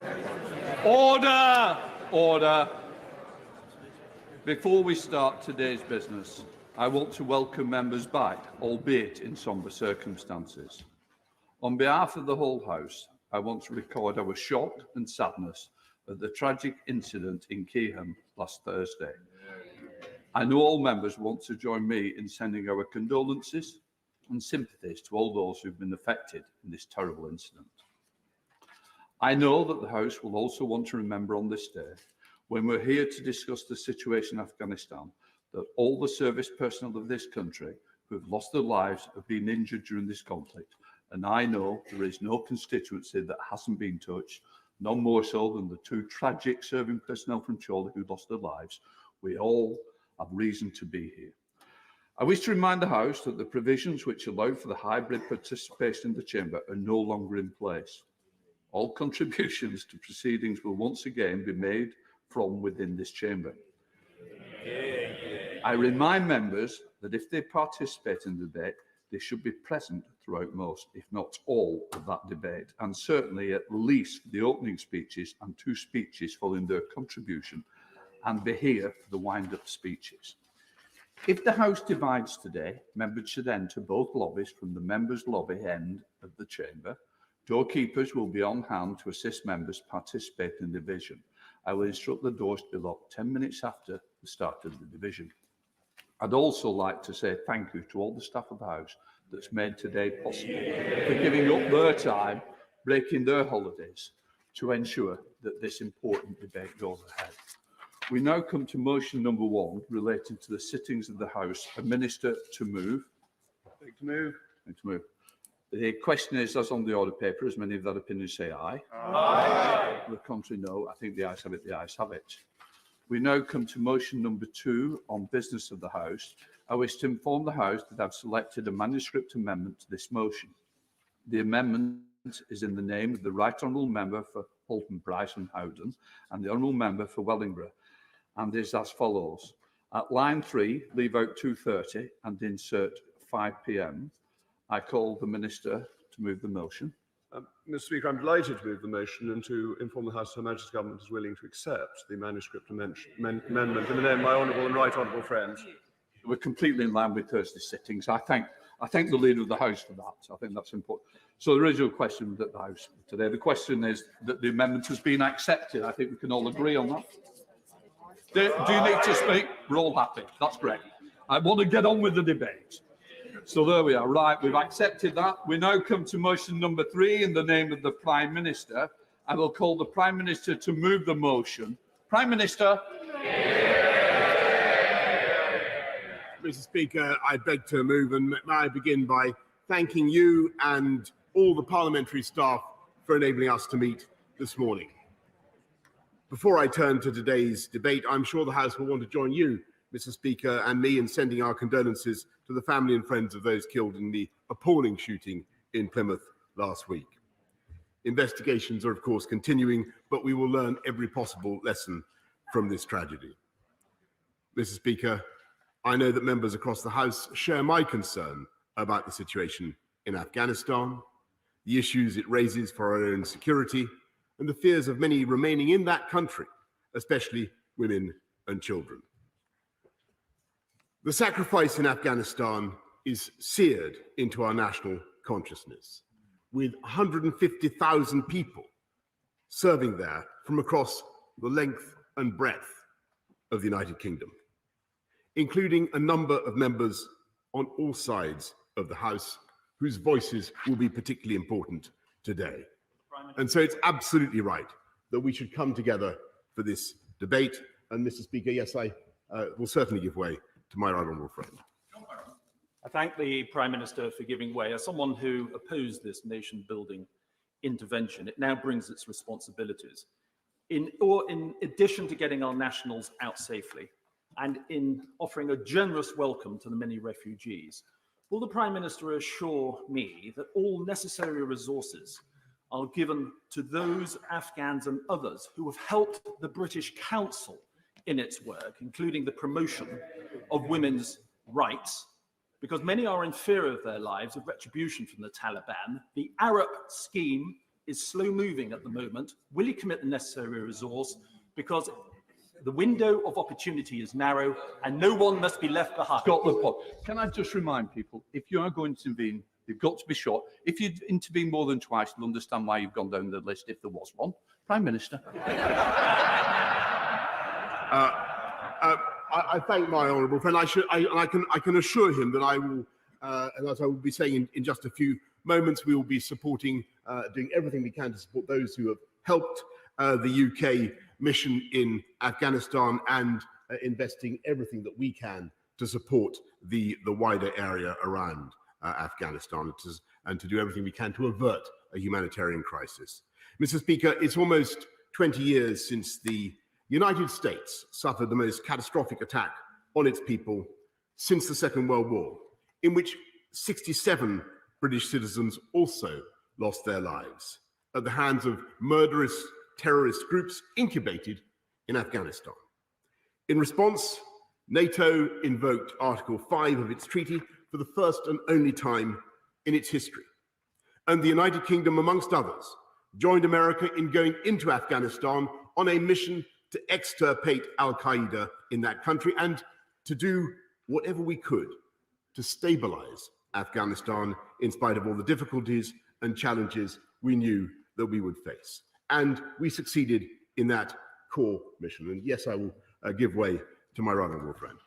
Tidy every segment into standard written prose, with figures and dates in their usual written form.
Order! Order! Before we start today's business, I want to welcome members back, albeit in sombre circumstances. On behalf of the whole House, I want to record our shock and sadness at the tragic incident in Keyham last Thursday. I know all members want to join me in sending our condolences and sympathies to all those who've been affected in this terrible incident. I know that the House will also want to remember on this day, when we're here to discuss the situation in Afghanistan, that all the service personnel of this country who have lost their lives have been injured during this conflict. And I know there is no constituency that hasn't been touched, none more so than the two tragic serving personnel from Chorley who lost their lives. We all have reason to be here. I wish to remind the House that the provisions which allow for the hybrid participation in the Chamber are no longer in place. All contributions to proceedings will once again be made from within this Chamber. I remind members that if they participate in the debate, they should be present throughout most, if not all, of that debate, and certainly at least the opening speeches and two speeches following their contribution, and be here for the wind-up speeches. If the House divides today, members should enter both lobbies from the members' lobby end of the Chamber. Doorkeepers will be on hand to assist members participating in the division. I will instruct the doors to be locked 10 minutes after the start of the division. I'd also like to say thank you to all the staff of the House that's made today possible for giving up their time, breaking their holidays to ensure that this important debate goes ahead. We now come to motion number 1 relating to the sittings of the House. A minister to move. To move. To move. The question is, as on the order paper, as many of that opinion say aye. Aye. The contrary, no. I think the ayes have it. The ayes have it. We now come to motion number 2 on business of the House. I wish to inform the House that I've selected a manuscript amendment to this motion. The amendment is in the name of the Right Honourable Member for Halton Price and Howden and the Honourable Member for Wellingborough, and is as follows. At line 3, leave out 2:30 and insert 5 p.m. I call the Minister to move the motion. Mr. Speaker, I'm delighted to move the motion and to inform the House Her Majesty's Government is willing to accept the manuscript amendment in the name of my honourable and right honourable friends. We're completely in line with Thursday sittings. I thank the Leader of the House for that. I think that's important. So the original question at the House today, the question is that the amendment has been accepted. I think we can all agree on that. Do you need to speak? We're all happy. That's great. I want to get on with the debate. So there we are. Right, we've accepted that. We now come to motion number 3 in the name of the Prime Minister. I will call the Prime Minister to move the motion. Prime Minister. Mr. Speaker, I beg to move, and may I begin by thanking you and all the parliamentary staff for enabling us to meet this morning. Before I turn to today's debate, I'm sure the House will want to join you, Mr. Speaker, and me in sending our condolences to the family and friends of those killed in the appalling shooting in Plymouth last week. Investigations are, of course, continuing, but we will learn every possible lesson from this tragedy. Mr. Speaker, I know that members across the House share my concern about the situation in Afghanistan, the issues it raises for our own security, and the fears of many remaining in that country, especially women and children. The sacrifice in Afghanistan is seared into our national consciousness, with 150,000 people serving there from across the length and breadth of the United Kingdom, including a number of members on all sides of the House whose voices will be particularly important today. And so it's absolutely right that we should come together for this debate. And Mr. Speaker, yes, I will certainly give way to my right honourable friend. I thank the Prime Minister for giving way. As someone who opposed this nation-building intervention, it now brings its responsibilities. In addition to getting our nationals out safely and in offering a generous welcome to the many refugees, will the Prime Minister assure me that all necessary resources are given to those Afghans and others who have helped the British Council in its work, including the promotion of women's rights, because many are in fear of their lives of retribution from the Taliban, the Arab scheme is slow moving at the moment. Will he commit the necessary resource? Because the window of opportunity is narrow and no one must be left behind. Got the point. Can I just remind people, if you are going to intervene, you've got to be short. If you intervene more than twice, you'll understand why you've gone down the list if there was one. Prime Minister. I thank my honourable friend. I can assure him that I will, and as I will be saying in just a few moments, we will be supporting, doing everything we can to support those who have helped the UK mission in Afghanistan and investing everything that we can to support the wider area around Afghanistan and to do everything we can to avert a humanitarian crisis. Mr. Speaker, it's almost 20 years since the United States suffered the most catastrophic attack on its people since the Second World War, in which 67 British citizens also lost their lives at the hands of murderous terrorist groups incubated in Afghanistan. In response, NATO invoked Article 5 of its treaty for the first and only time in its history. And the United Kingdom, amongst others, joined America in going into Afghanistan on a mission to extirpate al-Qaeda in that country and to do whatever we could to stabilize Afghanistan in spite of all the difficulties and challenges we knew that we would face. And we succeeded in that core mission. And yes, I will give way to my right honourable friend.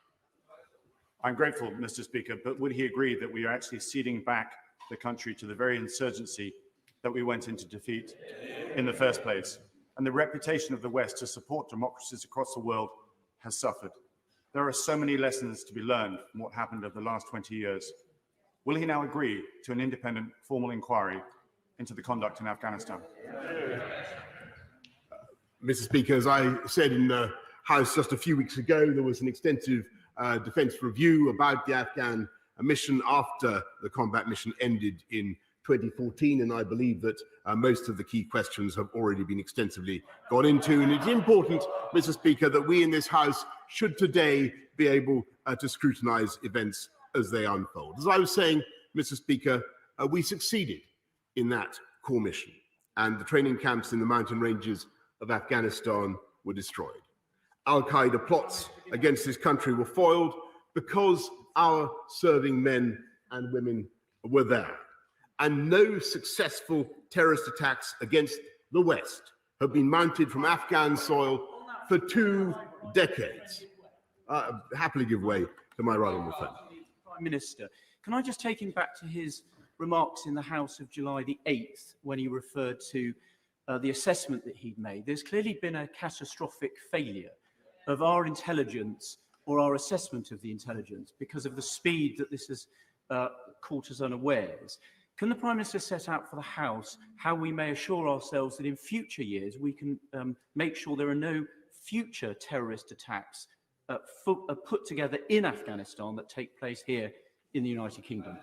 I'm grateful, Mr. Speaker, but would he agree that we are actually ceding back the country to the very insurgency that we went into defeat in the first place? And the reputation of the West to support democracies across the world has suffered. There are so many lessons to be learned from what happened over the last 20 years. Will he now agree to an independent formal inquiry into the conduct in Afghanistan? Mr. Speaker, as I said in the House just a few weeks ago, there was an extensive defence review about the Afghan mission after the combat mission ended in 2014, and I believe that most of the key questions have already been extensively gone into. And it's important, Mr. Speaker, that we in this House should today be able to scrutinise events as they unfold. As I was saying, Mr. Speaker, we succeeded in that core mission, and the training camps in the mountain ranges of Afghanistan were destroyed. Al-Qaeda plots against this country were foiled because our serving men and women were there. And no successful terrorist attacks against the West have been mounted from Afghan soil for 2 decades. Happily give way to my right honourable friend. Prime Minister, can I just take him back to his remarks in the House of July the 8th when he referred to the assessment that he'd made? There's clearly been a catastrophic failure of our intelligence or our assessment of the intelligence because of the speed that this has caught us unawares. Can the Prime Minister set out for the House how we may assure ourselves that in future years we can make sure there are no future terrorist attacks put together in Afghanistan that take place here in the United Kingdom?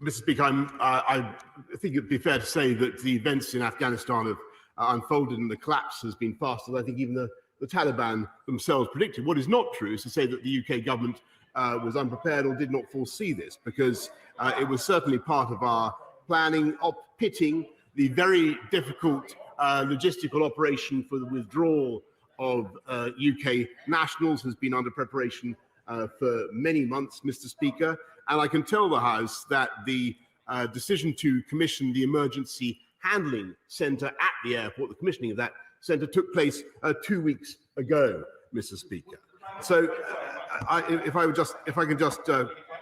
Mr. Speaker, I think it'd be fair to say that the events in Afghanistan have unfolded and the collapse has been faster than I think even the Taliban themselves predicted. What is not true is to say that the UK government was unprepared or did not foresee this, because it was certainly part of our planning of pitting the very difficult logistical operation for the withdrawal of UK nationals has been under preparation for many months, Mr. Speaker. And I can tell the House that the decision to commission the emergency handling centre at the airport, the commissioning of that centre took place 2 weeks ago, Mr. Speaker. So if I can just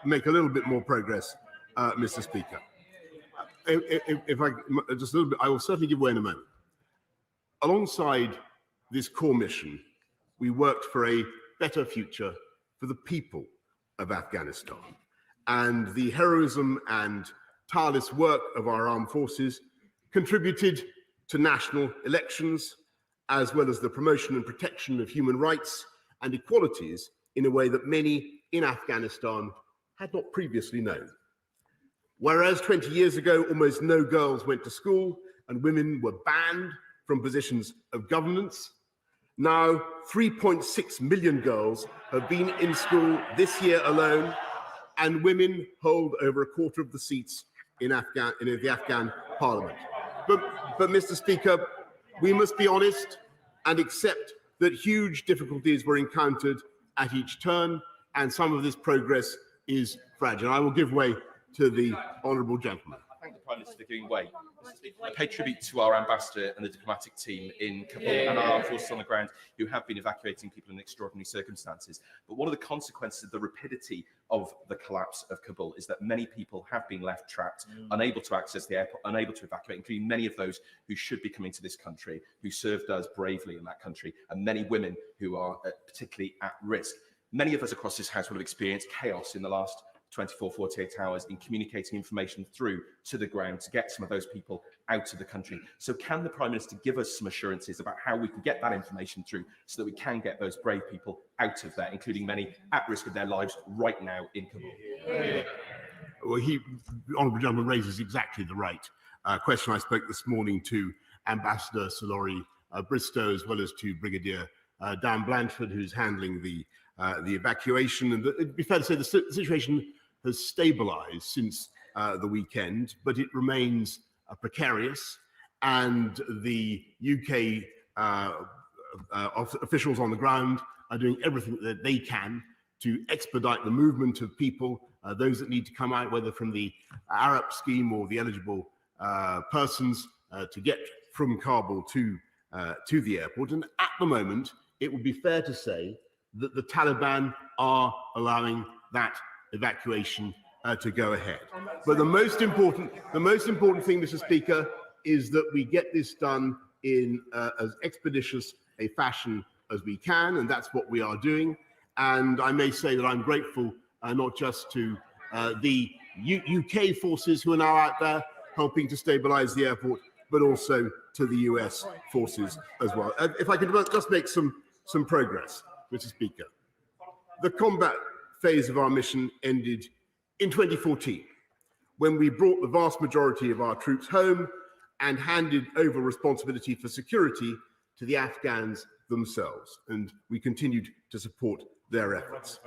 make a little bit more progress, Mr. Speaker. If I just a little bit, I will certainly give way in a moment. Alongside this core mission, we worked for a better future for the people of Afghanistan. And the heroism and tireless work of our armed forces contributed to national elections, as well as the promotion and protection of human rights and equalities in a way that many in Afghanistan had not previously known. Whereas 20 years ago, almost no girls went to school and women were banned from positions of governance, now 3.6 million girls have been in school this year alone, and women hold over a quarter of the seats in the Afghan Parliament. But, Mr. Speaker, we must be honest and accept that huge difficulties were encountered at each turn, and some of this progress is fragile. I will give way to the honourable gentleman. I thank the Prime Minister for giving way. I pay tribute to our ambassador and the diplomatic team in Kabul and our armed forces on the ground who have been evacuating people in extraordinary circumstances. But one of the consequences of the rapidity of the collapse of Kabul is that many people have been left trapped, unable to access the airport, unable to evacuate, including many of those who should be coming to this country, who served us bravely in that country, and many women who are particularly at risk. Many of us across this House will have experienced chaos in the last 24, 48 hours in communicating information through to the ground to get some of those people out of the country. So can the Prime Minister give us some assurances about how we can get that information through so that we can get those brave people out of there, including many at risk of their lives right now in Kabul? Well, the honourable gentleman raises exactly the right question. I spoke this morning to Ambassador Solori Bristow as well as to Brigadier Dan Blanchford, who's handling the evacuation. And it'd be fair to say the situation has stabilised since the weekend, but it remains precarious. And the UK officials on the ground are doing everything that they can to expedite the movement of people, those that need to come out, whether from the Arab scheme or the eligible persons, to get from Kabul to the airport. And at the moment, it would be fair to say that the Taliban are allowing that evacuation to go ahead. But the most important thing, Mr. Speaker, is that we get this done in as expeditious a fashion as we can, and that's what we are doing. And I may say that I'm grateful not just to the UK forces who are now out there helping to stabilize the airport, but also to the US forces as well. If I could just make some progress, Mr. Speaker. The combat phase of our mission ended in 2014, when we brought the vast majority of our troops home and handed over responsibility for security to the Afghans themselves, and we continued to support their efforts.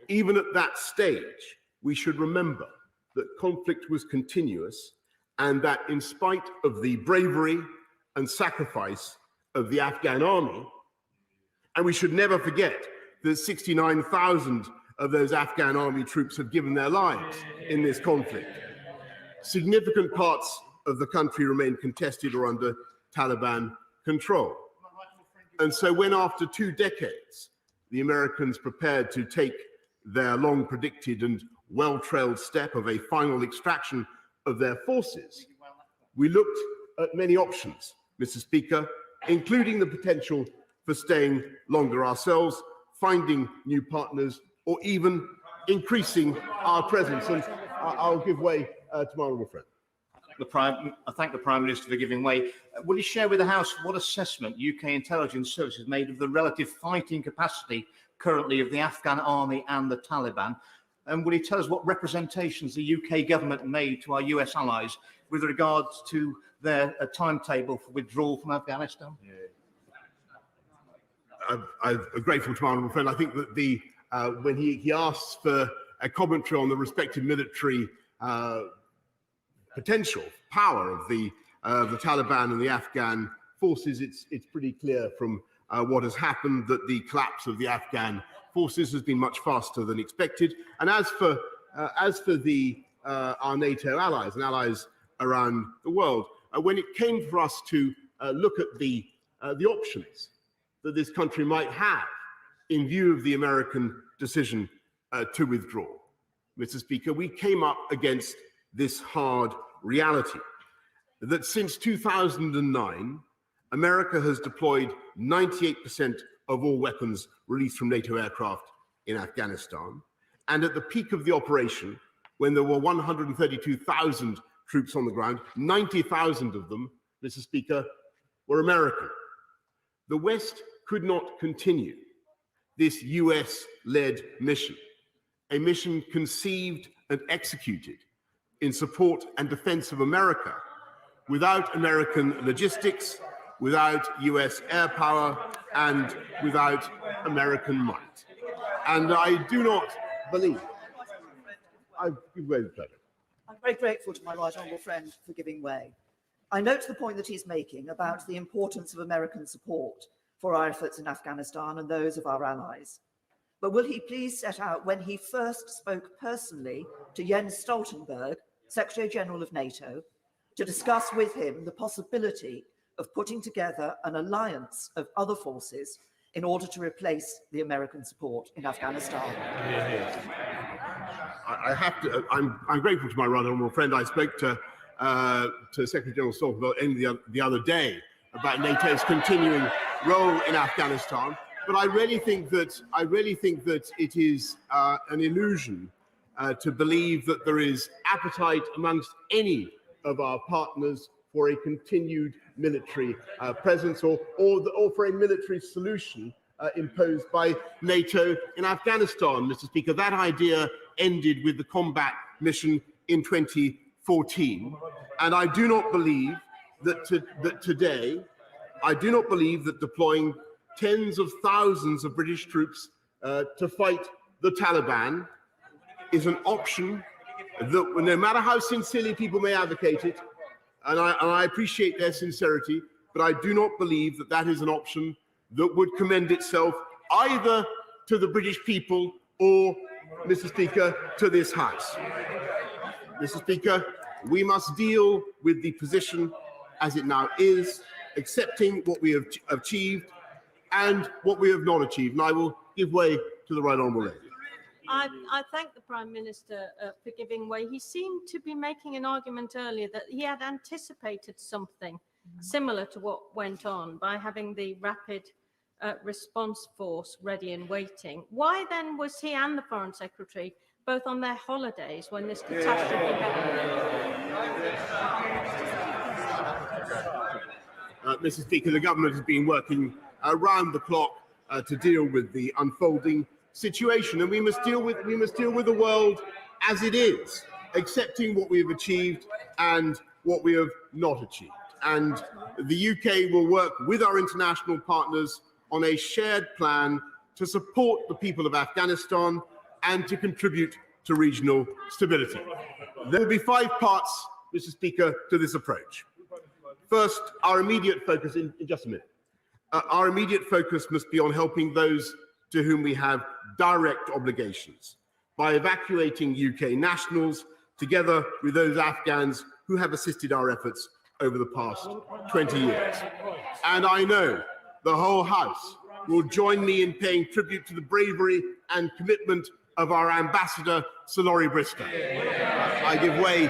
Even at that stage, we should remember that conflict was continuous and that in spite of the bravery and sacrifice of the Afghan army, and we should never forget that 69,000 of those Afghan army troops have given their lives in this conflict. Significant parts of the country remain contested or under Taliban control. And so when after 2 decades, the Americans prepared to take their long predicted and well-trailed step of a final extraction of their forces, we looked at many options, Mr. Speaker, including the potential for staying longer ourselves, finding new partners, or even increasing our presence. And I'll give way to my honourable friend. I thank the Prime Minister for giving way. Will you share with the House what assessment UK intelligence services made of the relative fighting capacity currently of the Afghan army and the Taliban? And will you tell us what representations the UK government made to our US allies with regards to their timetable for withdrawal from Afghanistan? I'm grateful to my honourable friend. I think that when he asks for a commentary on the respective military potential power of the Taliban and the Afghan forces, it's pretty clear from what has happened that the collapse of the Afghan forces has been much faster than expected. And as for our NATO allies and allies around the world, when it came for us to look at the options that this country might have in view of the American decision to withdraw, Mr. Speaker, we came up against this hard reality that since 2009, America has deployed 98% of all weapons released from NATO aircraft in Afghanistan. And at the peak of the operation, when there were 132,000 troops on the ground, 90,000 of them, Mr. Speaker, were American. The West could not continue this US-led mission, a mission conceived and executed in support and defense of America, without American logistics, without US air power, and without American might. And I do not believe, I give way with pleasure. I'm very grateful to my right honourable friend for giving way. I note the point that he's making about the importance of American support for our efforts in Afghanistan and those of our allies. But will he please set out when he first spoke personally to Jens Stoltenberg, Secretary General of NATO, to discuss with him the possibility of putting together an alliance of other forces in order to replace the American support in Afghanistan? I'm grateful to my right honourable friend. I spoke to Secretary General Stoltenberg only the other day about NATO's continuing role in Afghanistan. But I really think that it is an illusion to believe that there is appetite amongst any of our partners for a continued military presence or for a military solution imposed by NATO in Afghanistan, Mr. Speaker. That idea ended with the combat mission in 2014, and I do not believe that today, I do not believe that deploying tens of thousands of British troops to fight the Taliban is an option that, no matter how sincerely people may advocate it, and I appreciate their sincerity, but I do not believe that that is an option that would commend itself either to the British people or, Mr. Speaker, to this House. Mr. Speaker, we must deal with the position as it now is, accepting what we have achieved and what we have not achieved. And I will give way to the right honourable lady. I thank the Prime Minister for giving way. He seemed to be making an argument earlier that he had anticipated something similar to what went on by having the rapid response force ready and waiting. Why then was he and the Foreign Secretary both on their holidays when this catastrophe happened? Mr. Speaker, the government has been working around the clock to deal with the unfolding situation, and we must deal with the world as it is, accepting what we have achieved and what we have not achieved. And the UK will work with our international partners on a shared plan to support the people of Afghanistan and to contribute to regional stability. There will be 5 parts, Mr. Speaker, to this approach. First, our immediate focus, in just a minute, our immediate focus must be on helping those to whom we have direct obligations by evacuating UK nationals together with those Afghans who have assisted our efforts over the past 20 years. And I know the whole House will join me in paying tribute to the bravery and commitment of our Ambassador, Sir Laurie Bristow. I give way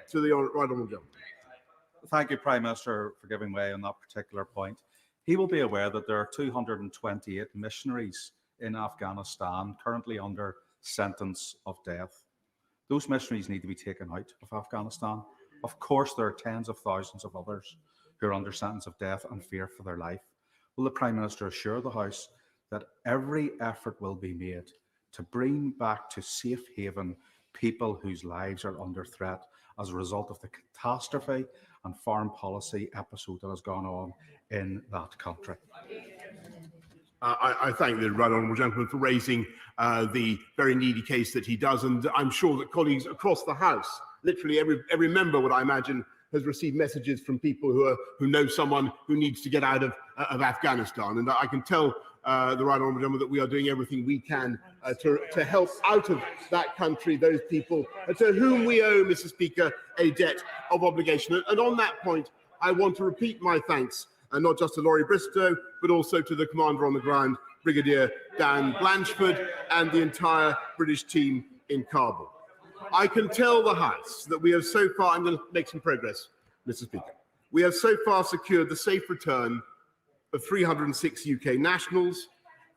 to the right honourable gentleman. Thank you, Prime Minister, for giving way on that particular point. He will be aware that there are 228 missionaries in Afghanistan currently under sentence of death. Those missionaries need to be taken out of Afghanistan. Of course, there are tens of thousands of others who are under sentence of death and fear for their life. Will the Prime Minister assure the House that every effort will be made to bring back to safe haven people whose lives are under threat as a result of the catastrophe and foreign policy episode that has gone on in that country? I thank the right honourable gentleman for raising the very needy case that he does, and I'm sure that colleagues across the House, literally every member, would I imagine, has received messages from people who know someone who needs to get out of Afghanistan, and I can tell the right honourable gentleman that we are doing everything we can to help out of that country those people to whom we owe, Mr. Speaker, a debt of obligation. And on that point, I want to repeat my thanks, not just to Laurie Bristow, but also to the Commander on the ground, Brigadier Dan Blanchford, and the entire British team in Kabul. I can tell the House that we have so far, I'm going to make some progress, Mr. Speaker. We have so far secured the safe return of 306 UK nationals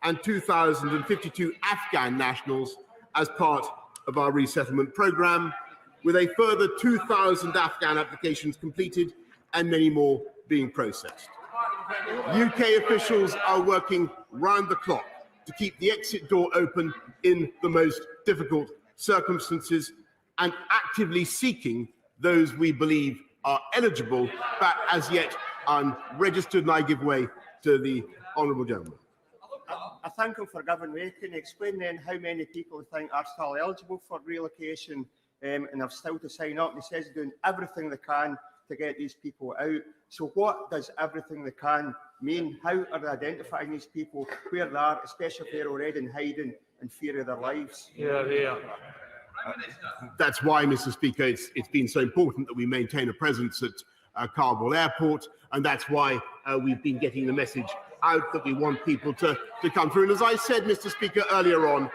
and 2,052 Afghan nationals as part of our resettlement programme, with a further 2,000 Afghan applications completed and many more being processed. UK officials are working round the clock to keep the exit door open in the most difficult circumstances and actively seeking those we believe are eligible but as yet unregistered. And I give way to the honourable gentleman. I thank him for giving way. Can you explain then how many people think are still eligible for relocation and have still to sign up? He says they're doing everything they can to get these people out. So what does everything they can mean? How are they identifying these people, where they are, especially if they're already in hiding in fear of their lives? That's why, Mr. Speaker, it's been so important that we maintain a presence at Kabul airport, and that's why we've been getting the message out that we want people to come through. And as I said, Mr. Speaker, earlier on,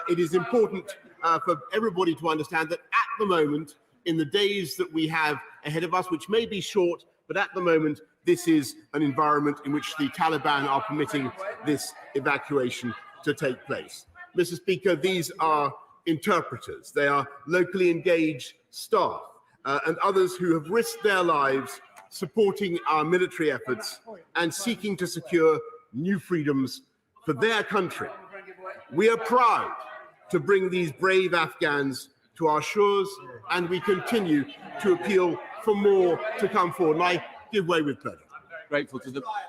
it is important for everybody to understand that at the moment, in the days that we have ahead of us, which may be short, but at the moment, this is an environment in which the Taliban are permitting this evacuation to take place. Mr. Speaker, these are interpreters, they are locally engaged staff, and others who have risked their lives supporting our military efforts and seeking to secure new freedoms for their country. We are proud to bring these brave Afghans to our shores, and we continue to appeal for more to come forward. And I give way with pleasure.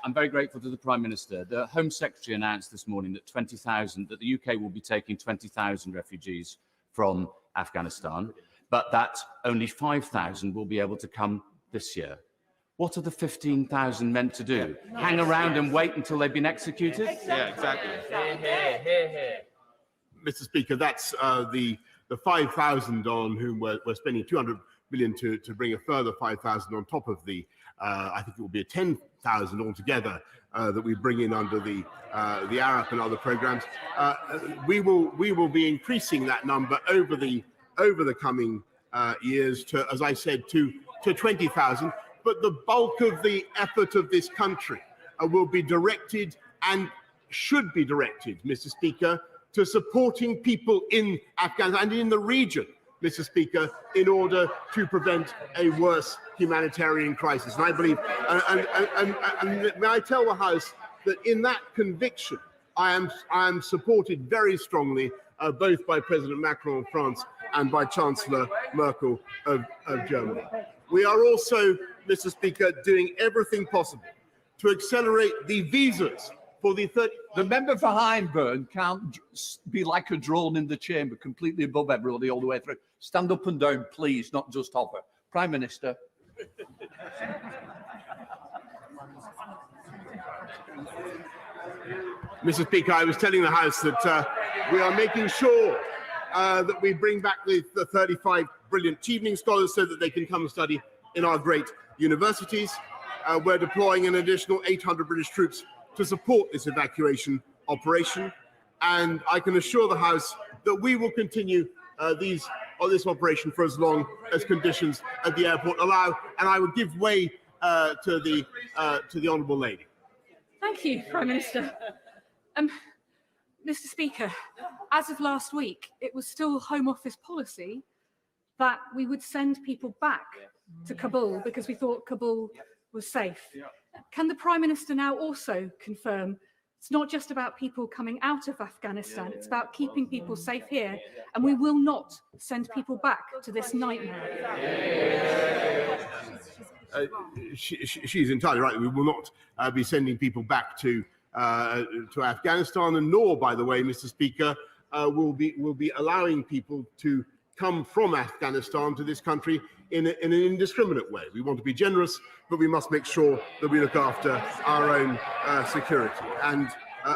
I'm very grateful to the Prime Minister. The Home Secretary announced this morning that that the UK will be taking 20,000 refugees from Afghanistan, but that only 5,000 will be able to come this year. What are the 15,000 meant to do? Hang around and wait until they've been executed? Yeah, exactly. Mr. Speaker, that's the 5,000 on whom we're spending 200 million to bring a further 5,000 on top of the, I think it will be a 10,000 altogether that we bring in under the ARAP and other programs. We will be increasing that number over the coming years to, as I said, to 20,000. But the bulk of the effort of this country will be directed and should be directed, Mr. Speaker, to supporting people in Afghanistan and in the region, Mr. Speaker, in order to prevent a worse humanitarian crisis. And I believe, and may I tell the House that in that conviction, I am supported very strongly both by President Macron of France and by Chancellor Merkel of Germany. We are also, Mr. Speaker, doing everything possible to accelerate the visas for the member for Hyndburn can't be like a drone in the chamber, completely above everybody all the way through. Stand up and down, please, not just hover. Prime Minister. Mr. Speaker, I was telling the House that we are making sure that we bring back the 35 brilliant evening scholars so that they can come and study in our great universities. We're deploying an additional 800 British troops to support this evacuation operation. And I can assure the House that we will continue this operation for as long as conditions at the airport allow. And I would give way to the Honourable Lady. Thank you, Prime Minister. Mr. Speaker, as of last week, it was still Home Office policy that we would send people back to Kabul because we thought Kabul was safe. Can the Prime Minister now also confirm it's not just about people coming out of Afghanistan, it's about keeping people safe here, and we will not send people back to this nightmare? She's entirely right. We will not be sending people back to Afghanistan, and nor, by the way, Mr. Speaker, will be allowing people to come from Afghanistan to this country in an indiscriminate way. We want to be generous, but we must make sure that we look after our own security. And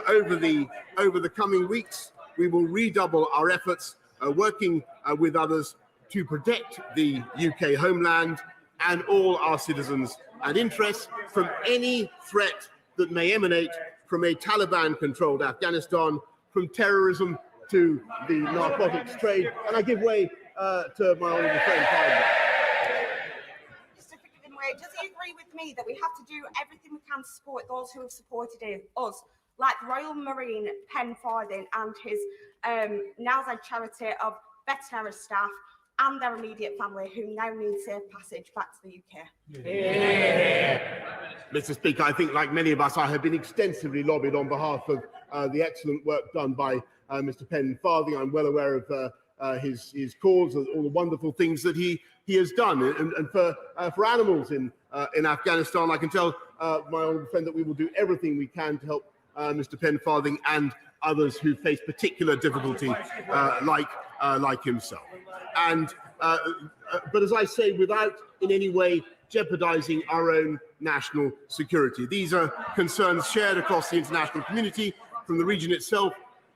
over the coming weeks, we will redouble our efforts, working with others to protect the UK homeland and all our citizens and interests from any threat that may emanate from a Taliban-controlled Afghanistan, from terrorism to the narcotics trade. And I give way to my honourable friend, Taliban. Does he agree with me that we have to do everything we can to support those who have supported us, like Royal Marine Pen Farthing and his Nowzad charity of veterinary staff and their immediate family who now need safe passage back to the UK? Mr. Speaker, I think, like many of us, I have been extensively lobbied on behalf of the excellent work done by Mr. Pen Farthing. I'm well aware of his cause, all the wonderful things that he has done, and for animals in Afghanistan. I can tell my honourable friend that we will do everything we can to help Mr. Pen Farthing and others who face particular difficulty, like himself. And but as I say, without in any way jeopardizing our own national security. These are concerns shared across the international community, from the region itself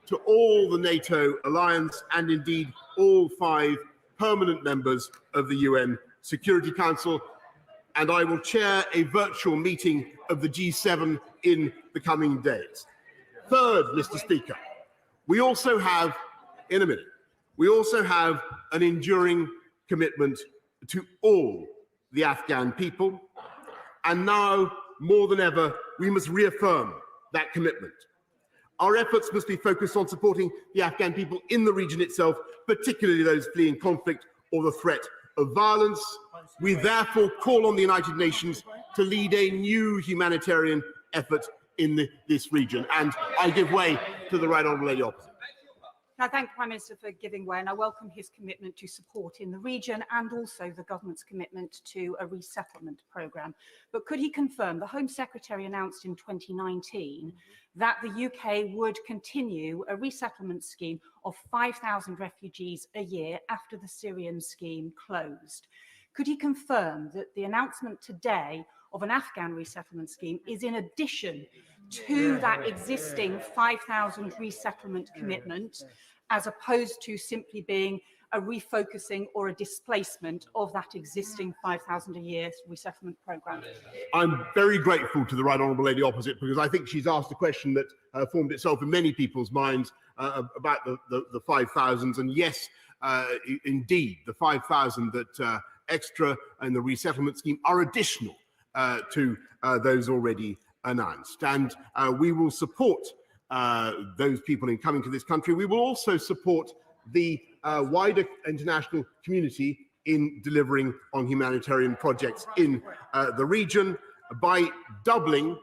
to all the NATO alliance, and indeed all 5 permanent members of the UN Security Council. And I will chair a virtual meeting of the G7 in the coming days. Third, Mr. Speaker, we also have an enduring commitment to all the Afghan people. And now, more than ever, we must reaffirm that commitment. Our efforts must be focused on supporting the Afghan people in the region itself, particularly those fleeing conflict or the threat of violence. We therefore call on the United Nations to lead a new humanitarian effort in this region. And I give way to the Right Honourable Lady Opposite. I thank the Prime Minister for giving way, and I welcome his commitment to support in the region and also the government's commitment to a resettlement programme. But could he confirm the Home Secretary announced in 2019 that the UK would continue a resettlement scheme of 5,000 refugees a year after the Syrian scheme closed? Could he confirm that the announcement today of an Afghan resettlement scheme is in addition to that existing 5,000 resettlement commitment, as opposed to simply being a refocusing or a displacement of that existing 5,000 a year resettlement programme? I'm very grateful to the Right Honourable Lady Opposite, because I think she's asked a question that formed itself in many people's minds about the 5,000s. And yes, indeed, the 5,000 that extra in the resettlement scheme are additional to those already announced. And we will support those people in coming to this country. We will also support the wider international community in delivering on humanitarian projects in the region by doubling,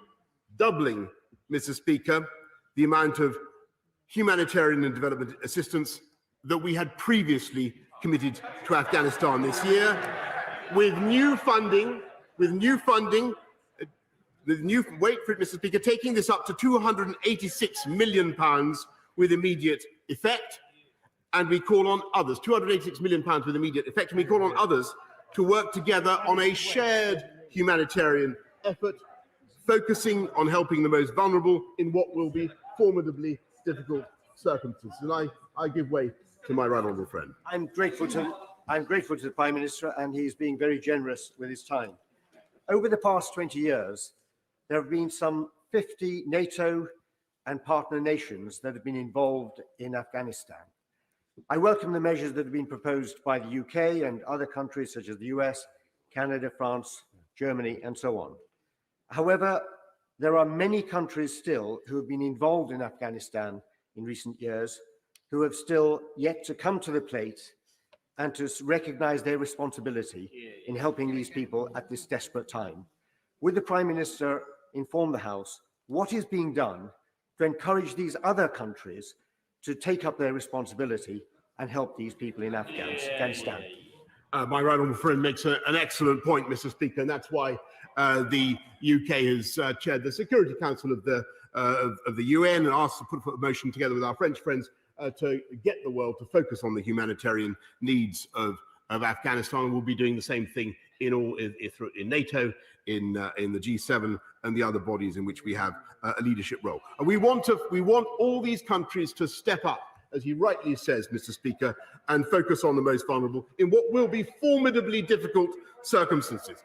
Mr. Speaker, the amount of humanitarian and development assistance that we had previously committed to Afghanistan this year, with new funding, wait for it, Mr. Speaker, taking this up to £286 million with immediate effect. And we call on others, £286 million with immediate effect, and we call on others to work together on a shared humanitarian effort, focusing on helping the most vulnerable in what will be formidably difficult circumstances. And I give way to my right honourable friend. I'm grateful to the Prime Minister, and he's being very generous with his time. Over the past 20 years, there have been some 50 NATO and partner nations that have been involved in Afghanistan. I welcome the measures that have been proposed by the UK and other countries such as the US, Canada, France, Germany, and so on. However, there are many countries still who have been involved in Afghanistan in recent years who have still yet to come to the plate and to recognise their responsibility in helping these people at this desperate time. Would the Prime Minister inform the House what is being done to encourage these other countries to take up their responsibility and help these people in Afghanistan? My right honourable friend makes an excellent point, Mr. Speaker, and that's why the UK has chaired the Security Council of the UN and asked to put a motion together with our French friends to get the world to focus on the humanitarian needs of Afghanistan. We'll be doing the same thing in NATO, in the G7, and the other bodies in which we have a leadership role. And we want all these countries to step up, as he rightly says, Mr. Speaker, and focus on the most vulnerable in what will be formidably difficult circumstances.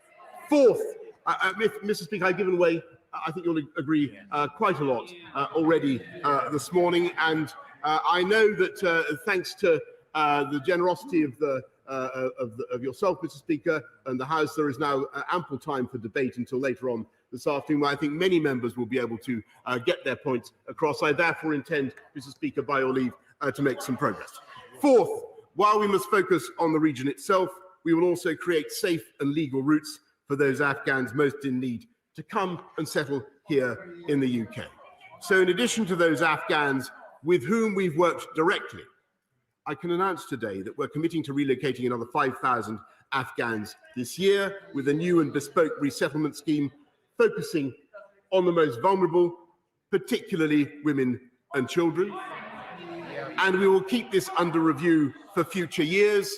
Fourth, Mr. Speaker, I've given away, I think you'll agree, quite a lot already this morning, and I know that thanks to the generosity of yourself, Mr. Speaker, and the House, there is now ample time for debate until later on this afternoon, where I think many members will be able to get their points across. I therefore intend, Mr. Speaker, by your leave, to make some progress. Fourth, while we must focus on the region itself, we will also create safe and legal routes for those Afghans most in need to come and settle here in the UK. So in addition to those Afghans with whom we've worked directly, I can announce today that we're committing to relocating another 5,000 Afghans this year with a new and bespoke resettlement scheme focusing on the most vulnerable, particularly women and children. And we will keep this under review for future years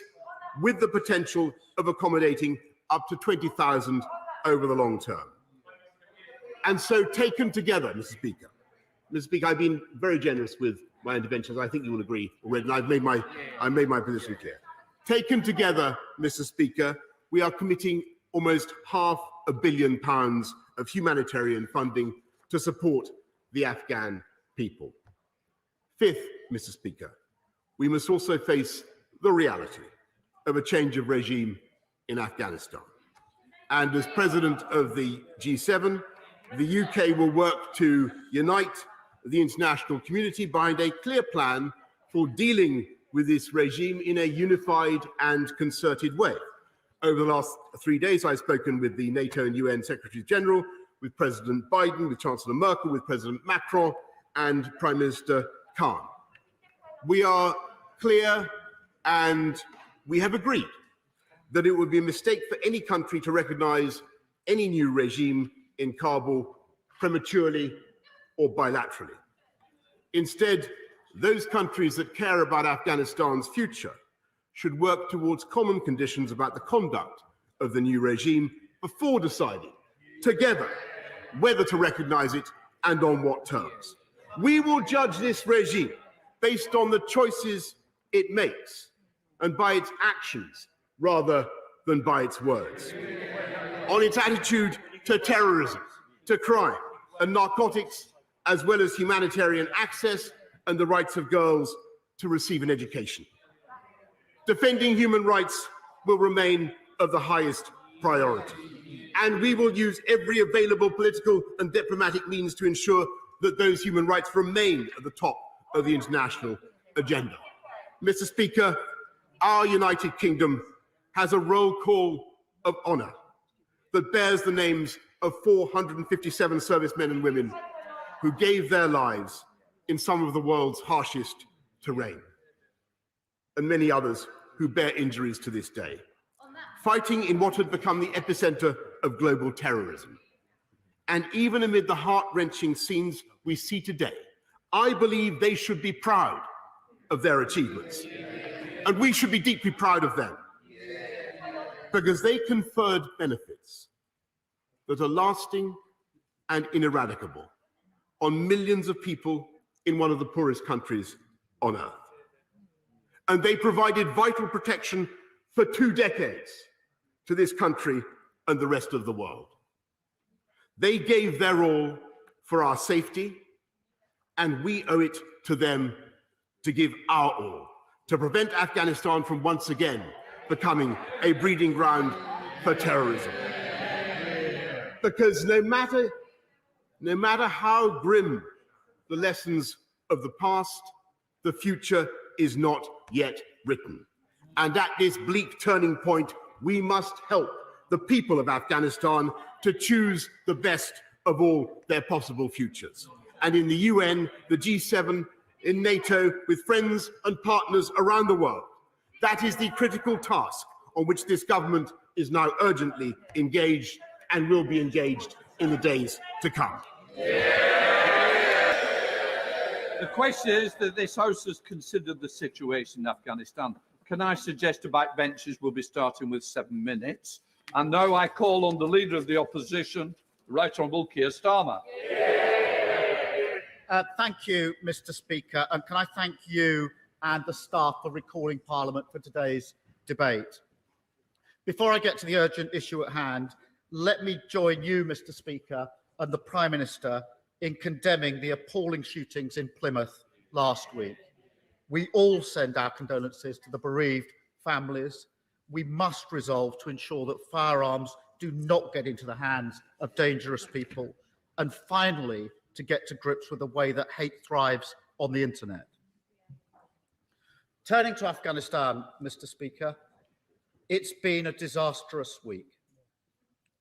with the potential of accommodating up to 20,000 over the long term. And so taken together, Mr. Speaker, I've been very generous with my interventions. I think you will agree already, and I've made my position clear. Taken together, Mr. Speaker, we are committing almost £500 million of humanitarian funding to support the Afghan people. Fifth, Mr. Speaker, we must also face the reality of a change of regime in Afghanistan. And as President of the G7, the UK will work to unite the international community behind a clear plan for dealing with this regime in a unified and concerted way. Over the last 3 days, I've spoken with the NATO and UN Secretary General, with President Biden, with Chancellor Merkel, with President Macron, and Prime Minister Khan. We are clear and we have agreed that it would be a mistake for any country to recognize any new regime in Kabul prematurely or bilaterally. Instead, those countries that care about Afghanistan's future should work towards common conditions about the conduct of the new regime before deciding together whether to recognize it and on what terms. We will judge this regime based on the choices it makes and by its actions rather than by its words. On its attitude to terrorism, to crime and narcotics, as well as humanitarian access and the rights of girls to receive an education. Defending human rights will remain of the highest priority, and we will use every available political and diplomatic means to ensure that those human rights remain at the top of the international agenda. Mr. Speaker, our United Kingdom has a roll call of honour that bears the names of 457 servicemen and women who gave their lives in some of the world's harshest terrain, and many others who bear injuries to this day, fighting in what had become the epicenter of global terrorism. And even amid the heart-wrenching scenes we see today, I believe they should be proud of their achievements. And we should be deeply proud of them, because they conferred benefits that are lasting and ineradicable on millions of people in one of the poorest countries on earth. And they provided vital protection for 2 decades to this country and the rest of the world. They gave their all for our safety, and we owe it to them to give our all to prevent Afghanistan from once again becoming a breeding ground for terrorism. Because no matter how grim the lessons of the past, the future is not yet written. And at this bleak turning point, we must help the people of Afghanistan to choose the best of all their possible futures. And in the UN, the G7, in NATO, with friends and partners around the world, that is the critical task on which this government is now urgently engaged and will be engaged in the days to come. The question is that this House has considered the situation in Afghanistan. Can I suggest the backbenchers will be starting with 7 minutes? And now I call on the Leader of the Opposition, Right Honourable Keir Starmer. Thank you, Mr. Speaker, and can I thank you and the staff for recalling Parliament for today's debate. Before I get to the urgent issue at hand, let me join you, Mr. Speaker, and the Prime Minister in condemning the appalling shootings in Plymouth last week. We all send our condolences to the bereaved families. We must resolve to ensure that firearms do not get into the hands of dangerous people, and finally, to get to grips with the way that hate thrives on the internet. Turning to Afghanistan, Mr. Speaker, it's been a disastrous week,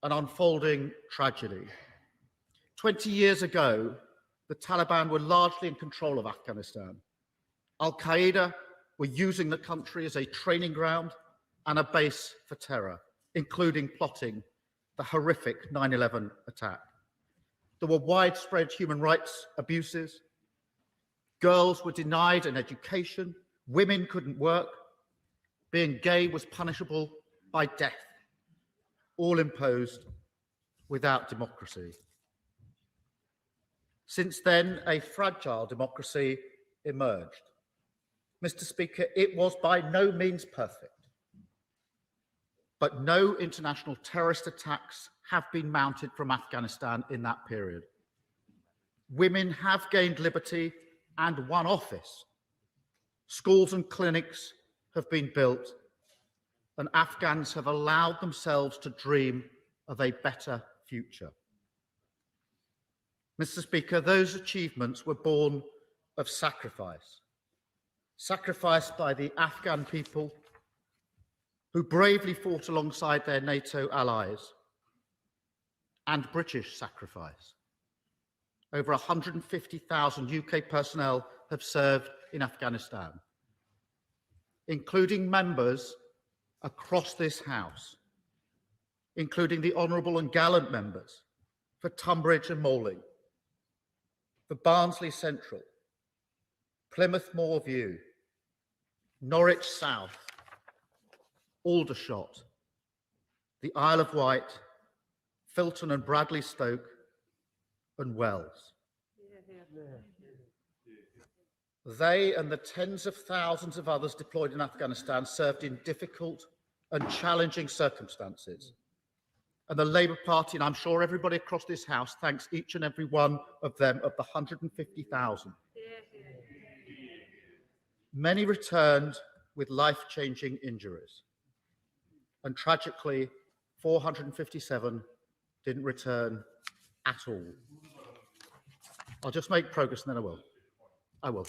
an unfolding tragedy. 20 years ago, the Taliban were largely in control of Afghanistan. Al-Qaeda were using the country as a training ground and a base for terror, including plotting the horrific 9/11 attack. There were widespread human rights abuses. Girls were denied an education. Women couldn't work. Being gay was punishable by death. all imposed without democracy. Since then, a fragile democracy emerged. Mr. Speaker, it was by no means perfect, but no international terrorist attacks have been mounted from Afghanistan in that period. Women have gained liberty and one office. Schools and clinics have been built, and Afghans have allowed themselves to dream of a better future. Mr. Speaker, those achievements were born of sacrifice. Sacrifice by the Afghan people who bravely fought alongside their NATO allies, and British sacrifice. Over 150,000 UK personnel have served in Afghanistan, including members across this House, including the honourable and gallant members for Tunbridge and Moling, for Barnsley Central, Plymouth Moorview, Norwich South, Aldershot, the Isle of Wight, Filton and Bradley Stoke, and Wells. They and the tens of thousands of others deployed in Afghanistan served in difficult and challenging circumstances. And the Labour Party, and I'm sure everybody across this House, thanks each and every one of them, of the 150,000. Many returned with life-changing injuries. And tragically, 457 didn't return at all. I'll just make progress and then I will.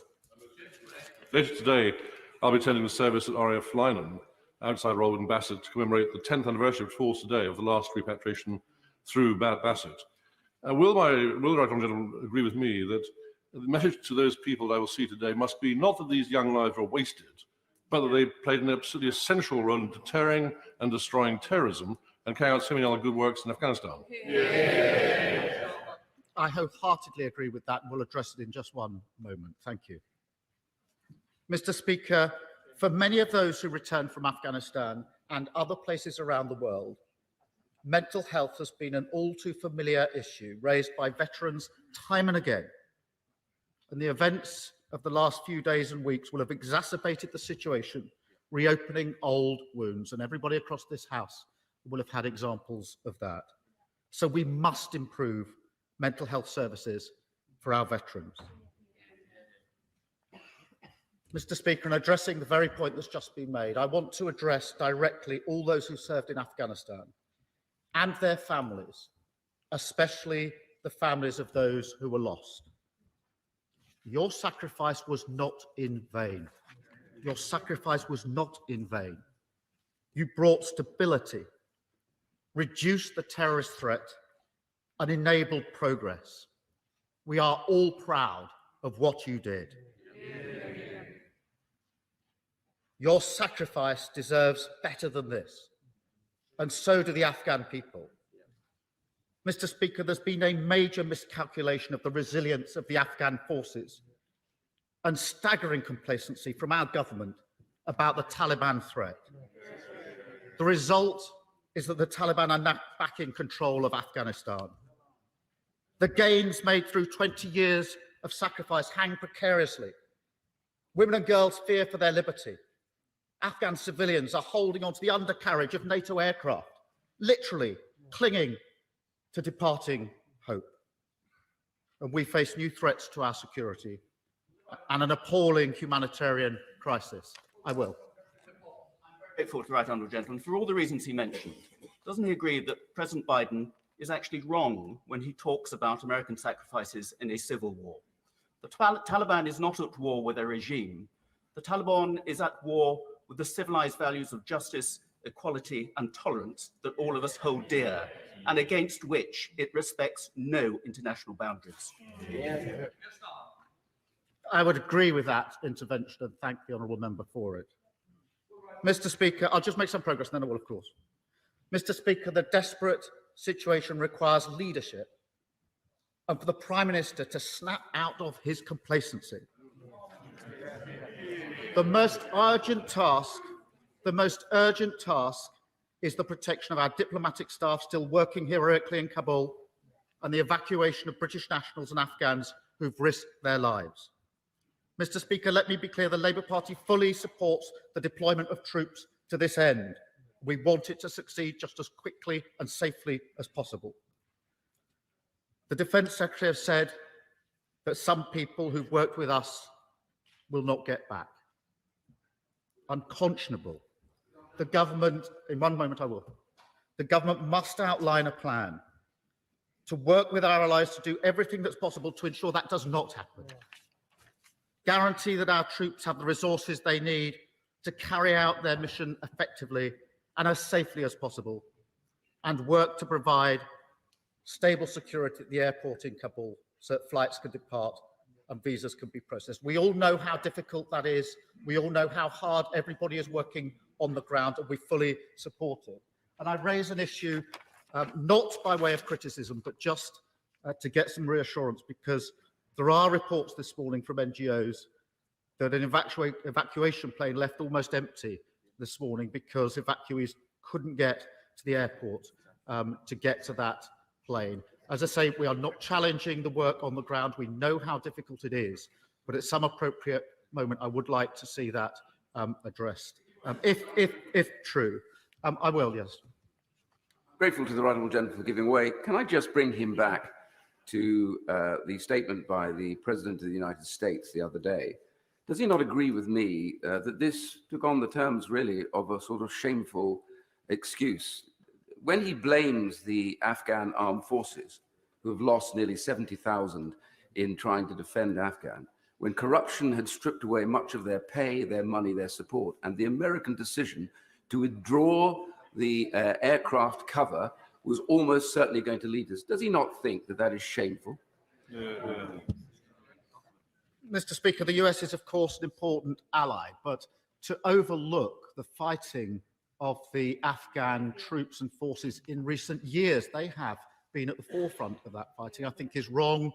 Later today, I'll be attending the service at RAF Lynham outside Rolwyn Bassett to commemorate the 10th anniversary of 4 today of the last repatriation through Bassett. Will the right honourable gentleman agree with me that the message to those people that I will see today must be not that these young lives are wasted, but that they played an absolutely essential role in deterring and destroying terrorism and carrying out so many other good works in Afghanistan? I wholeheartedly agree with that and will address it in just one moment. Thank you. Mr. Speaker, for many of those who returned from Afghanistan and other places around the world, mental health has been an all too familiar issue raised by veterans time and again. And the events of the last few days and weeks will have exacerbated the situation, reopening old wounds, and everybody across this House will have had examples of that. So we must improve mental health services for our veterans. Mr. Speaker, in addressing the very point that's just been made, I want to address directly all those who served in Afghanistan and their families, especially the families of those who were lost. Your sacrifice was not in vain. Your sacrifice was not in vain. You brought stability, reduced the terrorist threat, and enabled progress. We are all proud of what you did. Your sacrifice deserves better than this, and so do the Afghan people. Mr. Speaker, there's been a major miscalculation of the resilience of the Afghan forces and staggering complacency from our government about the Taliban threat. The result is that the Taliban are now back in control of Afghanistan. The gains made through 20 years of sacrifice hang precariously. Women and girls fear for their liberty. Afghan civilians are holding onto the undercarriage of NATO aircraft, literally clinging to departing hope. And we face new threats to our security and an appalling humanitarian crisis. I will. Grateful to the right honourable gentleman for all the reasons he mentioned. Doesn't he agree that President Biden is actually wrong when he talks about American sacrifices in a civil war? The Taliban is not at war with a regime. The Taliban is at war with the civilized values of justice, equality, and tolerance that all of us hold dear, and against which it respects no international boundaries. I would agree with that intervention and thank the honourable member for it. Mr. Speaker, I'll just make some progress and then I will, of course. Mr. Speaker, the desperate situation requires leadership and for the Prime Minister to snap out of his complacency. The most urgent task is the protection of our diplomatic staff still working heroically in Kabul and the evacuation of British nationals and Afghans who've risked their lives. Mr. Speaker, let me be clear, the Labour Party fully supports the deployment of troops to this end. We want it to succeed just as quickly and safely as possible. The Defence Secretary has said that some people who've worked with us will not get back. Unconscionable. The government, in one moment I will, the government must outline a plan to work with our allies to do everything that's possible to ensure that does not happen. Guarantee that our troops have the resources they need to carry out their mission effectively and as safely as possible, and work to provide stable security at the airport in Kabul so that flights can depart and visas can be processed. We all know how difficult that is. We all know how hard everybody is working on the ground, and we fully support it. And I raise an issue not by way of criticism, but just to get some reassurance, because there are reports this morning from NGOs that an evacuation plane left almost empty this morning because evacuees couldn't get to the airport to get to that plane. As I say, we are not challenging the work on the ground. We know how difficult it is, but at some appropriate moment, I would like to see that addressed. If true, I will, yes. Grateful to the right honourable gentleman for giving way. Can I just bring him back to the statement by the President of the United States the other day? Does he not agree with me that this took on the terms, really, of a sort of shameful excuse? When he blames the Afghan armed forces, who have lost nearly 70,000 in trying to defend Afghan, when corruption had stripped away much of their pay, their money, their support, and the American decision to withdraw the aircraft cover was almost certainly going to lead us. Does he not think that that is shameful? Mr. Speaker, the US is, of course, an important ally, but to overlook the fighting of the Afghan troops and forces in recent years, they have been at the forefront of that fighting, I think is wrong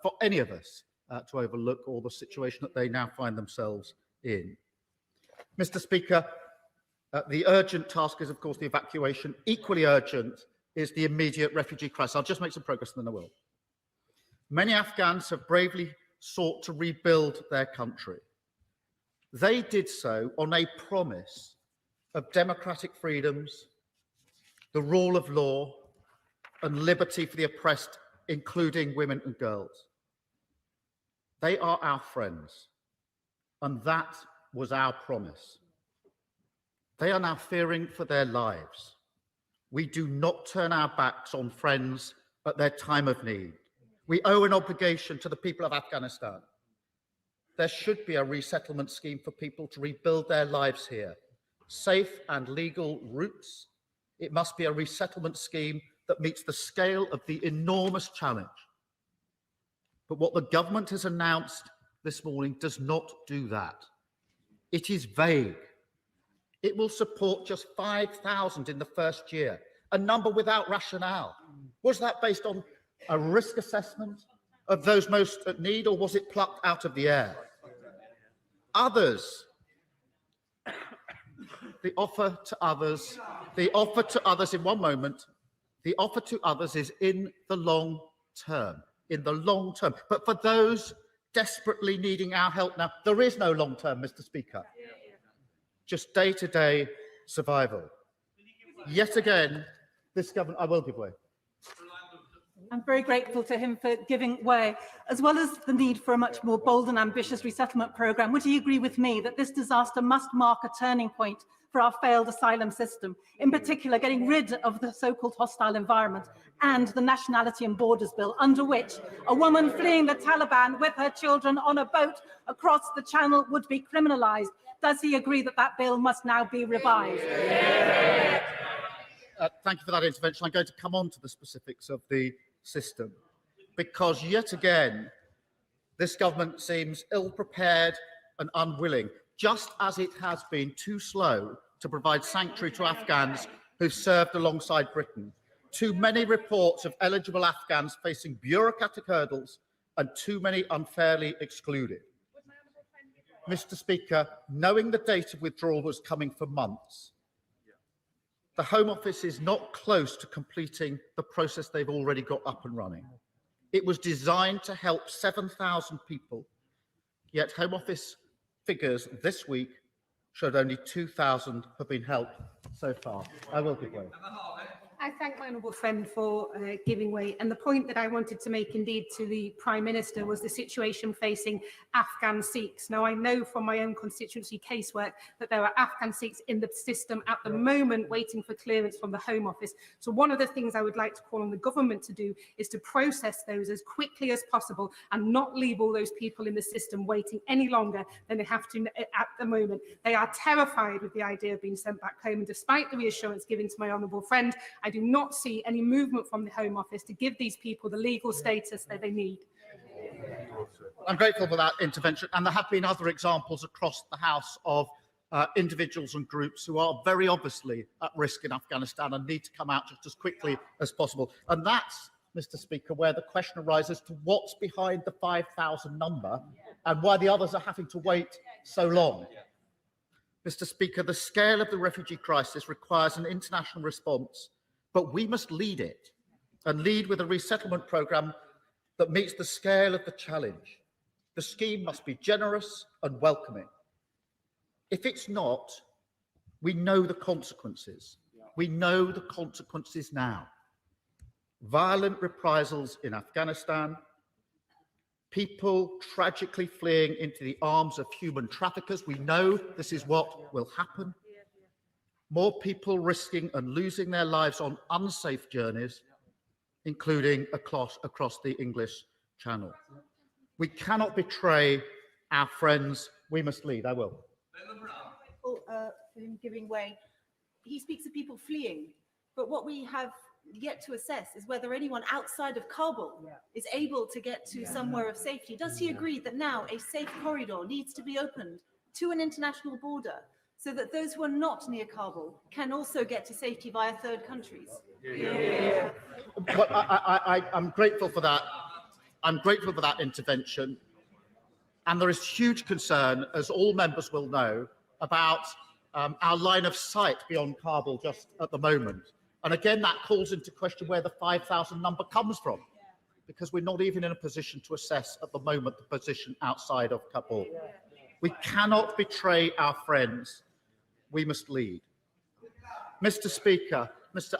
for any of us to overlook all the situation that they now find themselves in. Mr. Speaker, the urgent task is, of course, the evacuation. Equally urgent is the immediate refugee crisis. I'll just make some progress and then I will. Many Afghans have bravely sought to rebuild their country. They did so on a promise of democratic freedoms, the rule of law, and liberty for the oppressed, including women and girls. They are our friends, and that was our promise. They are now fearing for their lives. We do not turn our backs on friends at their time of need. We owe an obligation to the people of Afghanistan. There should be a resettlement scheme for people to rebuild their lives here. Safe and legal routes. It must be a resettlement scheme that meets the scale of the enormous challenge. But what the government has announced this morning does not do that. It is vague. It will support just 5,000 in the first year, a number without rationale. Was that based on a risk assessment of those most at need, or was it plucked out of the air? Others, the offer to others in one moment, the offer to others is in the long term, But for those desperately needing our help now, there is no long term, Mr. Speaker. Just day-to-day survival. Yet again, this government, I will give way. I'm very grateful to him for giving way, as well as the need for a much more bold and ambitious resettlement programme. Would he agree with me that this disaster must mark a turning point for our failed asylum system, in particular getting rid of the so-called hostile environment and the Nationality and Borders Bill, under which a woman fleeing the Taliban with her children on a boat across the Channel would be criminalised? Does he agree that that bill must now be revised? Thank you for that intervention. I'm going to come on to the specifics of the system, because yet again, this government seems ill-prepared and unwilling, just as it has been too slow to provide sanctuary to Afghans who've served alongside Britain. Too many reports of eligible Afghans facing bureaucratic hurdles and too many unfairly excluded. Mr. Speaker, knowing the date of withdrawal was coming for months, The Home Office is not close to completing the process they've already got up and running. It was designed to help 7,000 people, yet Home Office figures this week showed only 2,000 have been helped so far. I will give way. I thank my honourable friend for giving way. And the point that I wanted to make indeed to the Prime Minister was the situation facing Afghan Sikhs. Now, I know from my own constituency casework that there are Afghan Sikhs in the system at the moment waiting for clearance from the Home Office. So one of the things I would like to call on the government to do is to process those as quickly as possible and not leave all those people in the system waiting any longer than they have to at the moment. They are terrified with the idea of being sent back home. And despite the reassurance given to my honourable friend, I do not see any movement from the Home Office to give these people the legal status that they need. I'm grateful for that intervention, and there have been other examples across the House of individuals and groups who are very obviously at risk in Afghanistan and need to come out just as quickly as possible. And that's, Mr. Speaker, where the question arises to what's behind the 5,000 number and why the others are having to wait so long. Mr. Speaker, the scale of the refugee crisis requires an international response, but we must lead it and lead with a resettlement programme that meets the scale of the challenge. The scheme must be generous and welcoming. If it's not, we know the consequences. We know the consequences now. Violent reprisals in Afghanistan, people tragically fleeing into the arms of human traffickers. We know this is what will happen. More people risking and losing their lives on unsafe journeys, including across the English Channel. We cannot betray our friends. We must lead. I will. For him giving way. He speaks of people fleeing, but what we have yet to assess is whether anyone outside of Kabul is able to get to somewhere of safety. Does he agree that now a safe corridor needs to be opened to an international border so that those who are not near Kabul can also get to safety via third countries? Well, I'm grateful for that. I'm grateful for that intervention. And there is huge concern, as all members will know, about our line of sight beyond Kabul just at the moment. And again, that calls into question where the 5,000 number comes from, because we're not even in a position to assess at the moment the position outside of Kabul. We cannot betray our friends. We must lead. Mr. Speaker,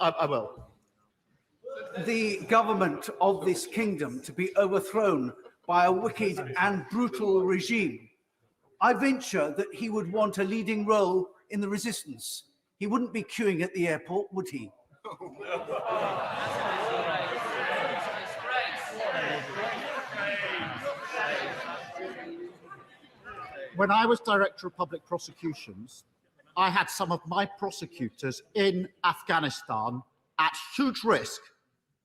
I will. The government of this kingdom to be overthrown by a wicked and brutal regime, I venture that he would want a leading role in the resistance. He wouldn't be queuing at the airport, would he? When I was Director of Public Prosecutions, I had some of my prosecutors in Afghanistan at huge risk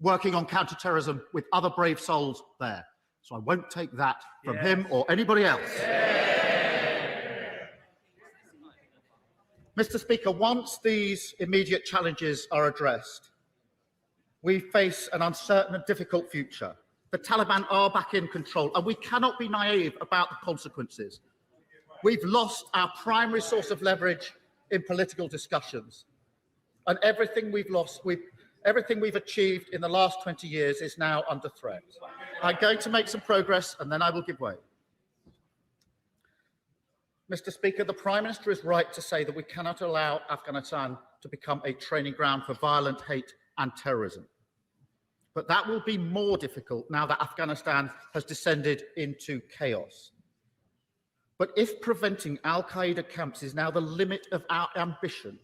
working on counter-terrorism with other brave souls there. So I won't take that from him or anybody else. Mr. Speaker, once these immediate challenges are addressed, we face an uncertain and difficult future. The Taliban are back in control, and we cannot be naive about the consequences. We've lost our primary source of leverage in political discussions, and everything we've achieved in the last 20 years is now under threat. I'm going to make some progress, and then I will give way. Mr. Speaker, the Prime Minister is right to say that we cannot allow Afghanistan to become a training ground for violent hate and terrorism. But that will be more difficult now that Afghanistan has descended into chaos. But if preventing al-Qaeda camps is now the limit of our ambition,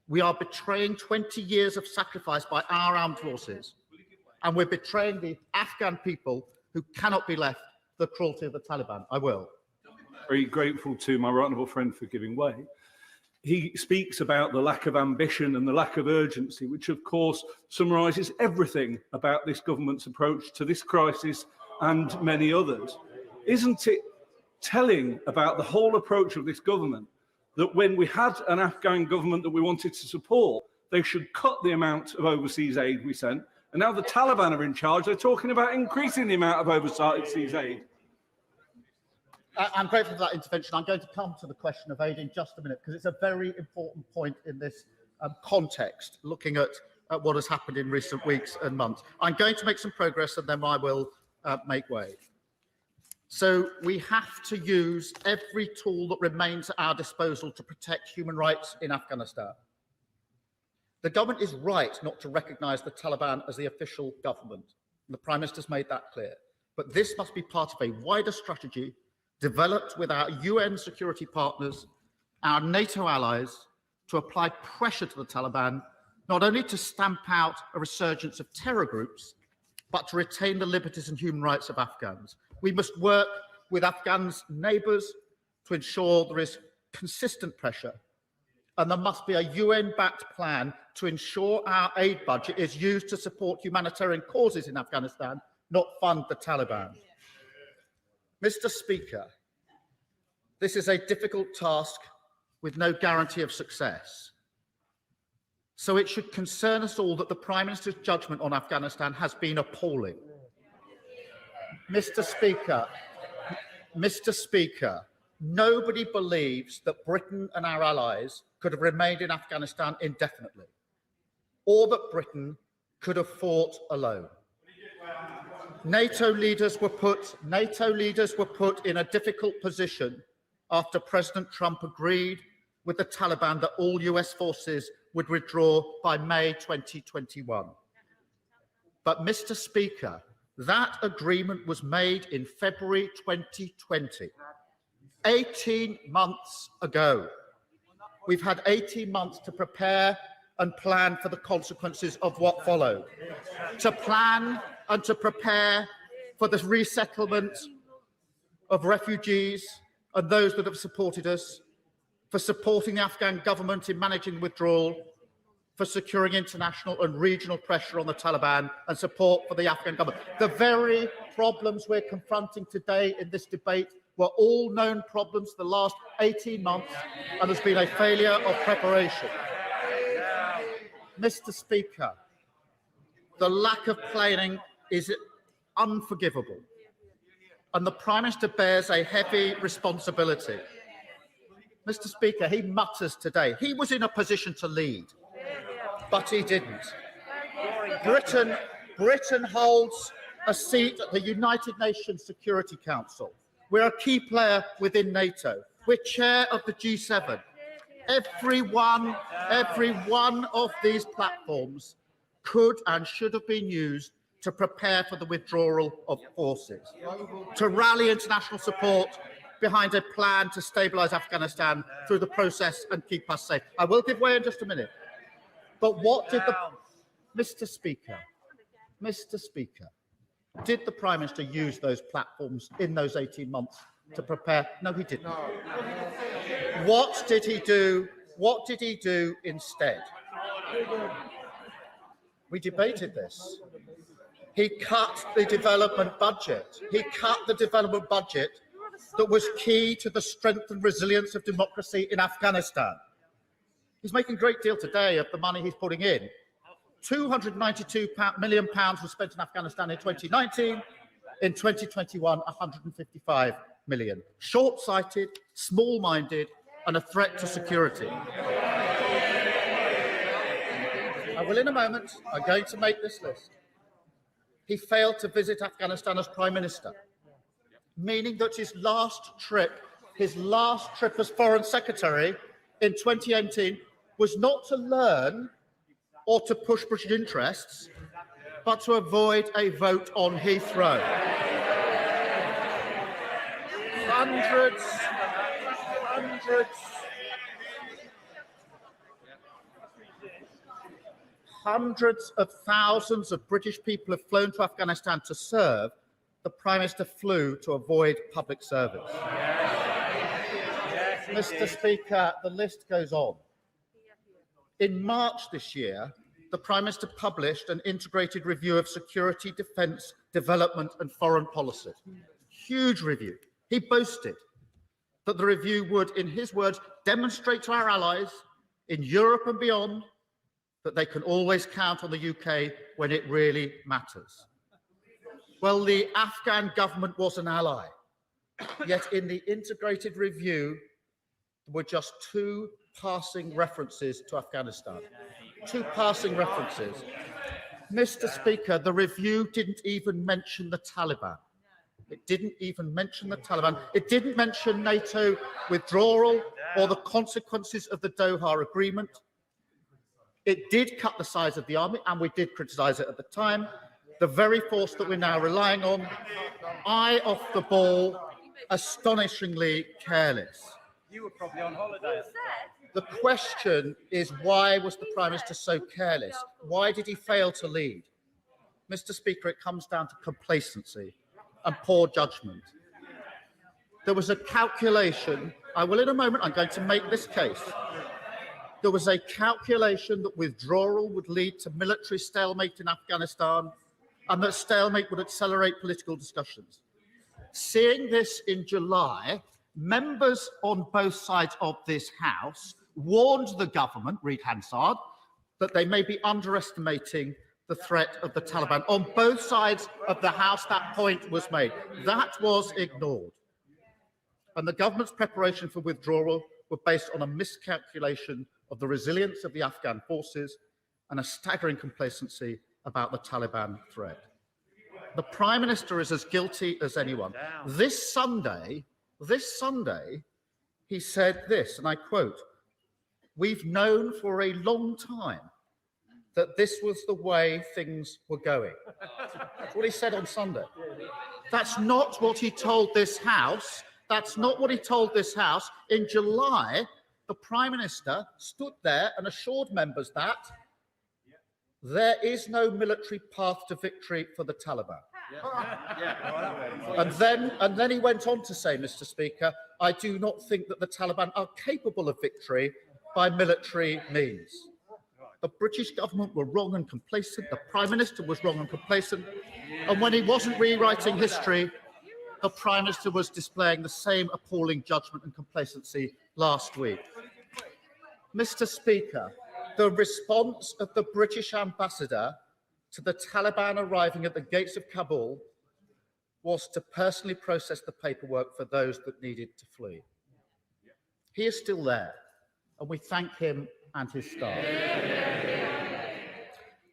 we are betraying 20 years of sacrifice by our armed forces, and we're betraying the Afghan people who cannot be left to the cruelty of the Taliban. I will. Very grateful to my right honourable friend for giving way. He speaks about the lack of ambition and the lack of urgency, which of course summarises everything about this government's approach to this crisis and many others. Isn't it telling about the whole approach of this government that when we had an Afghan government that we wanted to support, they should cut the amount of overseas aid we sent, and now the Taliban are in charge, they're talking about increasing the amount of overseas aid? I'm grateful for that intervention. I'm going to come to the question of aid in just a minute, because it's a very important point in this context, looking at what has happened in recent weeks and months. I'm going to make some progress and then I will make way. So we have to use every tool that remains at our disposal to protect human rights in Afghanistan. The government is right not to recognise the Taliban as the official government. And the Prime Minister's made that clear. But this must be part of a wider strategy developed with our UN security partners, our NATO allies, to apply pressure to the Taliban, not only to stamp out a resurgence of terror groups, but to retain the liberties and human rights of Afghans. We must work with Afghans' neighbours to ensure there is consistent pressure, and there must be a UN-backed plan to ensure our aid budget is used to support humanitarian causes in Afghanistan, not fund the Taliban. Mr. Speaker, this is a difficult task with no guarantee of success. So it should concern us all that the Prime Minister's judgment on Afghanistan has been appalling. Mr. Speaker, nobody believes that Britain and our allies could have remained in Afghanistan indefinitely, or that Britain could have fought alone. NATO leaders were put in a difficult position after President Trump agreed with the Taliban that all US forces would withdraw by May 2021. But, Mr. Speaker, that agreement was made in February 2020, 18 months ago. We've had 18 months to prepare and plan for the consequences of what followed, to plan and to prepare for the resettlement of refugees and those that have supported us, for supporting the Afghan government in managing withdrawal, for securing international and regional pressure on the Taliban and support for the Afghan government. The very problems we're confronting today in this debate were all known problems for the last 18 months, and there's been a failure of preparation. Mr. Speaker, the lack of planning is unforgivable, and the Prime Minister bears a heavy responsibility. Mr. Speaker, he mutters today. He was in a position to lead, but he didn't. Britain holds a seat at the United Nations Security Council. We're a key player within NATO. We're chair of the G7. Every one of these platforms could and should have been used to prepare for the withdrawal of forces, to rally international support behind a plan to stabilise Afghanistan through the process and keep us safe. I will give way in just a minute. But what did Mr. Speaker, did the Prime Minister use those platforms in those 18 months to prepare? No, he didn't. What did he do? What did he do instead? We debated this. He cut the development budget. He cut the development budget that was key to the strength and resilience of democracy in Afghanistan. He's making a great deal today of the money he's putting in. £292 million was spent in Afghanistan in 2019. In 2021, 155 million. Short-sighted, small-minded, and a threat to security. I will in a moment. I'm going to make this list. He failed to visit Afghanistan as Prime Minister, meaning that his last trip as Foreign Secretary in 2018 was not to learn or to push British interests, but to avoid a vote on Heathrow. Hundreds of thousands of British people have flown to Afghanistan to serve. The Prime Minister flew to avoid public service. Mr. Speaker, the list goes on. In March this year, the Prime Minister published an integrated review of security, defence, development and foreign policy. Huge review. He boasted that the review would, in his words, demonstrate to our allies in Europe and beyond that they can always count on the UK when it really matters. Well, the Afghan government was an ally, yet in the integrated review, there were just 2 passing references to Afghanistan. 2 passing references. Mr. Speaker, the review didn't even mention the Taliban. It didn't even mention the Taliban. It didn't mention NATO withdrawal or the consequences of the Doha Agreement. It did cut the size of the army, and we did criticise it at the time. The very force that we're now relying on, eye off the ball, astonishingly careless. You were probably on holiday. The question is, why was the Prime Minister so careless? Why did he fail to lead? Mr. Speaker, it comes down to complacency and poor judgment. There was a calculation. I will in a moment, I'm going to make this case. There was a calculation that withdrawal would lead to military stalemate in Afghanistan and that stalemate would accelerate political discussions. Seeing this in July, members on both sides of this House warned the government, read Hansard, that they may be underestimating the threat of the Taliban. On both sides of the House, that point was made. That was ignored. And the government's preparation for withdrawal were based on a miscalculation of the resilience of the Afghan forces and a staggering complacency about the Taliban threat. The Prime Minister is as guilty as anyone. This Sunday, he said this, and I quote, "We've known for a long time that this was the way things were going." That's what he said on Sunday. That's not what he told this House. That's not what he told this House. In July, the Prime Minister stood there and assured members that there is no military path to victory for the Taliban. And then he went on to say, Mr. Speaker, "I do not think that the Taliban are capable of victory by military means." The British government were wrong and complacent. The Prime Minister was wrong and complacent. And when he wasn't rewriting history, the Prime Minister was displaying the same appalling judgment and complacency last week. Mr. Speaker, the response of the British ambassador to the Taliban arriving at the gates of Kabul was to personally process the paperwork for those that needed to flee. He is still there, and we thank him and his staff.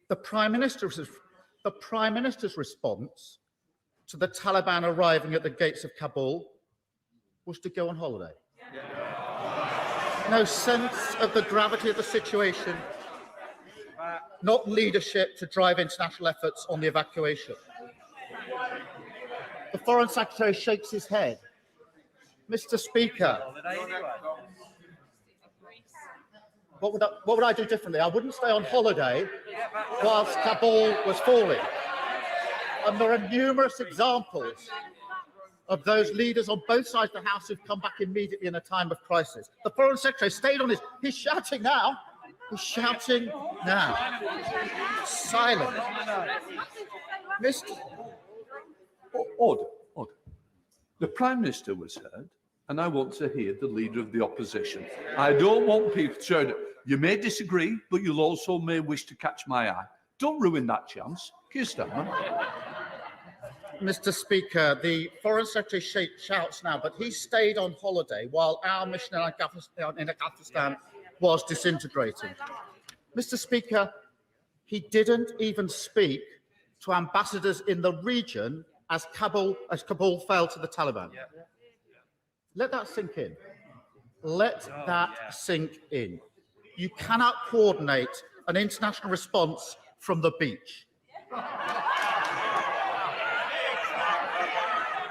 The Prime Minister's response to the Taliban arriving at the gates of Kabul was to go on holiday. No sense of the gravity of the situation, not leadership to drive international efforts on the evacuation. The Foreign Secretary shakes his head. Mr. Speaker, what would I do differently? I wouldn't stay on holiday whilst Kabul was falling. And there are numerous examples of those leaders on both sides of the House who've come back immediately in a time of crisis. The Foreign Secretary stayed on his... He's shouting now. He's shouting now. Silent. Mr. Order. The Prime Minister was heard, and I want to hear the Leader of the Opposition. I don't want people to shout, you may disagree, but you'll also may wish to catch my eye. Don't ruin that chance. Keir Starmer. Mr. Speaker, the Foreign Secretary shouts now, but he stayed on holiday while our mission in Afghanistan was disintegrating. Mr. Speaker, he didn't even speak to ambassadors in the region as Kabul fell to the Taliban. Let that sink in. Let that sink in. You cannot coordinate an international response from the beach.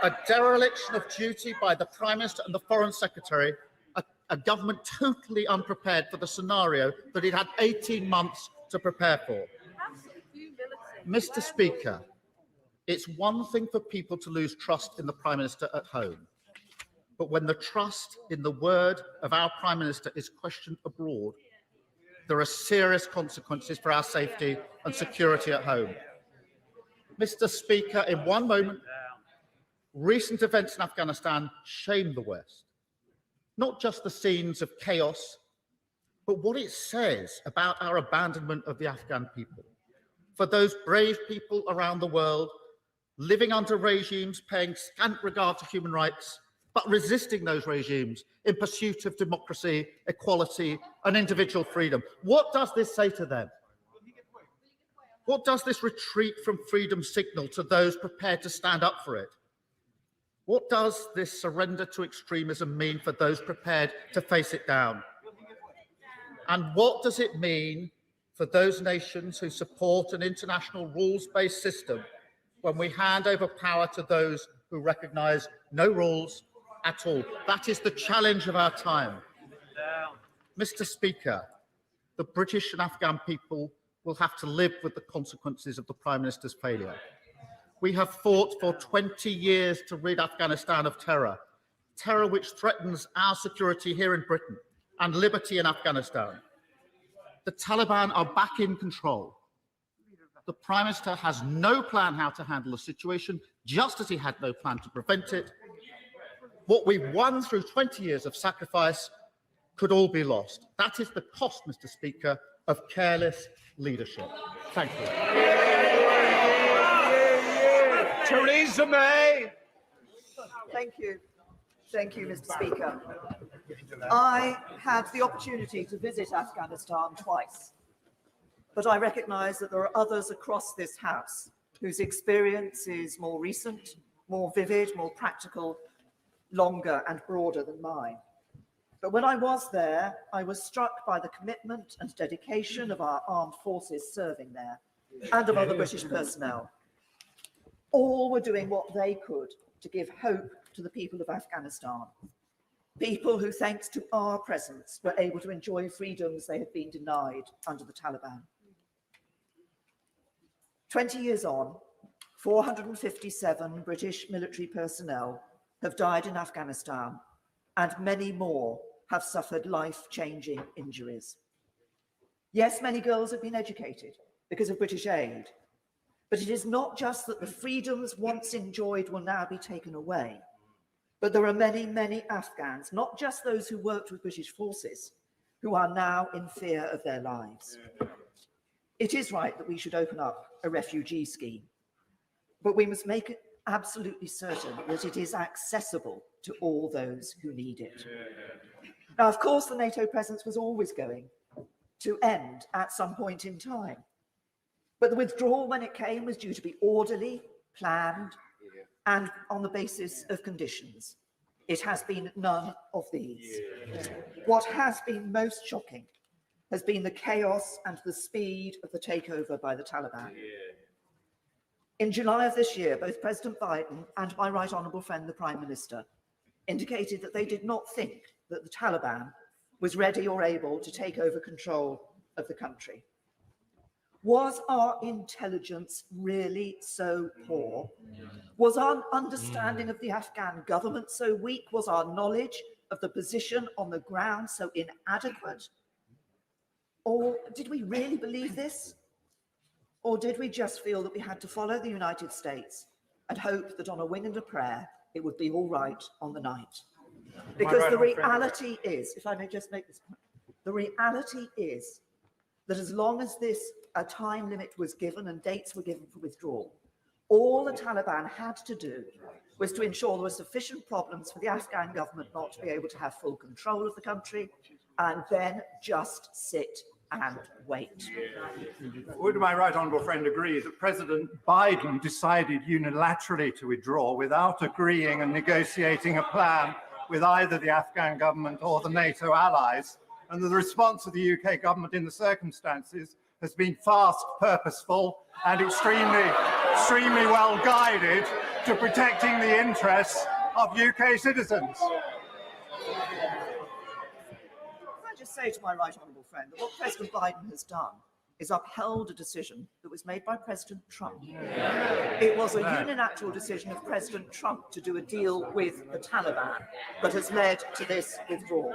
A dereliction of duty by the Prime Minister and the Foreign Secretary, a government totally unprepared for the scenario that it had 18 months to prepare for. Mr. Speaker, it's one thing for people to lose trust in the Prime Minister at home, but when the trust in the word of our Prime Minister is questioned abroad, there are serious consequences for our safety and security at home. Mr. Speaker, in one moment, recent events in Afghanistan shame the West. Not just the scenes of chaos, but what it says about our abandonment of the Afghan people. For those brave people around the world living under regimes paying scant regard to human rights but resisting those regimes in pursuit of democracy, equality, and individual freedom. What does this say to them? What does this retreat from freedom signal to those prepared to stand up for it? What does this surrender to extremism mean for those prepared to face it down? And what does it mean for those nations who support an international rules-based system when we hand over power to those who recognise no rules at all? That is the challenge of our time. Mr. Speaker, the British and Afghan people will have to live with the consequences of the Prime Minister's failure. We have fought for 20 years to rid Afghanistan of terror, terror which threatens our security here in Britain and liberty in Afghanistan. The Taliban are back in control. The Prime Minister has no plan how to handle the situation, just as he had no plan to prevent it. What we've won through 20 years of sacrifice could all be lost. That is the cost, Mr. Speaker, of careless leadership. Thank you. Theresa May. Thank you. Thank you, Mr. Speaker. I had the opportunity to visit Afghanistan twice, but I recognise that there are others across this House whose experience is more recent, more vivid, more practical, longer and broader than mine. But when I was there, I was struck by the commitment and dedication of our armed forces serving there and of other British personnel. All were doing what they could to give hope to the people of Afghanistan. People who, thanks to our presence, were able to enjoy freedoms they had been denied under the Taliban. 20 years on, 457 British military personnel have died in Afghanistan, and many more have suffered life-changing injuries. Yes, many girls have been educated because of British aid, but it is not just that the freedoms once enjoyed will now be taken away, but there are many, many Afghans, not just those who worked with British forces, who are now in fear of their lives. It is right that we should open up a refugee scheme, but we must make it absolutely certain that it is accessible to all those who need it. Now, of course, the NATO presence was always going to end at some point in time, but the withdrawal when it came was due to be orderly, planned, and on the basis of conditions. It has been none of these. What has been most shocking has been the chaos and the speed of the takeover by the Taliban. In July of this year, both President Biden and my right honourable friend, the Prime Minister, indicated that they did not think that the Taliban was ready or able to take over control of the country. Was our intelligence really so poor? Was our understanding of the Afghan government so weak? Was our knowledge of the position on the ground so inadequate? Or did we really believe this? Or did we just feel that we had to follow the United States and hope that on a wing and a prayer, it would be all right on the night? Because the reality is, if I may just make this point, the reality is that as long as a time limit was given and dates were given for withdrawal, all the Taliban had to do was to ensure there were sufficient problems for the Afghan government not to be able to have full control of the country, and then just sit and wait. Would my right honourable friend agree that President Biden decided unilaterally to withdraw without agreeing and negotiating a plan with either the Afghan government or the NATO allies, and that the response of the UK government in the circumstances has been fast, purposeful and extremely well guided to protecting the interests of UK citizens? Can I just say to my right honourable friend that what President Biden has done is upheld a decision that was made by President Trump. It was a unilateral decision of President Trump to do a deal with the Taliban that has led to this withdrawal.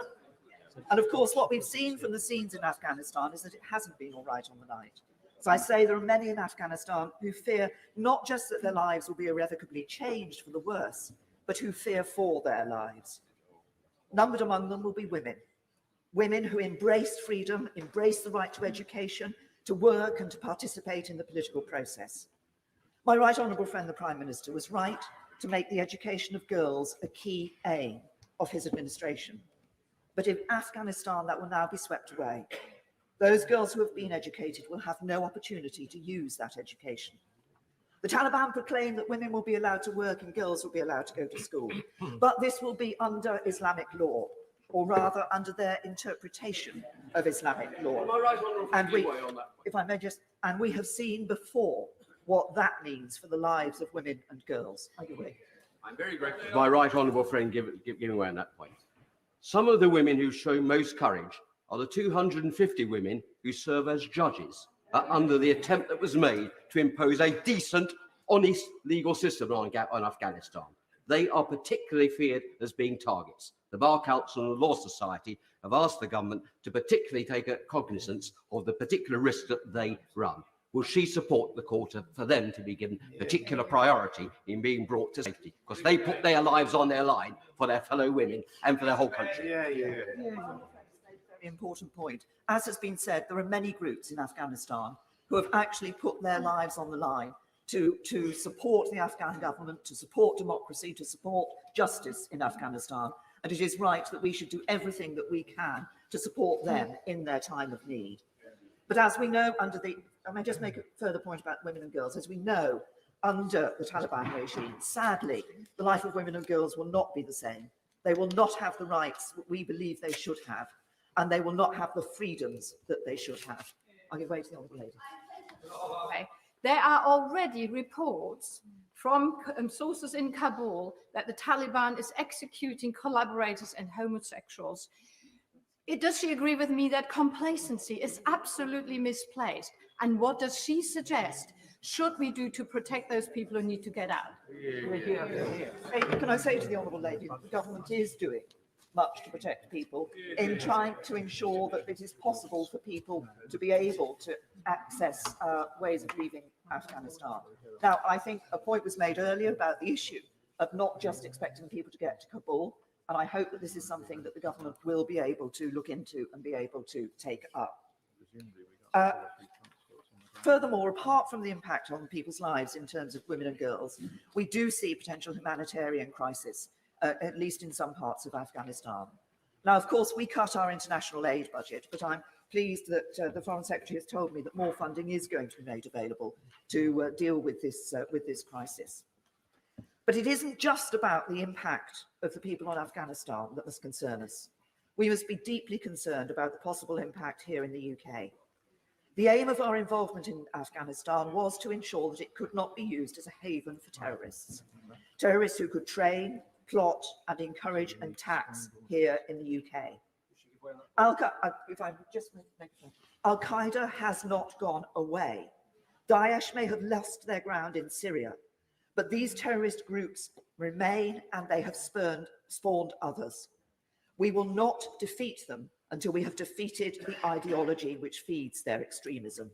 And of course, what we've seen from the scenes in Afghanistan is that it hasn't been all right on the night. As I say, there are many in Afghanistan who fear not just that their lives will be irrevocably changed for the worse, but who fear for their lives. Numbered among them will be women. Women who embrace freedom, embrace the right to education, to work and to participate in the political process. My right honourable friend, the Prime Minister, was right to make the education of girls a key aim of his administration. But in Afghanistan, that will now be swept away. Those girls who have been educated will have no opportunity to use that education. The Taliban proclaim that women will be allowed to work and girls will be allowed to go to school, but this will be under Islamic law, or rather under their interpretation of Islamic law. Am I right, Honourable And we, on that? if I may just, and we have seen before what that means for the lives of women and girls. Are you with? I'm very grateful to my right honourable friend giving way on that point. Some of the women who show most courage are the 250 women who serve as judges under the attempt that was made to impose a decent, honest legal system on Afghanistan. They are particularly feared as being targets. The Bar Council and the Law Society have asked the government to particularly take cognizance of the particular risks that they run. Will she support the court for them to be given particular priority in being brought to safety? Because they put their lives on their line for their fellow women and for their whole country. Very important point. As has been said, there are many groups in Afghanistan who have actually put their lives on the line to support the Afghan government, to support democracy, to support justice in Afghanistan. And it is right that we should do everything that we can to support them in their time of need. But as we know, I may just make a further point about women and girls. As we know, under the Taliban regime, sadly, the life of women and girls will not be the same. They will not have the rights that we believe they should have, and they will not have the freedoms that they should have. I'll give way to the honourable lady. Okay. There are already reports from sources in Kabul that the Taliban is executing collaborators and homosexuals. Does she agree with me that complacency is absolutely misplaced? And what does she suggest should we do to protect those people who need to get out? Can I say to the honourable lady that the government is doing much to protect people in trying to ensure that it is possible for people to be able to access ways of leaving Afghanistan. Now, I think a point was made earlier about the issue of not just expecting people to get to Kabul, and I hope that this is something that the government will be able to look into and be able to take up. Furthermore, apart from the impact on people's lives in terms of women and girls, we do see potential humanitarian crisis, at least in some parts of Afghanistan. Now, of course, we cut our international aid budget, but I'm pleased that the Foreign Secretary has told me that more funding is going to be made available to deal with this crisis. But it isn't just about the impact of the people on Afghanistan that must concern us. We must be deeply concerned about the possible impact here in the UK. The aim of our involvement in Afghanistan was to ensure that it could not be used as a haven for terrorists. Terrorists who could train, plot and encourage attacks here in the UK. Al-Qaeda has not gone away. Daesh may have lost their ground in Syria, but these terrorist groups remain and they have spawned others. We will not defeat them until we have defeated the ideology which feeds their extremism.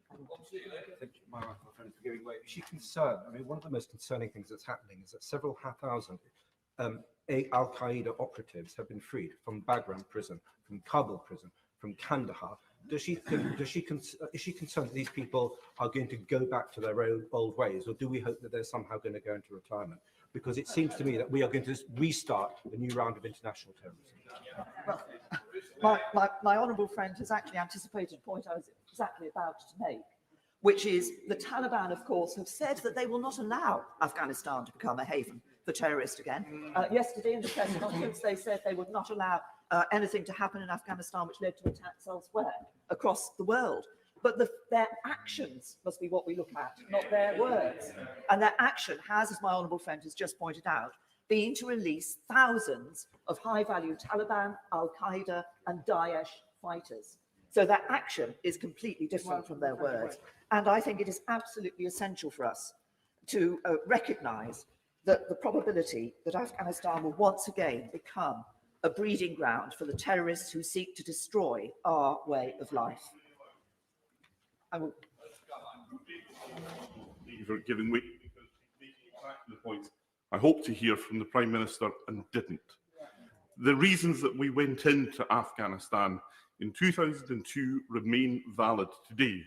Thank you, my friend, for giving way. Is she concerned? I mean, one of the most concerning things that's happening is that several thousand Al-Qaeda operatives have been freed from Bagram prison, from Kabul prison, from Kandahar. Is she concerned that these people are going to go back to their old ways, or do we hope that they're somehow going to go into retirement? Because it seems to me that we are going to restart a new round of international terrorism. Well, my honourable friend has actually anticipated a point I was exactly about to make, which is the Taliban, of course, have said that they will not allow Afghanistan to become a haven for terrorists again. Yesterday in the press conference, they said they would not allow anything to happen in Afghanistan which led to attacks elsewhere across the world. But their actions must be what we look at, not their words. And their action has, as my honourable friend has just pointed out, been to release thousands of high-value Taliban, Al-Qaeda and Daesh fighters. So their action is completely different from their words. And I think it is absolutely essential for us to recognise that the probability that Afghanistan will once again become a breeding ground for the terrorists who seek to destroy our way of life. Thank you for giving way, because making exactly the point I hoped to hear from the Prime Minister and didn't. The reasons that we went into Afghanistan in 2002 remain valid today.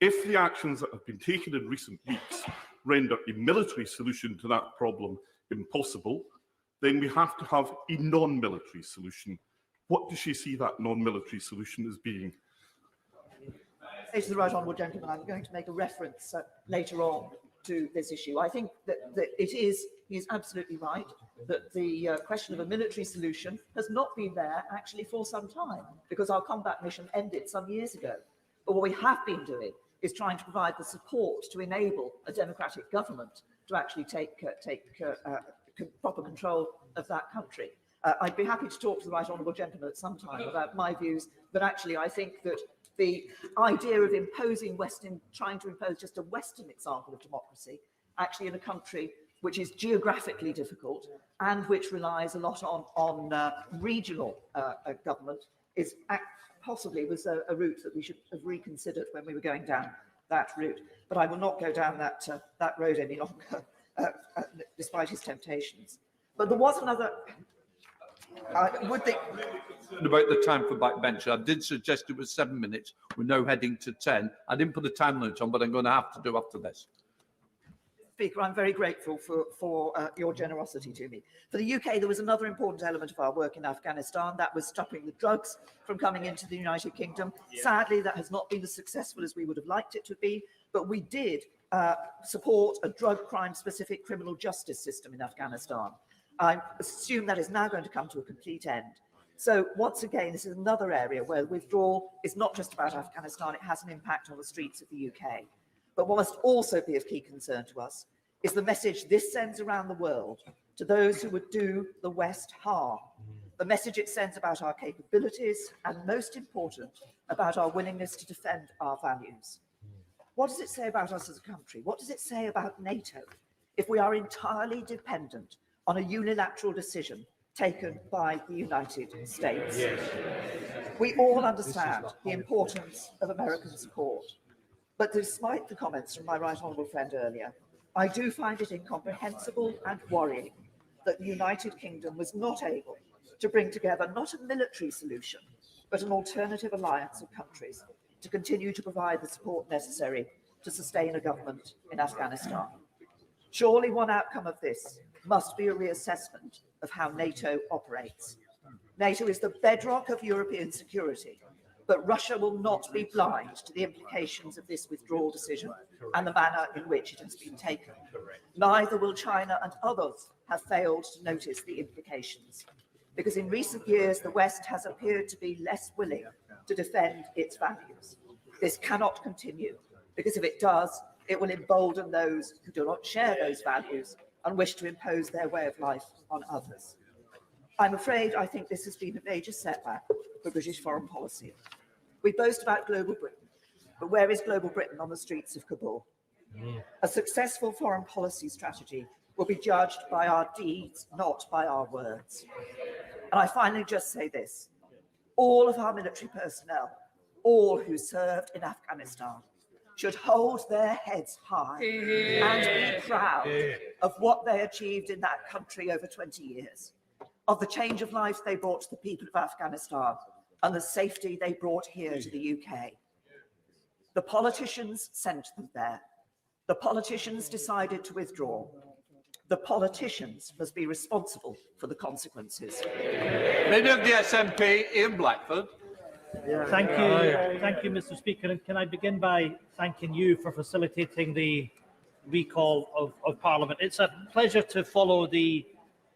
If the actions that have been taken in recent weeks render a military solution to that problem impossible, then we have to have a non-military solution. What does she see that non-military solution as being? To the right honourable gentleman, I'm going to make a reference later on to this issue. I think that he is absolutely right that the question of a military solution has not been there actually for some time, because our combat mission ended some years ago. But what we have been doing is trying to provide the support to enable a democratic government to actually take proper control of that country. I'd be happy to talk to the right honourable gentleman at some time about my views, but actually I think that the idea of trying to impose just a Western example of democracy, actually in a country which is geographically difficult and which relies a lot on regional government, is possibly was a route that we should have reconsidered when we were going down that route. But I will not go down that road any longer, despite his temptations. But there was another. About the time for backbencher, I did suggest it was 7 minutes. We're now heading to 10. I didn't put a time limit on, but I'm going to have to do after this. Speaker, I'm very grateful for your generosity to me. For the UK, there was another important element of our work in Afghanistan, that was stopping the drugs from coming into the United Kingdom. Sadly, that has not been as successful as we would have liked it to be, but we did support a drug crime-specific criminal justice system in Afghanistan. I assume that is now going to come to a complete end. So once again, this is another area where withdrawal is not just about Afghanistan, it has an impact on the streets of the UK. But what must also be of key concern to us is the message this sends around the world to those who would do the West harm. The message it sends about our capabilities and, most important, about our willingness to defend our values. What does it say about us as a country? What does it say about NATO if we are entirely dependent on a unilateral decision taken by the United States? Yes. We all understand the importance of American support. But despite the comments from my right honourable friend earlier, I do find it incomprehensible and worrying that the United Kingdom was not able to bring together not a military solution, but an alternative alliance of countries to continue to provide the support necessary to sustain a government in Afghanistan. Surely one outcome of this must be a reassessment of how NATO operates. NATO is the bedrock of European security, but Russia will not be blind to the implications of this withdrawal decision and the manner in which it has been taken. Neither will China, and others have failed to notice the implications, because in recent years the West has appeared to be less willing to defend its values. This cannot continue, because if it does, it will embolden those who do not share those values and wish to impose their way of life on others. I'm afraid I think this has been a major setback for British foreign policy. We boast about global Britain, but where is global Britain on the streets of Kabul? A successful foreign policy strategy will be judged by our deeds, not by our words. And I finally just say this: all of our military personnel, all who served in Afghanistan, should hold their heads high and be proud of what they achieved in that country over 20 years, of the change of life they brought to the people of Afghanistan and the safety they brought here to the UK. The politicians sent them there. The politicians decided to withdraw. The politicians must be responsible for the consequences. Leader of the SNP, Ian Blackford. Thank you, Mr. Speaker. And can I begin by thanking you for facilitating the recall of Parliament? It's a pleasure to follow the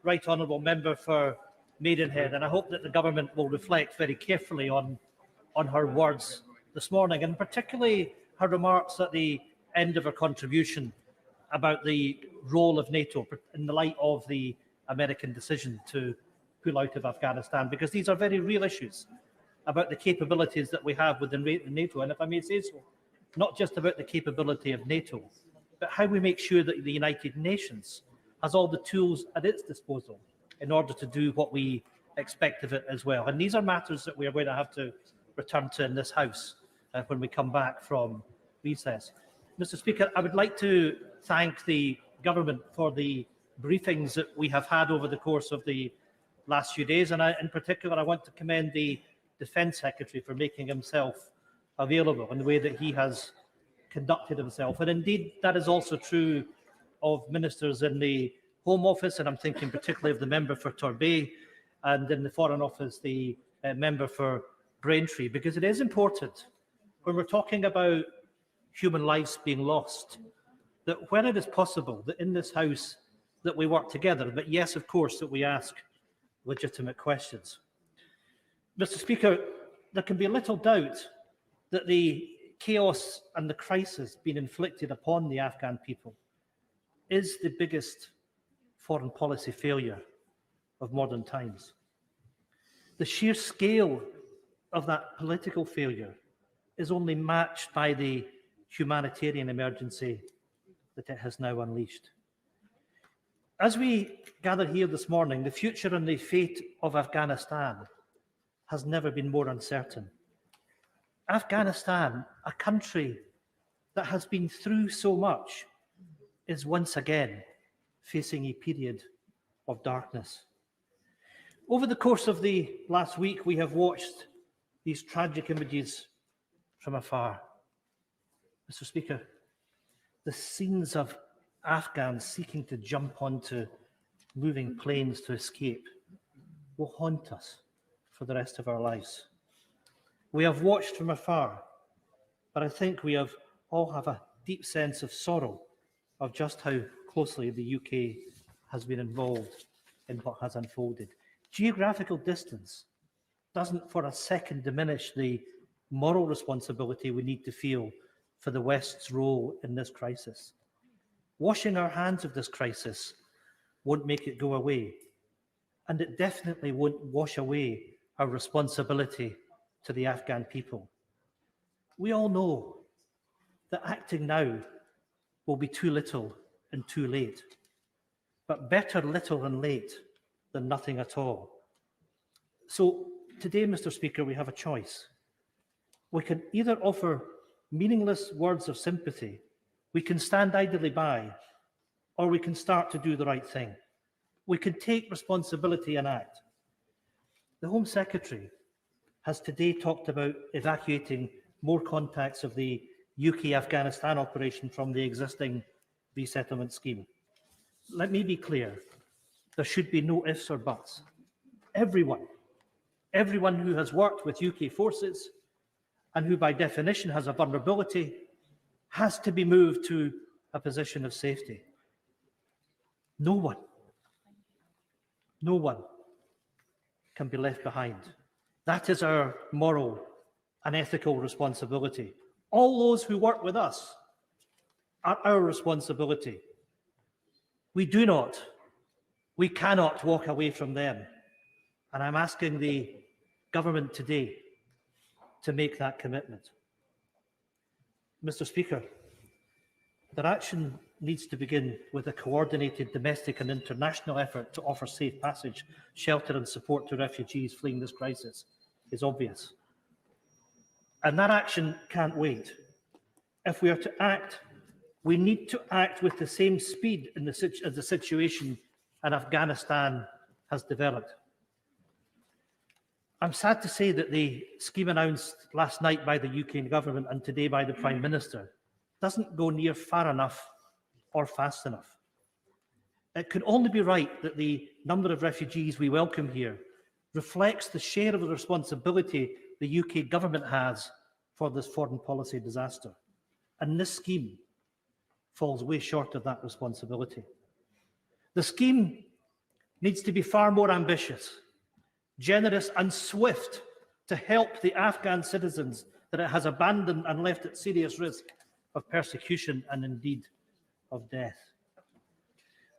Right Honourable Member for Maidenhead, and I hope that the government will reflect very carefully on her words this morning, and particularly her remarks at the end of her contribution about the role of NATO in the light of the American decision to pull out of Afghanistan, because these are very real issues about the capabilities that we have within NATO, and if I may say so, not just about the capability of NATO, but how we make sure that the United Nations has all the tools at its disposal in order to do what we expect of it as well. And these are matters that we are going to have to return to in this House when we come back from recess. Mr. Speaker, I would like to thank the government for the briefings that we have had over the course of the last few days, and in particular I want to commend the Defence Secretary for making himself available in the way that he has conducted himself. And indeed, that is also true of ministers in the Home Office, and I'm thinking particularly of the member for Torbay, and in the Foreign Office, the member for Braintree, because it is important when we're talking about human lives being lost, that when it is possible, that in this House, that we work together, but yes, of course, that we ask legitimate questions. Mr. Speaker, there can be little doubt that the chaos and the crisis being inflicted upon the Afghan people is the biggest foreign policy failure of modern times. The sheer scale of that political failure is only matched by the humanitarian emergency that it has now unleashed. As we gather here this morning, the future and the fate of Afghanistan has never been more uncertain. Afghanistan, a country that has been through so much, is once again facing a period of darkness. Over the course of the last week, we have watched these tragic images from afar. Mr. Speaker, the scenes of Afghans seeking to jump onto moving planes to escape will haunt us for the rest of our lives. We have watched from afar, but I think we all have a deep sense of sorrow of just how closely the UK has been involved in what has unfolded. Geographical distance doesn't for a second diminish the moral responsibility we need to feel for the West's role in this crisis. Washing our hands of this crisis won't make it go away, and it definitely won't wash away our responsibility to the Afghan people. We all know that acting now will be too little and too late, but better little and late than nothing at all. So today, Mr. Speaker, we have a choice. We can either offer meaningless words of sympathy, we can stand idly by, or we can start to do the right thing. We can take responsibility and act. The Home Secretary has today talked about evacuating more contacts of the UK-Afghanistan operation from the existing resettlement scheme. Let me be clear, there should be no ifs or buts. Everyone who has worked with UK forces and who by definition has a vulnerability has to be moved to a position of safety. No one can be left behind. That is our moral and ethical responsibility. All those who work with us are our responsibility. We cannot walk away from them. And I'm asking the government today to make that commitment. Mr. Speaker, their action needs to begin with a coordinated domestic and international effort to offer safe passage, shelter and support to refugees fleeing this crisis is obvious. And that action can't wait. If we are to act, we need to act with the same speed as the situation in Afghanistan has developed. I'm sad to say that the scheme announced last night by the UK government and today by the Prime Minister doesn't go near far enough or fast enough. It can only be right that the number of refugees we welcome here reflects the share of the responsibility the UK government has for this foreign policy disaster. And this scheme falls way short of that responsibility. The scheme needs to be far more ambitious, generous and swift to help the Afghan citizens that it has abandoned and left at serious risk of persecution and indeed of death.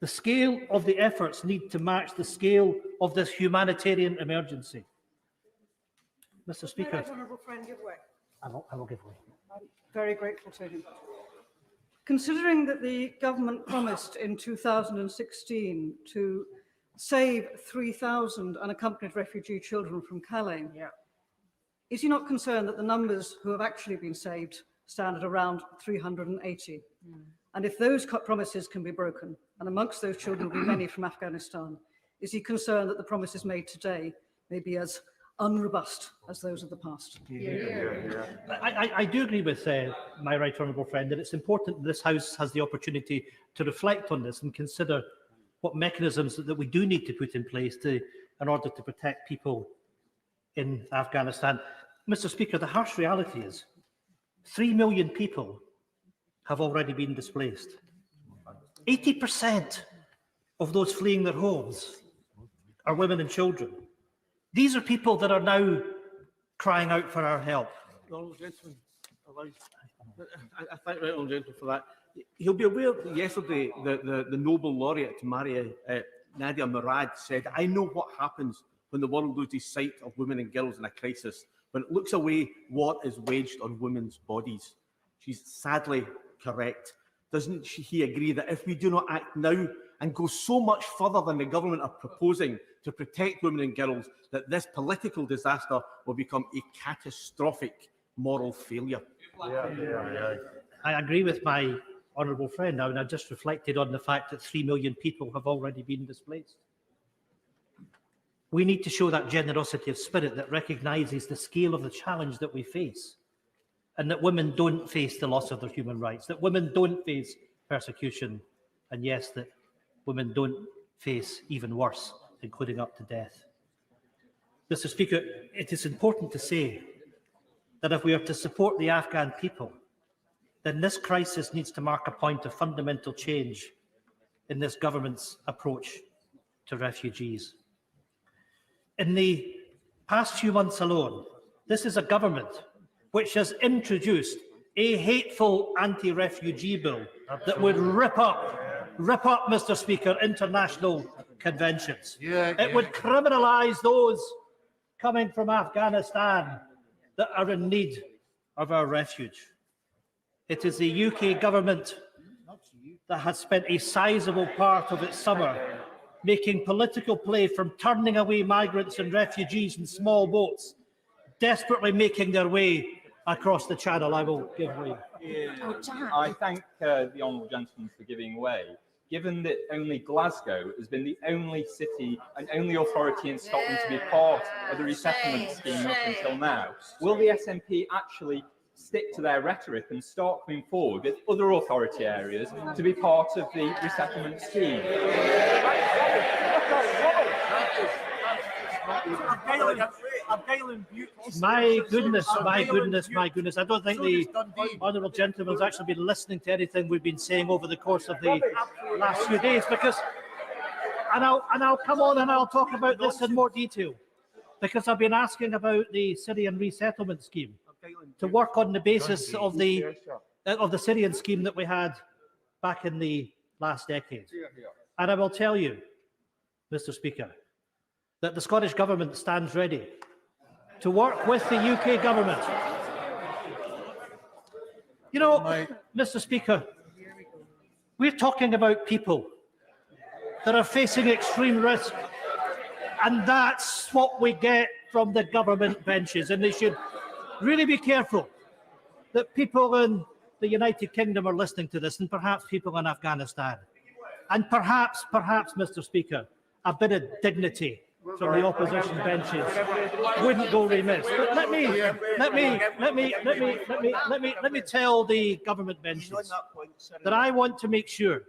The scale of the efforts need to match the scale of this humanitarian emergency. Mr. Speaker, Right, honourable friend, give way. I will give way. I'm very grateful to him. Considering that the government promised in 2016 to save 3,000 unaccompanied refugee children from Calais, is he not concerned that the numbers who have actually been saved stand at around 380? And if those promises can be broken, and amongst those children will be many from Afghanistan, is he concerned that the promises made today may be as unrobust as those of the past. I do agree with my right honourable friend that it's important that this House has the opportunity to reflect on this and consider what mechanisms that we do need to put in place in order to protect people in Afghanistan. Mr. Speaker, the harsh reality is 3 million people have already been displaced. 80% of those fleeing their homes are women and children. These are people that are now crying out for our help. I thank the honourable gentleman for that. He'll be aware that yesterday the Nobel laureate Nadia Murad said, "I know what happens when the world loses sight of women and girls in a crisis, when it looks away what is waged on women's bodies." She's sadly correct. Doesn't he agree that if we do not act now and go so much further than the government are proposing to protect women and girls, that this political disaster will become a catastrophic moral failure? I agree with my honourable friend now, and I just reflected on the fact that 3 million people have already been displaced. We need to show that generosity of spirit that recognises the scale of the challenge that we face, and that women don't face the loss of their human rights, that women don't face persecution, and yes, that women don't face even worse, including up to death. Mr. Speaker, it is important to say that if we are to support the Afghan people, then this crisis needs to mark a point of fundamental change in this government's approach to refugees. In the past few months alone, this is a government which has introduced a hateful anti-refugee bill that would rip up, Mr. Speaker, international conventions. It would criminalise those coming from Afghanistan that are in need of our refuge. It is the UK government that has spent a sizable part of its summer making political play from turning away migrants and refugees in small boats, desperately making their way across the Channel. I will give way. I thank the honourable gentleman for giving way. Given that only Glasgow has been the only city and only authority in Scotland to be part of the resettlement scheme up until now, will the SNP actually stick to their rhetoric and start coming forward with other authority areas to be part of the resettlement scheme? My goodness. I don't think the honourable gentleman has actually been listening to anything we've been saying over the course of the last few days, because, and I'll come on and I'll talk about this in more detail, because I've been asking about the Syrian resettlement scheme to work on the basis of the Syrian scheme that we had back in the last decade. And I will tell you, Mr. Speaker, that the Scottish Government stands ready to work with the UK Government. You know, Mr. Speaker, we're talking about people that are facing extreme risk, and that's what we get from the government benches, and they should really be careful that people in the United Kingdom are listening to this, and perhaps people in Afghanistan. And perhaps, Mr. Speaker, a bit of dignity from the opposition benches wouldn't go remiss. But let me tell the government benches that I want to make sure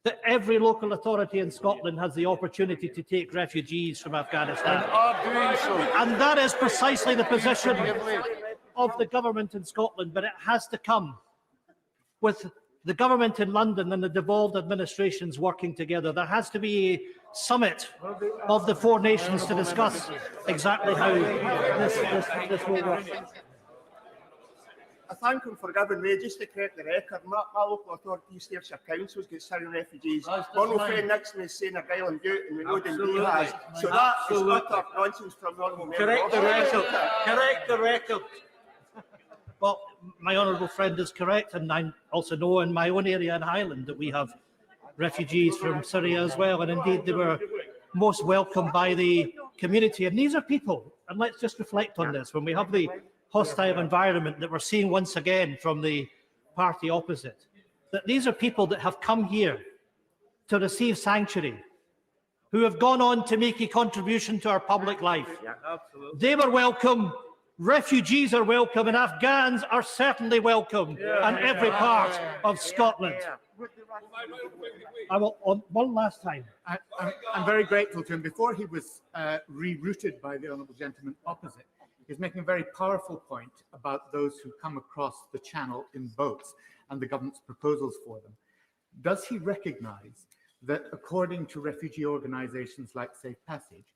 that every local authority in Scotland has the opportunity to take refugees from Afghanistan. And that is precisely the position of the government in Scotland, but it has to come with the government in London and the devolved administrations working together. There has to be a summit of the four nations to discuss exactly how this will work. I thank him for giving way. Just to correct the record, my local authority, Staffordshire Council, has got Syrian refugees. One old friend next to me is saying a guy on Butte, and we know Dundee has. So that is utter nonsense from the honourable member. Correct the record. Correct the record. Well, my honourable friend is correct, and I also know in my own area in Highland that we have refugees from Syria as well, and indeed they were most welcomed by the community. And these are people, and let's just reflect on this, when we have the hostile environment that we're seeing once again from the party opposite, that these are people that have come here to receive sanctuary, who have gone on to make a contribution to our public life. Yeah, absolutely. They were welcome, refugees are welcome, and Afghans are certainly welcome in every part of Scotland. I will, on one last time. I'm very grateful to him. Before he was rerouted by the honourable gentleman opposite, he's making a very powerful point about those who come across the channel in boats and the government's proposals for them. Does he recognise that according to refugee organisations like Safe Passage,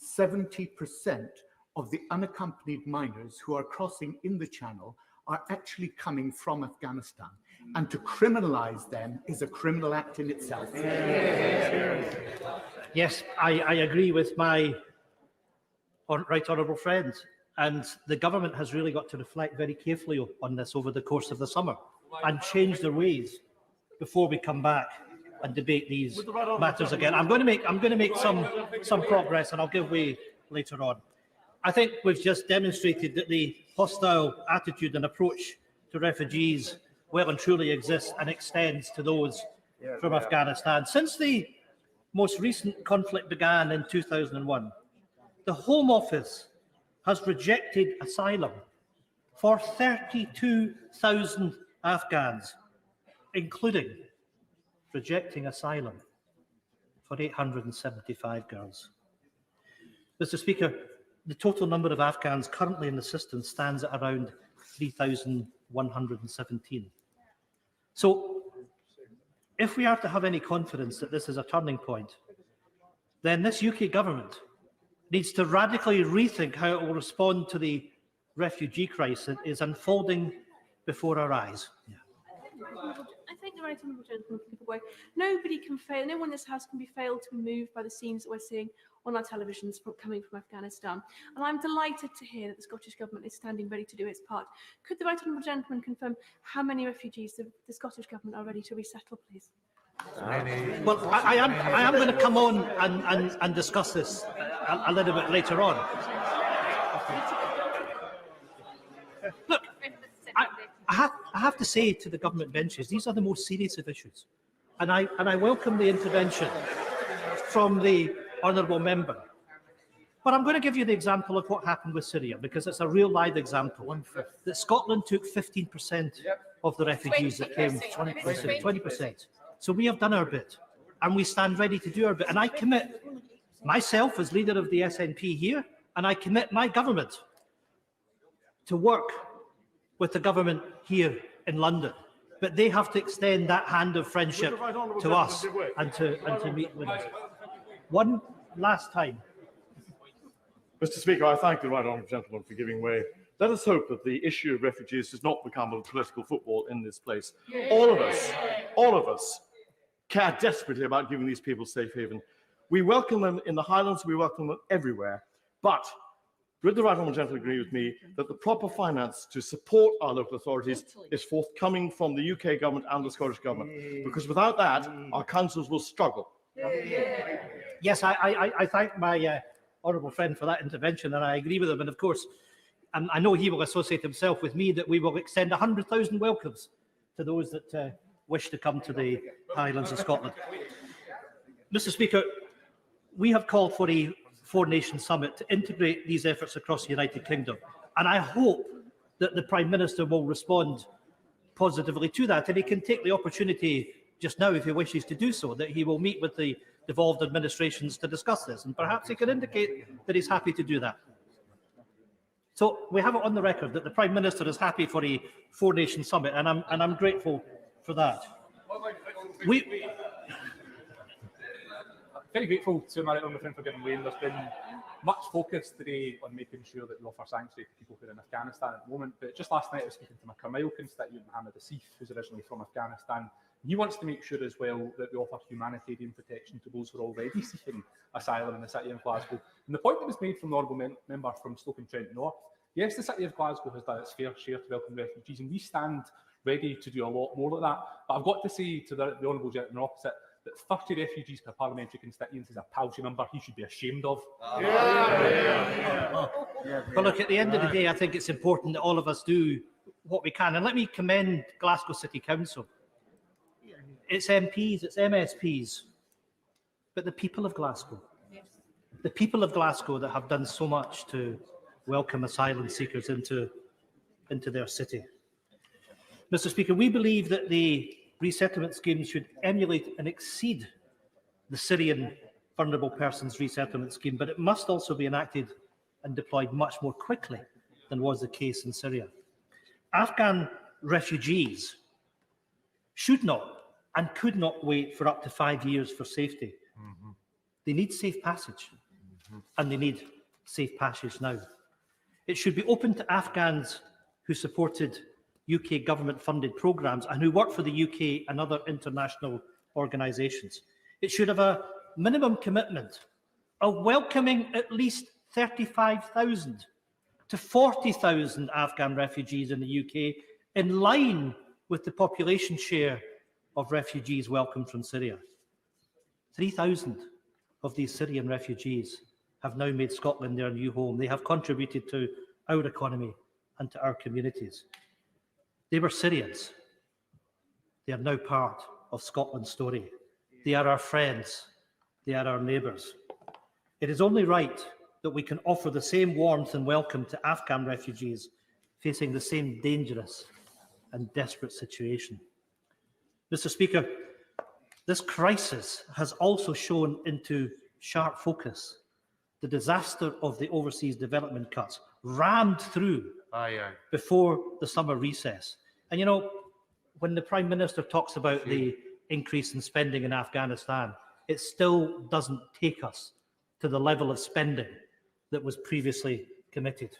70% of the unaccompanied minors who are crossing in the channel are actually coming from Afghanistan, and to criminalise them is a criminal act in itself? Yes, I agree with my right honourable friend, and the government has really got to reflect very carefully on this over the course of the summer and change their ways before we come back and debate these matters again. I'm going to make some progress, and I'll give way later on. I think we've just demonstrated that the hostile attitude and approach to refugees well and truly exists and extends to those from Afghanistan. Since the most recent conflict began in 2001, the Home Office has rejected asylum for 32,000 Afghans, including rejecting asylum for 875 girls. Mr. Speaker, the total number of Afghans currently in the system stands at around 3,117. So, if we are to have any confidence that this is a turning point, then this UK government needs to radically rethink how it will respond to the refugee crisis that is unfolding before our eyes. I think the right honourable gentleman can give away. Nobody can fail. No one in this House can be failed to be moved by the scenes that we're seeing on our televisions coming from Afghanistan. And I'm delighted to hear that the Scottish Government is standing ready to do its part. Could the right honourable gentleman confirm how many refugees the Scottish Government are ready to resettle, please? Well, I am going to come on and discuss this a little bit later on. Look, I have to say to the government benches, these are the most serious of issues, and I welcome the intervention from the honourable member. But I'm going to give you the example of what happened with Syria, because it's a real live example. That Scotland took 15% of the refugees that came. 20%. So we have done our bit, and we stand ready to do our bit. And I commit myself as leader of the SNP here, and I commit my government to work with the government here in London. But they have to extend that hand of friendship to us and to meet with us. One last time. Mr. Speaker, I thank the right honourable gentleman for giving way. Let us hope that the issue of refugees does not become a political football in this place. All of us care desperately about giving these people safe haven. We welcome them in the Highlands, we welcome them everywhere. But would the right honourable gentleman agree with me that the proper finance to support our local authorities is forthcoming from the UK government and the Scottish government? Because without that, our councils will struggle. Yes, I thank my honourable friend for that intervention, and I agree with him. And of course, and I know he will associate himself with me, that we will extend 100,000 welcomes to those that wish to come to the Highlands of Scotland. Mr. Speaker, we have called for a four-nation summit to integrate these efforts across the United Kingdom, and I hope that the Prime Minister will respond positively to that, and he can take the opportunity just now, if he wishes to do so, that he will meet with the devolved administrations to discuss this, and perhaps he can indicate that he's happy to do that. So we have it on the record that the Prime Minister is happy for a four-nation summit, and I'm grateful for that. Very grateful to my honourable friend for giving way. There's been much focus today on making sure that we offer sanctuary to people who are in Afghanistan at the moment. But just last night I was speaking to my Carmyle constituent, Mohammed Asif, who's originally from Afghanistan. He wants to make sure as well that we offer humanitarian protection to those who are already seeking asylum in the city of Glasgow. And the point that was made from the honourable member from Stoke-on-Trent North, yes, the city of Glasgow has done its fair share to welcome refugees, and we stand ready to do a lot more like that. But I've got to say to the honourable gentleman opposite that 30 refugees per parliamentary constituency is a paltry number he should be ashamed of. But look, at the end of the day, I think it's important that all of us do what we can. And let me commend Glasgow City Council, its MPs, its MSPs, but the people of Glasgow. The people of Glasgow that have done so much to welcome asylum seekers into their city. Mr. Speaker, we believe that the resettlement scheme should emulate and exceed the Syrian Vulnerable Persons Resettlement Scheme, but it must also be enacted and deployed much more quickly than was the case in Syria. Afghan refugees should not and could not wait for up to 5 years for safety. They need safe passage, and they need safe passage now. It should be open to Afghans who supported UK government-funded programmes and who work for the UK and other international organisations. It should have a minimum commitment of welcoming at least 35,000 to 40,000 Afghan refugees in the UK, in line with the population share of refugees welcomed from Syria. 3,000 of these Syrian refugees have now made Scotland their new home. They have contributed to our economy and to our communities. They were Syrians. They are now part of Scotland's story. They are our friends. They are our neighbours. It is only right that we can offer the same warmth and welcome to Afghan refugees facing the same dangerous and desperate situation. Mr. Speaker, this crisis has also shown into sharp focus the disaster of the overseas development cuts rammed through before the summer recess. And you know, when the Prime Minister talks about the increase in spending in Afghanistan, it still doesn't take us to the level of spending that was previously committed.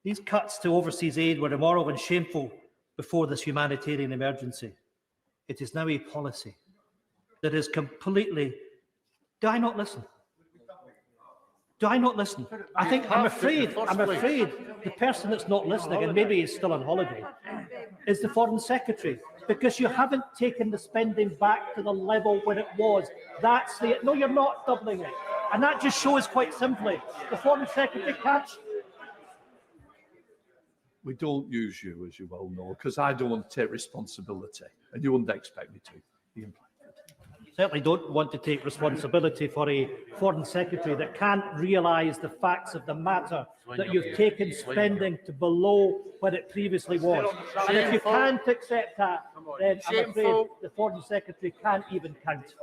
These cuts to overseas aid were immoral and shameful before this humanitarian emergency. It is now a policy that is completely... Do I not listen? Do I not listen? I'm afraid the person that's not listening, and maybe is still on holiday, is the Foreign Secretary, because you haven't taken the spending back to the level when it was. That's the... No, you're not doubling it. And that just shows quite simply, the Foreign Secretary can't... We don't use you, as you well know, because I don't want to take responsibility, and you wouldn't expect me to. Ian Blackford. Certainly don't want to take responsibility for a Foreign Secretary that can't realise the facts of the matter, that you've taken spending to below what it previously was. And if you can't accept that, then I'm afraid the Foreign Secretary can't even count.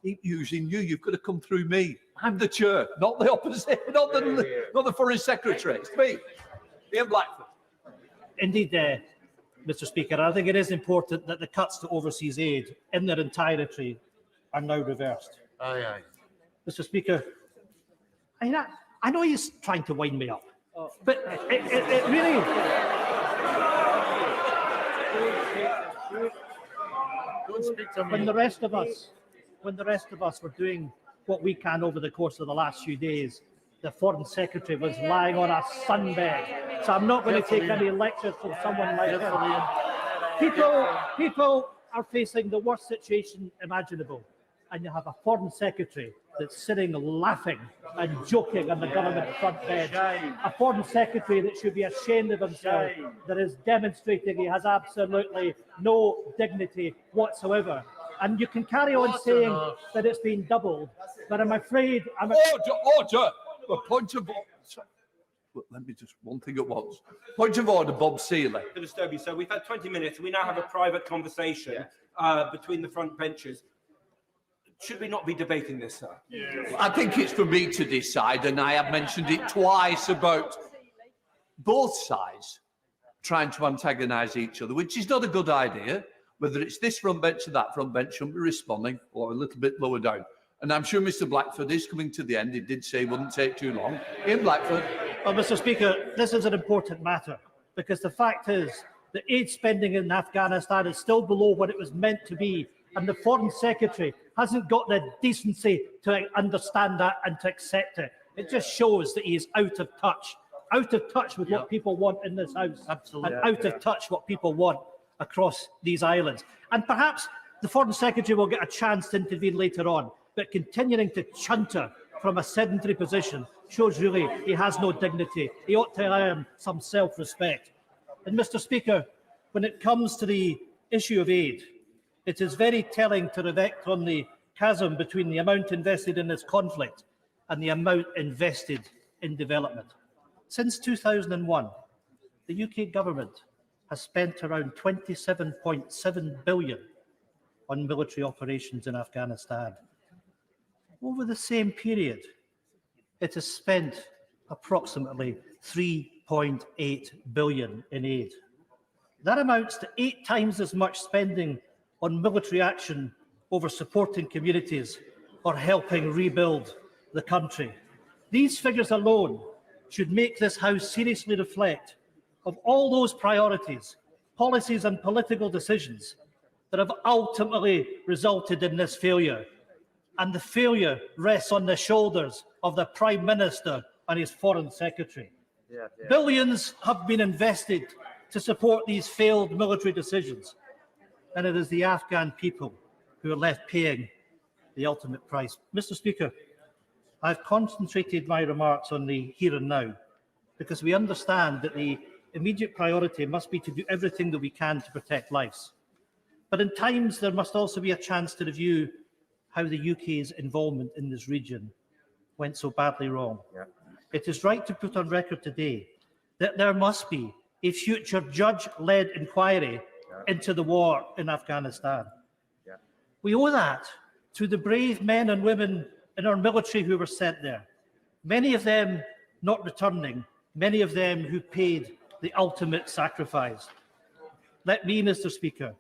Keep using you. You've got to come through me. I'm the chair, not the opposite, not the Foreign Secretary. It's me, Ian Blackford. Indeed, Mr. Speaker, I think it is important that the cuts to overseas aid in their entirety are now reversed. Mr. Speaker, I know he's trying to wind me up, but it really... Don't speak to me. When the rest of us were doing what we can over the course of the last few days, the Foreign Secretary was lying on a sunbed. So I'm not going to take any lectures from someone like him. People are facing the worst situation imaginable, and you have a Foreign Secretary that's sitting laughing and joking on the government front bench. A Foreign Secretary that should be ashamed of himself, that is demonstrating he has absolutely no dignity whatsoever. And you can carry on saying that it's been doubled, but I'm afraid... Order! A point of order. Let me just one thing at once. Point of order, Bob Seeley. Mr. Stoby, so we've had 20 minutes. We now have a private conversation between the front benches. Should we not be debating this, sir? I think it's for me to decide, and I have mentioned it twice about both sides trying to antagonise each other, which is not a good idea. Whether it's this front bench or that front bench, shouldn't be responding, or a little bit lower down. And I'm sure Mr. Blackford is coming to the end. He did say it wouldn't take too long. Ian Blackford. Well, Mr. Speaker, this is an important matter, because the fact is that aid spending in Afghanistan is still below what it was meant to be, and the Foreign Secretary hasn't got the decency to understand that and to accept it. It just shows that he is out of touch with what people want in this House, and out of touch what people want across these islands. And perhaps the Foreign Secretary will get a chance to intervene later on, but continuing to chunter from a sedentary position shows really he has no dignity. He ought to earn some self-respect. And Mr. Speaker, when it comes to the issue of aid, it is very telling to reflect on the chasm between the amount invested in this conflict and the amount invested in development. Since 2001, the UK government has spent around 27.7 billion on military operations in Afghanistan. Over the same period, it has spent approximately 3.8 billion in aid. That amounts to 8 times as much spending on military action over supporting communities or helping rebuild the country. These figures alone should make this House seriously reflect of all those priorities, policies and political decisions that have ultimately resulted in this failure. And the failure rests on the shoulders of the Prime Minister and his Foreign Secretary. Billions have been invested to support these failed military decisions, and it is the Afghan people who are left paying the ultimate price. Mr. Speaker, I've concentrated my remarks on the here and now because we understand that the immediate priority must be to do everything that we can to protect lives. But in times, there must also be a chance to review how the UK's involvement in this region went so badly wrong. It is right to put on record today that there must be a future judge-led inquiry into the war in Afghanistan. We owe that to the brave men and women in our military who were sent there, many of them not returning, many of them who paid the ultimate sacrifice. Let me, Mr. Speaker,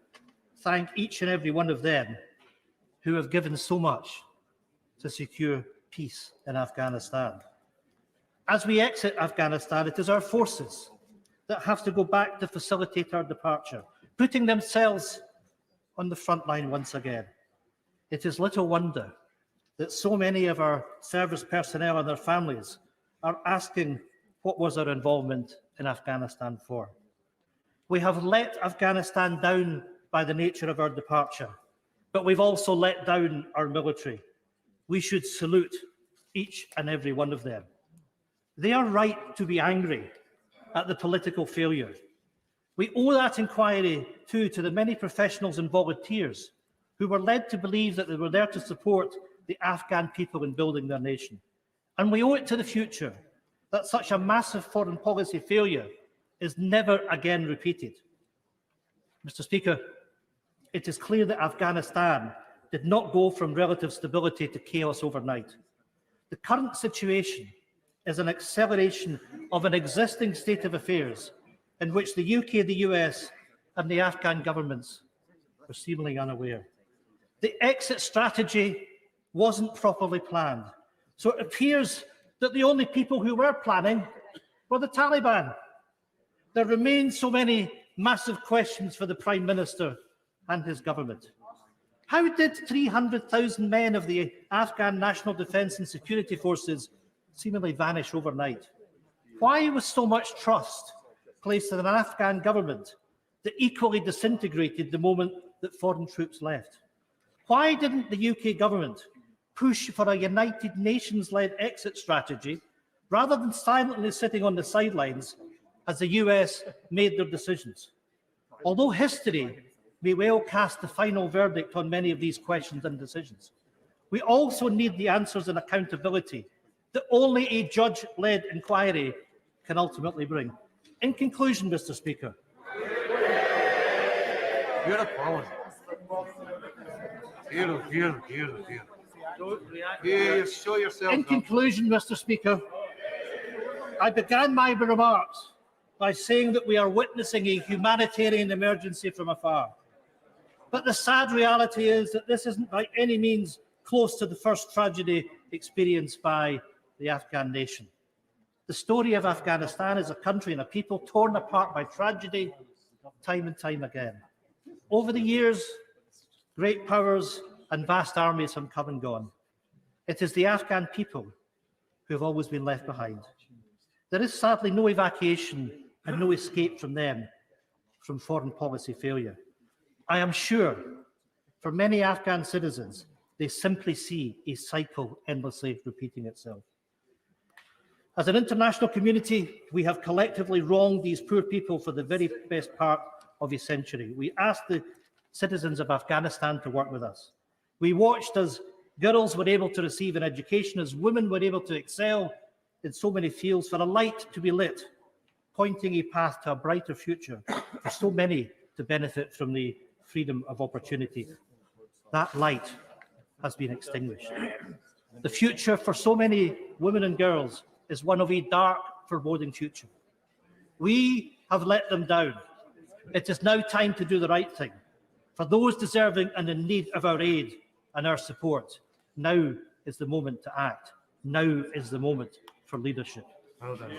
thank each and every one of them who have given so much to secure peace in Afghanistan. As we exit Afghanistan, it is our forces that have to go back to facilitate our departure, putting themselves on the front line once again. It is little wonder that so many of our service personnel and their families are asking what was our involvement in Afghanistan for. We have let Afghanistan down by the nature of our departure, but we've also let down our military. We should salute each and every one of them. They are right to be angry at the political failure. We owe that inquiry too to the many professionals and volunteers who were led to believe that they were there to support the Afghan people in building their nation. And we owe it to the future that such a massive foreign policy failure is never again repeated. Mr. Speaker, it is clear that Afghanistan did not go from relative stability to chaos overnight. The current situation is an acceleration of an existing state of affairs in which the UK, the US, and the Afghan governments were seemingly unaware. The exit strategy wasn't properly planned, so it appears that the only people who were planning were the Taliban. There remain so many massive questions for the Prime Minister and his government. How did 300,000 men of the Afghan National Defence and Security Forces seemingly vanish overnight? Why was so much trust placed in an Afghan government that equally disintegrated the moment that foreign troops left? Why didn't the UK government push for a United Nations-led exit strategy rather than silently sitting on the sidelines as the US made their decisions? Although history may well cast the final verdict on many of these questions and decisions, we also need the answers and accountability that only a judge-led inquiry can ultimately bring. In conclusion, Mr. Speaker, You're appalling. Here. Show yourself. In conclusion, Mr. Speaker, I began my remarks by saying that we are witnessing a humanitarian emergency from afar. But the sad reality is that this isn't by any means close to the first tragedy experienced by the Afghan nation. The story of Afghanistan is a country and a people torn apart by tragedy time and time again. Over the years, great powers and vast armies have come and gone. It is the Afghan people who have always been left behind. There is sadly no evacuation and no escape from them from foreign policy failure. I am sure for many Afghan citizens, they simply see a cycle endlessly repeating itself. As an international community, we have collectively wronged these poor people for the very best part of a century. We ask the citizens of Afghanistan to work with us. We watched as girls were able to receive an education, as women were able to excel in so many fields, for a light to be lit, pointing a path to a brighter future for so many to benefit from the freedom of opportunity. That light has been extinguished. The future for so many women and girls is one of a dark, foreboding future. We have let them down. It is now time to do the right thing. For those deserving and in need of our aid and our support, now is the moment to act. Now is the moment for leadership. Well done.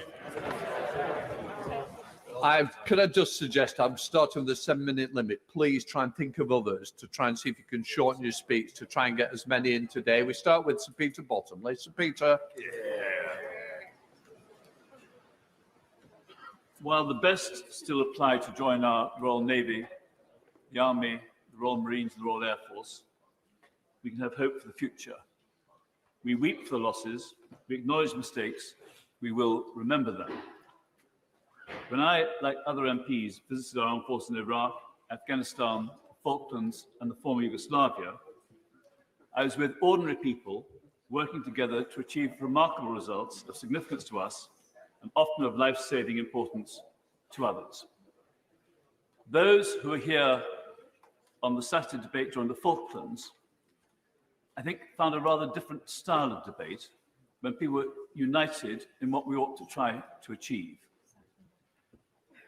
Could I just suggest, I'm starting with the 7-minute limit. Please try and think of others to try and see if you can shorten your speech to try and get as many in today. We start with Sir Peter Bottomley. Sir Peter. While the best still apply to join our Royal Navy, the Army, the Royal Marines and the Royal Air Force, we can have hope for the future. We weep for the losses, we acknowledge mistakes, we will remember them. When I, like other MPs, visited our armed forces in Iraq, Afghanistan, Falklands and the former Yugoslavia, I was with ordinary people working together to achieve remarkable results of significance to us and often of life-saving importance to others. Those who are here on the Saturday debate during the Falklands, I think, found a rather different style of debate when people were united in what we ought to try to achieve.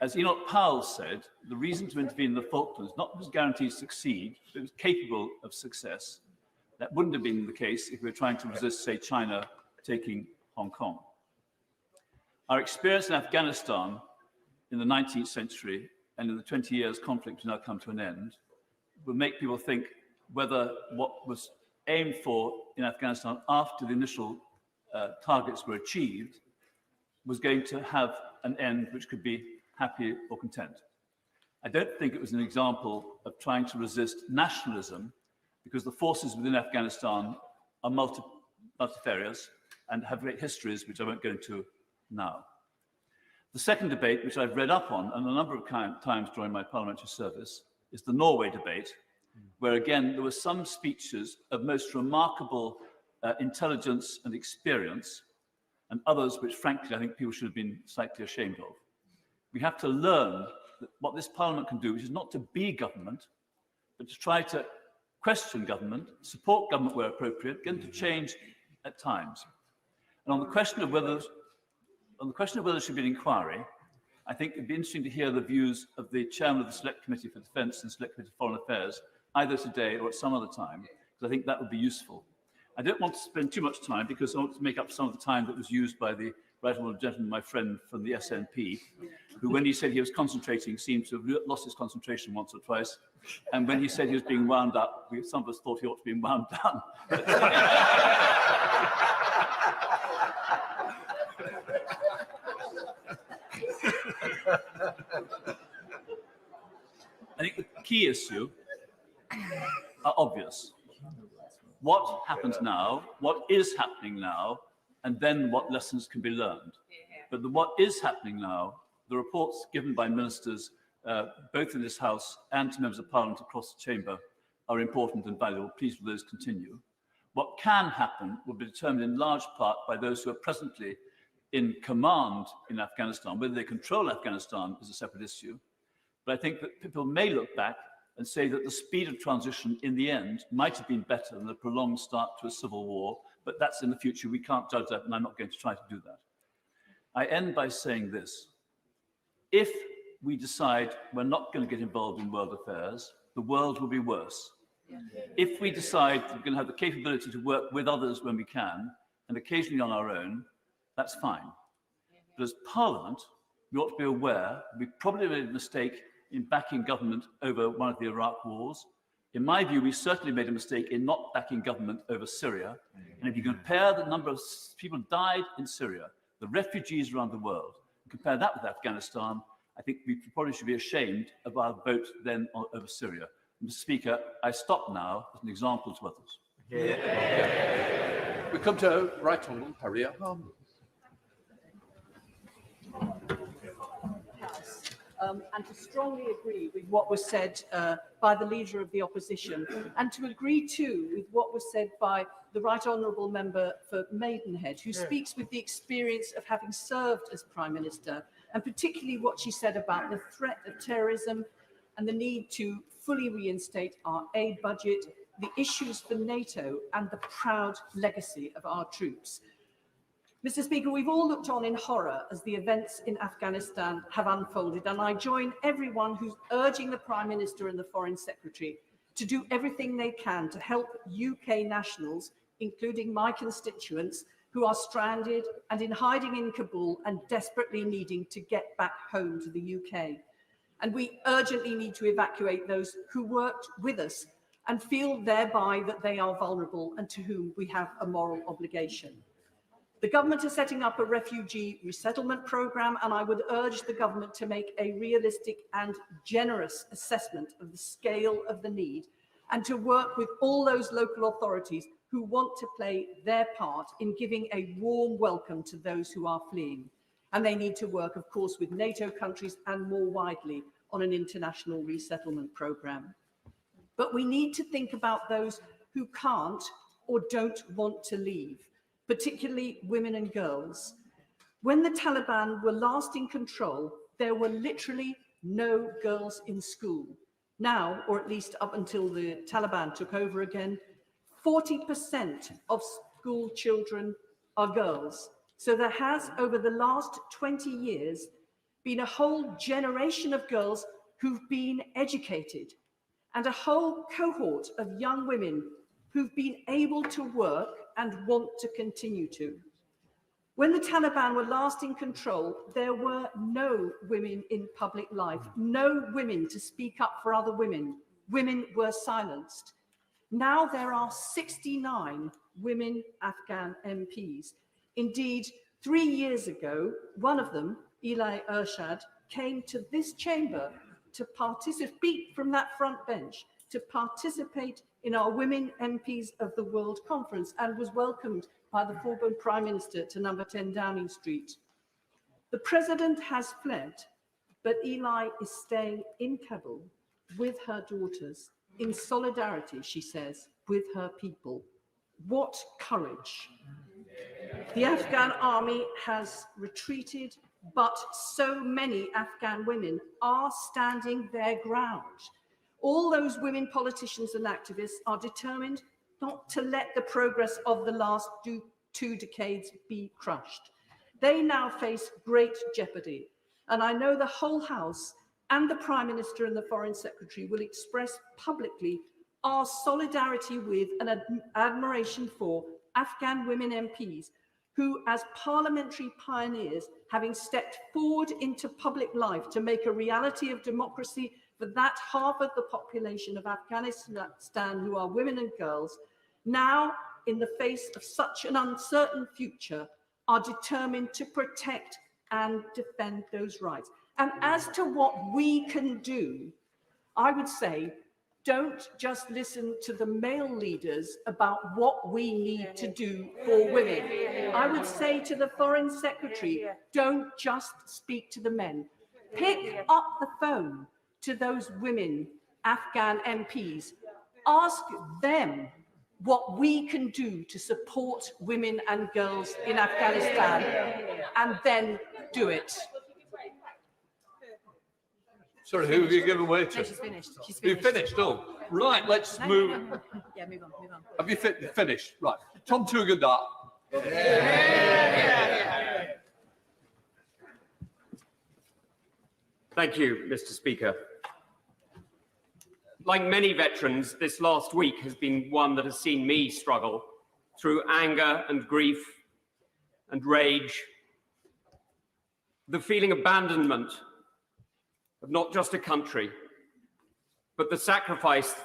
As Enoch Powell said, the reason to intervene in the Falklands not was guaranteed to succeed, but it was capable of success. That wouldn't have been the case if we were trying to resist, say, China taking Hong Kong. Our experience in Afghanistan in the 19th century and in the 20 years conflict has now come to an end will make people think whether what was aimed for in Afghanistan after the initial targets were achieved was going to have an end which could be happy or content. I don't think it was an example of trying to resist nationalism, because the forces within Afghanistan are multifarious and have great histories, which I won't go into now. The second debate, which I've read up on and a number of times during my parliamentary service, is the Norway debate, where again there were some speeches of most remarkable intelligence and experience, and others which frankly I think people should have been slightly ashamed of. We have to learn that what this parliament can do, which is not to be government, but to try to question government, support government where appropriate, get them to change at times. And on the question of whether there should be an inquiry, I think it'd be interesting to hear the views of the chairman of the Select Committee for Defence and Select Committee for Foreign Affairs, either today or at some other time, because I think that would be useful. I don't want to spend too much time because I want to make up some of the time that was used by the right honourable gentleman, my friend from the SNP, who, when he said he was concentrating, seemed to have lost his concentration once or twice. And when he said he was being wound up, some of us thought he ought to be wound down. I think the key issue are obvious. What happens now, what is happening now, and then what lessons can be learned. But what is happening now, the reports given by ministers, both in this House and to members of Parliament across the chamber, are important and valuable. Please will those continue. What can happen will be determined in large part by those who are presently in command in Afghanistan. Whether they control Afghanistan is a separate issue. But I think that people may look back and say that the speed of transition in the end might have been better than the prolonged start to a civil war, but that's in the future. We can't judge that, and I'm not going to try to do that. I end by saying this. If we decide we're not going to get involved in world affairs, the world will be worse. If we decide we're going to have the capability to work with others when we can, and occasionally on our own, that's fine. But as Parliament, we ought to be aware we probably made a mistake in backing government over one of the Iraq wars. In my view, we certainly made a mistake in not backing government over Syria. And if you compare the number of people who died in Syria, the refugees around the world, and compare that with Afghanistan, I think we probably should be ashamed of our vote then over Syria. Mr. Speaker, I stop now as an example to others. We come to Right Honourable Harriet Harman. and to strongly agree with what was said by the Leader of the Opposition, and to agree too with what was said by the Right Honourable Member for Maidenhead, who speaks with the experience of having served as Prime Minister, and particularly what she said about the threat of terrorism and the need to fully reinstate our aid budget, the issues for NATO, and the proud legacy of our troops. Mr. Speaker, we've all looked on in horror as the events in Afghanistan have unfolded, and I join everyone who's urging the Prime Minister and the Foreign Secretary to do everything they can to help UK nationals, including my constituents, who are stranded and in hiding in Kabul and desperately needing to get back home to the UK. And we urgently need to evacuate those who worked with us and feel thereby that they are vulnerable and to whom we have a moral obligation. The government is setting up a refugee resettlement programme, and I would urge the government to make a realistic and generous assessment of the scale of the need and to work with all those local authorities who want to play their part in giving a warm welcome to those who are fleeing. And they need to work, of course, with NATO countries and more widely on an international resettlement programme. But we need to think about those who can't or don't want to leave, particularly women and girls. When the Taliban were last in control, there were literally no girls in school. Now, or at least up until the Taliban took over again, 40% of school children are girls. So there has, over the last 20 years, been a whole generation of girls who've been educated and a whole cohort of young women who've been able to work and want to continue to. When the Taliban were last in control, there were no women in public life, no women to speak up for other women. Women were silenced. Now there are 69 women Afghan MPs. Indeed, 3 years ago, one of them, Eli Ershad, came to this chamber to participate from that front bench, to participate in our Women MPs of the World Conference, and was welcomed by the former Prime Minister to number 10 Downing Street. The President has fled, but Eli is staying in Kabul with her daughters, in solidarity, she says, with her people. What courage! The Afghan army has retreated, but so many Afghan women are standing their ground. All those women politicians and activists are determined not to let the progress of the last 2 decades be crushed. They now face great jeopardy, and I know the whole House and the Prime Minister and the Foreign Secretary will express publicly our solidarity with and admiration for Afghan women MPs who, as parliamentary pioneers, having stepped forward into public life to make a reality of democracy for that half of the population of Afghanistan who are women and girls, now, in the face of such an uncertain future, are determined to protect and defend those rights. And as to what we can do, I would say, don't just listen to the male leaders about what we need to do for women. I would say to the Foreign Secretary, don't just speak to the men. Pick up the phone to those women, Afghan MPs. Ask them what we can do to support women and girls in Afghanistan, and then do it. Sorry, who have you given way to? No, she's finished. She's You've finished. finished, oh. Right, let's move. Yeah, move on, move on. Have you finished? Right. Tom Tugendar. Thank you, Mr. Speaker. Like many veterans, this last week has been one that has seen me struggle through anger and grief and rage, the feeling of abandonment of not just a country, but the sacrifice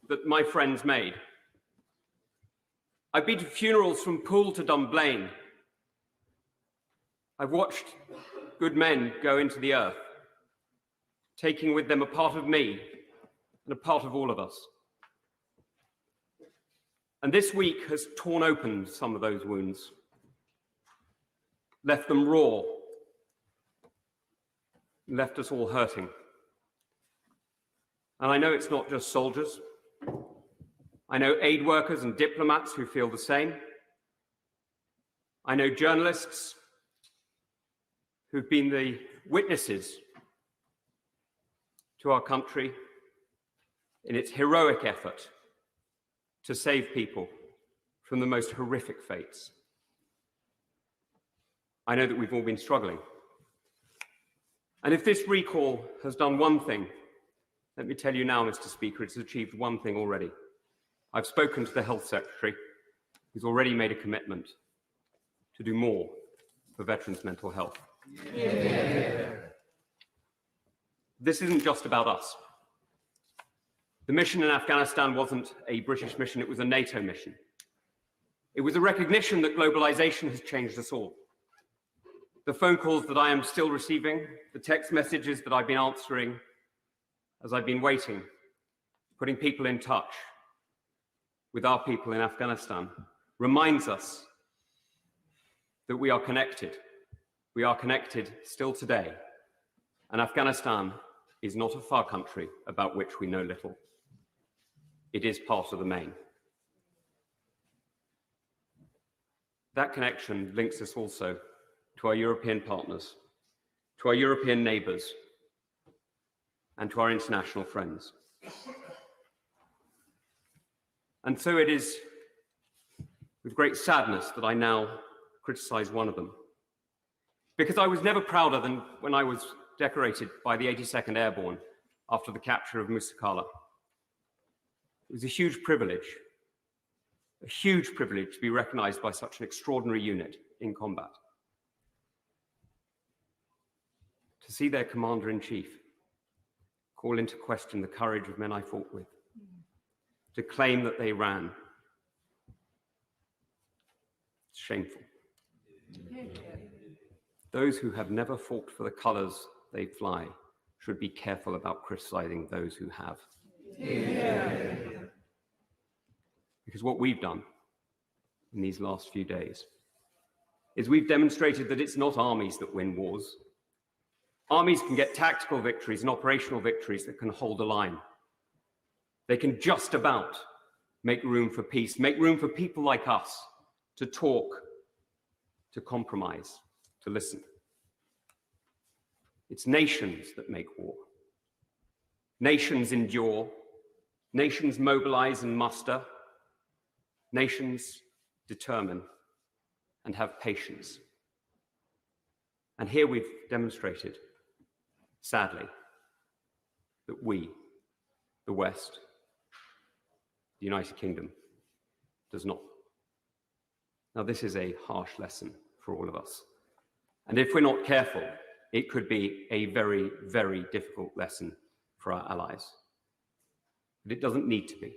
that my friends made. I've been to funerals from Poole to Dunblane. I've watched good men go into the earth, taking with them a part of me and a part of all of us. And this week has torn open some of those wounds, left them raw, left us all hurting. And I know it's not just soldiers. I know aid workers and diplomats who feel the same. I know journalists who've been the witnesses to our country in its heroic effort to save people from the most horrific fates. I know that we've all been struggling. And if this recall has done one thing, let me tell you now, Mr. Speaker, it's achieved one thing already. I've spoken to the Health Secretary, who's already made a commitment to do more for veterans' mental health. Yeah. This isn't just about us. The mission in Afghanistan wasn't a British mission, it was a NATO mission. It was a recognition that globalization has changed us all. The phone calls that I am still receiving, the text messages that I've been answering as I've been waiting, putting people in touch with our people in Afghanistan, reminds us that we are connected. We are connected still today, and Afghanistan is not a far country about which we know little. It is part of the main. That connection links us also to our European partners, to our European neighbours, and to our international friends. And so it is with great sadness that I now criticise one of them, because I was never prouder than when I was decorated by the 82nd Airborne after the capture of Musakala. It was a huge privilege to be recognised by such an extraordinary unit in combat. To see their commander-in-chief call into question the courage of men I fought with, to claim that they ran. It's shameful. Those who have never fought for the colours they fly should be careful about criticising those who have. Yeah. Because what we've done in these last few days is we've demonstrated that it's not armies that win wars. Armies can get tactical victories and operational victories that can hold a line. They can just about make room for peace, make room for people like us to talk, to compromise, to listen. It's nations that make war. Nations endure. Nations mobilize and muster. Nations determine and have patience. And here we've demonstrated, sadly, that we, the West, the United Kingdom, does not. Now, this is a harsh lesson for all of us. And if we're not careful, it could be a very, very difficult lesson for our allies. But it doesn't need to be.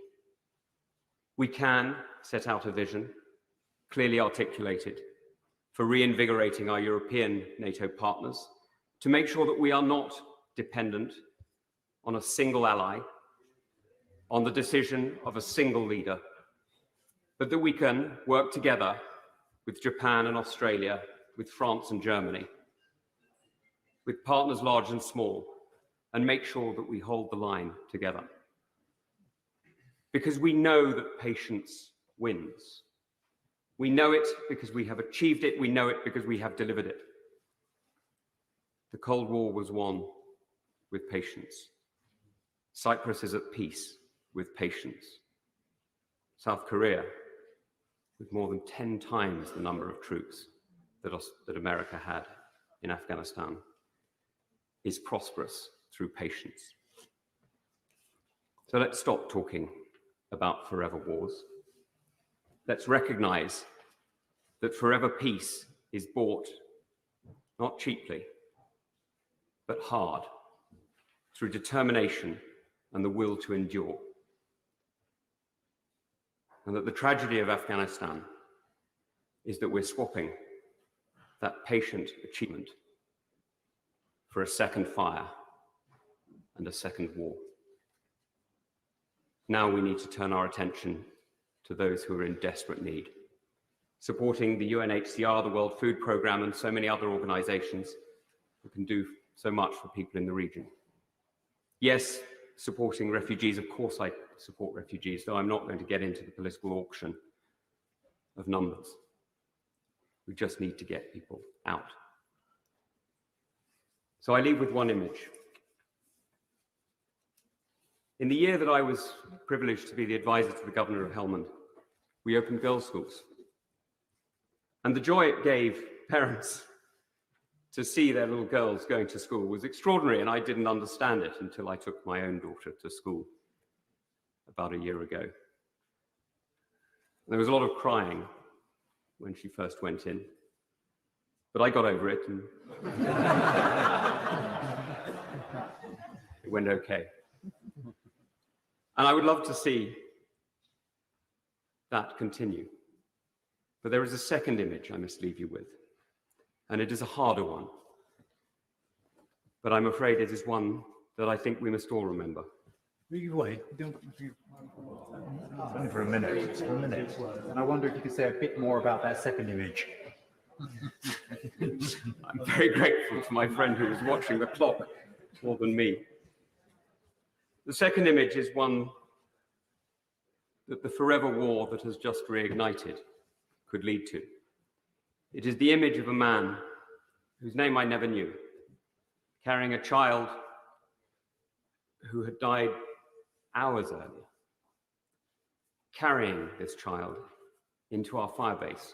We can set out a vision, clearly articulated, for reinvigorating our European NATO partners, to make sure that we are not dependent on a single ally, on the decision of a single leader, but that we can work together with Japan and Australia, with France and Germany, with partners large and small, and make sure that we hold the line together. Because we know that patience wins. We know it because we have achieved it. We know it because we have delivered it. The Cold War was won with patience. Cyprus is at peace with patience. South Korea, with more than 10 times the number of troops that America had in Afghanistan, is prosperous through patience. So let's stop talking about forever wars. Let's recognize that forever peace is bought not cheaply, but hard, through determination and the will to endure. And that the tragedy of Afghanistan is that we're swapping that patient achievement for a second fire and a second war. Now we need to turn our attention to those who are in desperate need, supporting the UNHCR, the World Food Programme, and so many other organisations who can do so much for people in the region. Yes, supporting refugees, of course I support refugees, though I'm not going to get into the political auction of numbers. We just need to get people out. So I leave with one image. In the year that I was privileged to be the advisor to the governor of Helmand, we opened girls' schools. And the joy it gave parents to see their little girls going to school was extraordinary, and I didn't understand it until I took my own daughter to school about a year ago. There was a lot of crying when she first went in, but I got over it and it went okay. And I would love to see that continue. But there is a second image I must leave you with, and it is a harder one. But I'm afraid it is one that I think we must all remember. Only for a minute. And I wonder if you could say a bit more about that second image. I'm very grateful to my friend who was watching the clock more than me. The second image is one that the forever war that has just reignited could lead to. It is the image of a man whose name I never knew, carrying a child who had died hours earlier, carrying this child into our firebase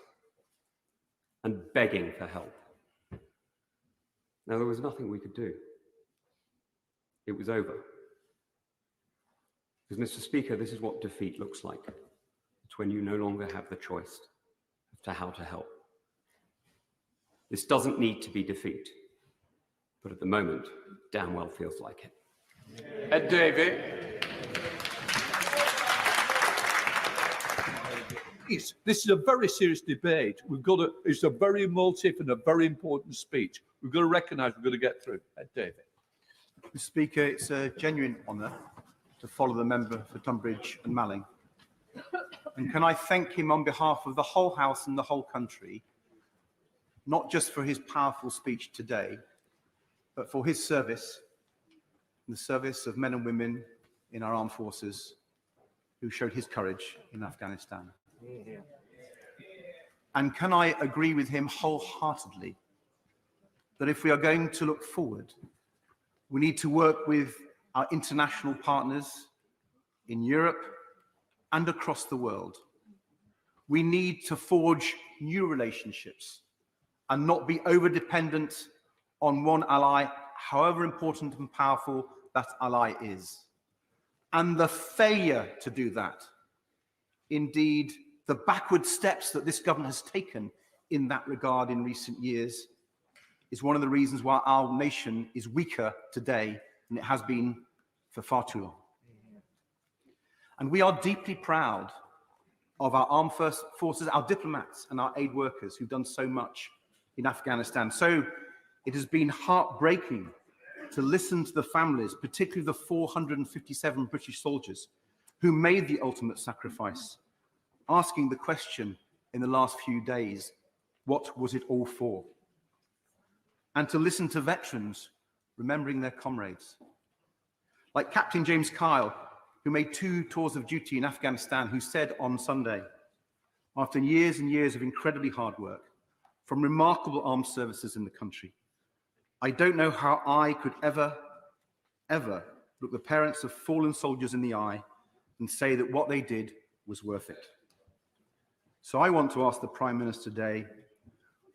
and begging for help. Now, there was nothing we could do. It was over. Because, Mr. Speaker, this is what defeat looks like. It's when you no longer have the choice as to how to help. This doesn't need to be defeat, but at the moment, damn well feels like it. Ed David. This is a very serious debate. It's a very emotive and a very important speech. We've got to recognise we've got to get through. Ed David. Mr. Speaker, it's a genuine honour to follow the member for Tunbridge and Malling. And can I thank him on behalf of the whole House and the whole country, not just for his powerful speech today, but for his service, the service of men and women in our armed forces who showed his courage in Afghanistan. And can I agree with him wholeheartedly that if we are going to look forward, we need to work with our international partners in Europe and across the world. We need to forge new relationships and not be over-dependent on one ally, however important and powerful that ally is. And the failure to do that, indeed, the backward steps that this government has taken in that regard in recent years, is one of the reasons why our nation is weaker today than it has been for far too long. And we are deeply proud of our armed forces, our diplomats and our aid workers who've done so much in Afghanistan. So it has been heartbreaking to listen to the families, particularly the 457 British soldiers who made the ultimate sacrifice, asking the question in the last few days, what was it all for? And to listen to veterans remembering their comrades, like Captain James Kyle, who made 2 tours of duty in Afghanistan, who said on Sunday, after years and years of incredibly hard work from remarkable armed services in the country, I don't know how I could ever look the parents of fallen soldiers in the eye and say that what they did was worth it. So I want to ask the Prime Minister today,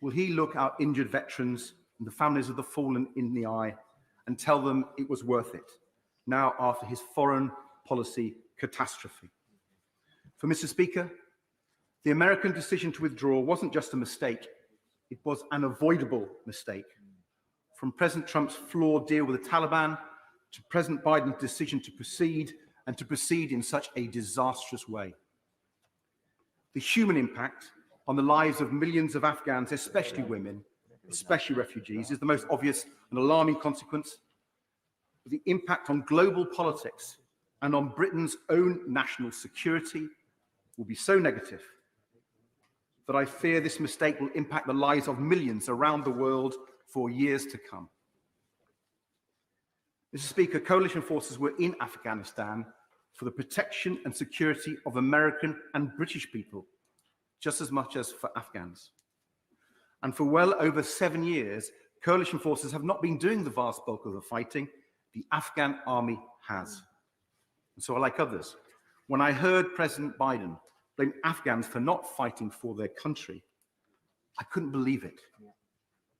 will he look our injured veterans and the families of the fallen in the eye and tell them it was worth it, now after his foreign policy catastrophe? For Mr. Speaker, the American decision to withdraw wasn't just a mistake, it was an avoidable mistake. From President Trump's flawed deal with the Taliban to President Biden's decision to proceed, and to proceed in such a disastrous way. The human impact on the lives of millions of Afghans, especially women, especially refugees, is the most obvious and alarming consequence. The impact on global politics and on Britain's own national security will be so negative that I fear this mistake will impact the lives of millions around the world for years to come. Mr. Speaker, coalition forces were in Afghanistan for the protection and security of American and British people, just as much as for Afghans. And for well over 7 years, coalition forces have not been doing the vast bulk of the fighting. The Afghan army has. And so, like others, when I heard President Biden blame Afghans for not fighting for their country, I couldn't believe it.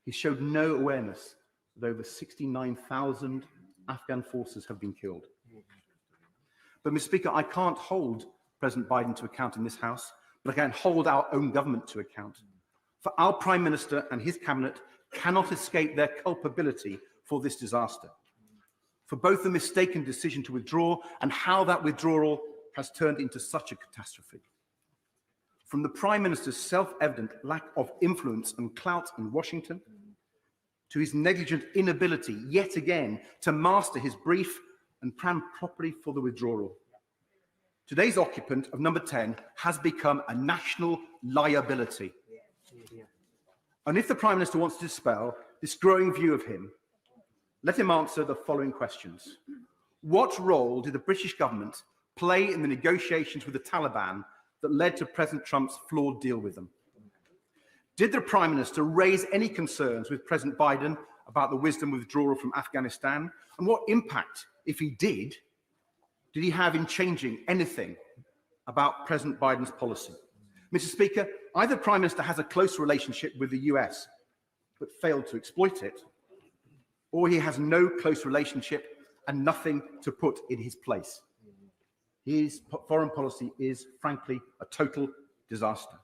He showed no awareness that over 69,000 Afghan forces have been killed. But, Mr. Speaker, I can't hold President Biden to account in this House, but I can hold our own government to account. For our Prime Minister and his cabinet cannot escape their culpability for this disaster, for both the mistaken decision to withdraw and how that withdrawal has turned into such a catastrophe. From the Prime Minister's self-evident lack of influence and clout in Washington, to his negligent inability, yet again, to master his brief and plan properly for the withdrawal. Today's occupant of number 10 has become a national liability. And if the Prime Minister wants to dispel this growing view of him, let him answer the following questions. What role did the British government play in the negotiations with the Taliban that led to President Trump's flawed deal with them? Did the Prime Minister raise any concerns with President Biden about the wisdom of withdrawal from Afghanistan? And what impact, if he did he have in changing anything about President Biden's policy? Mr. Speaker, either Prime Minister has a close relationship with the US, but failed to exploit it, or he has no close relationship and nothing to put in his place. His foreign policy is, frankly, a total disaster.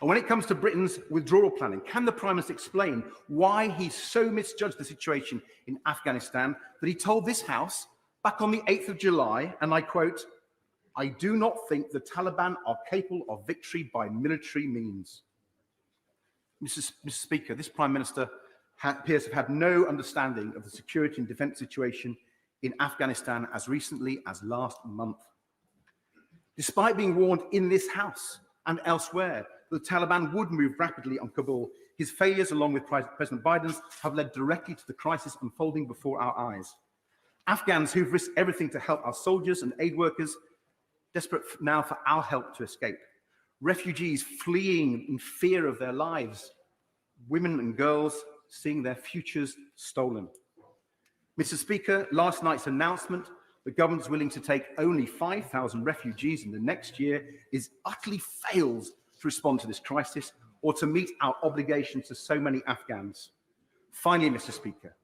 And when it comes to Britain's withdrawal planning, can the Prime Minister explain why he so misjudged the situation in Afghanistan that he told this House back on the 8th of July, and I quote, "I do not think the Taliban are capable of victory by military means." Mr. Speaker, this Prime Minister appears to have had no understanding of the security and defence situation in Afghanistan as recently as last month. Despite being warned in this House and elsewhere that the Taliban would move rapidly on Kabul, his failures, along with President Biden's, have led directly to the crisis unfolding before our eyes. Afghans who've risked everything to help our soldiers and aid workers, desperate now for our help to escape. Refugees fleeing in fear of their lives. Women and girls seeing their futures stolen. Mr. Speaker, last night's announcement the government is willing to take only 5,000 refugees in the next year utterly fails to respond to this crisis or to meet our obligations to so many Afghans. Finally, Mr. Speaker,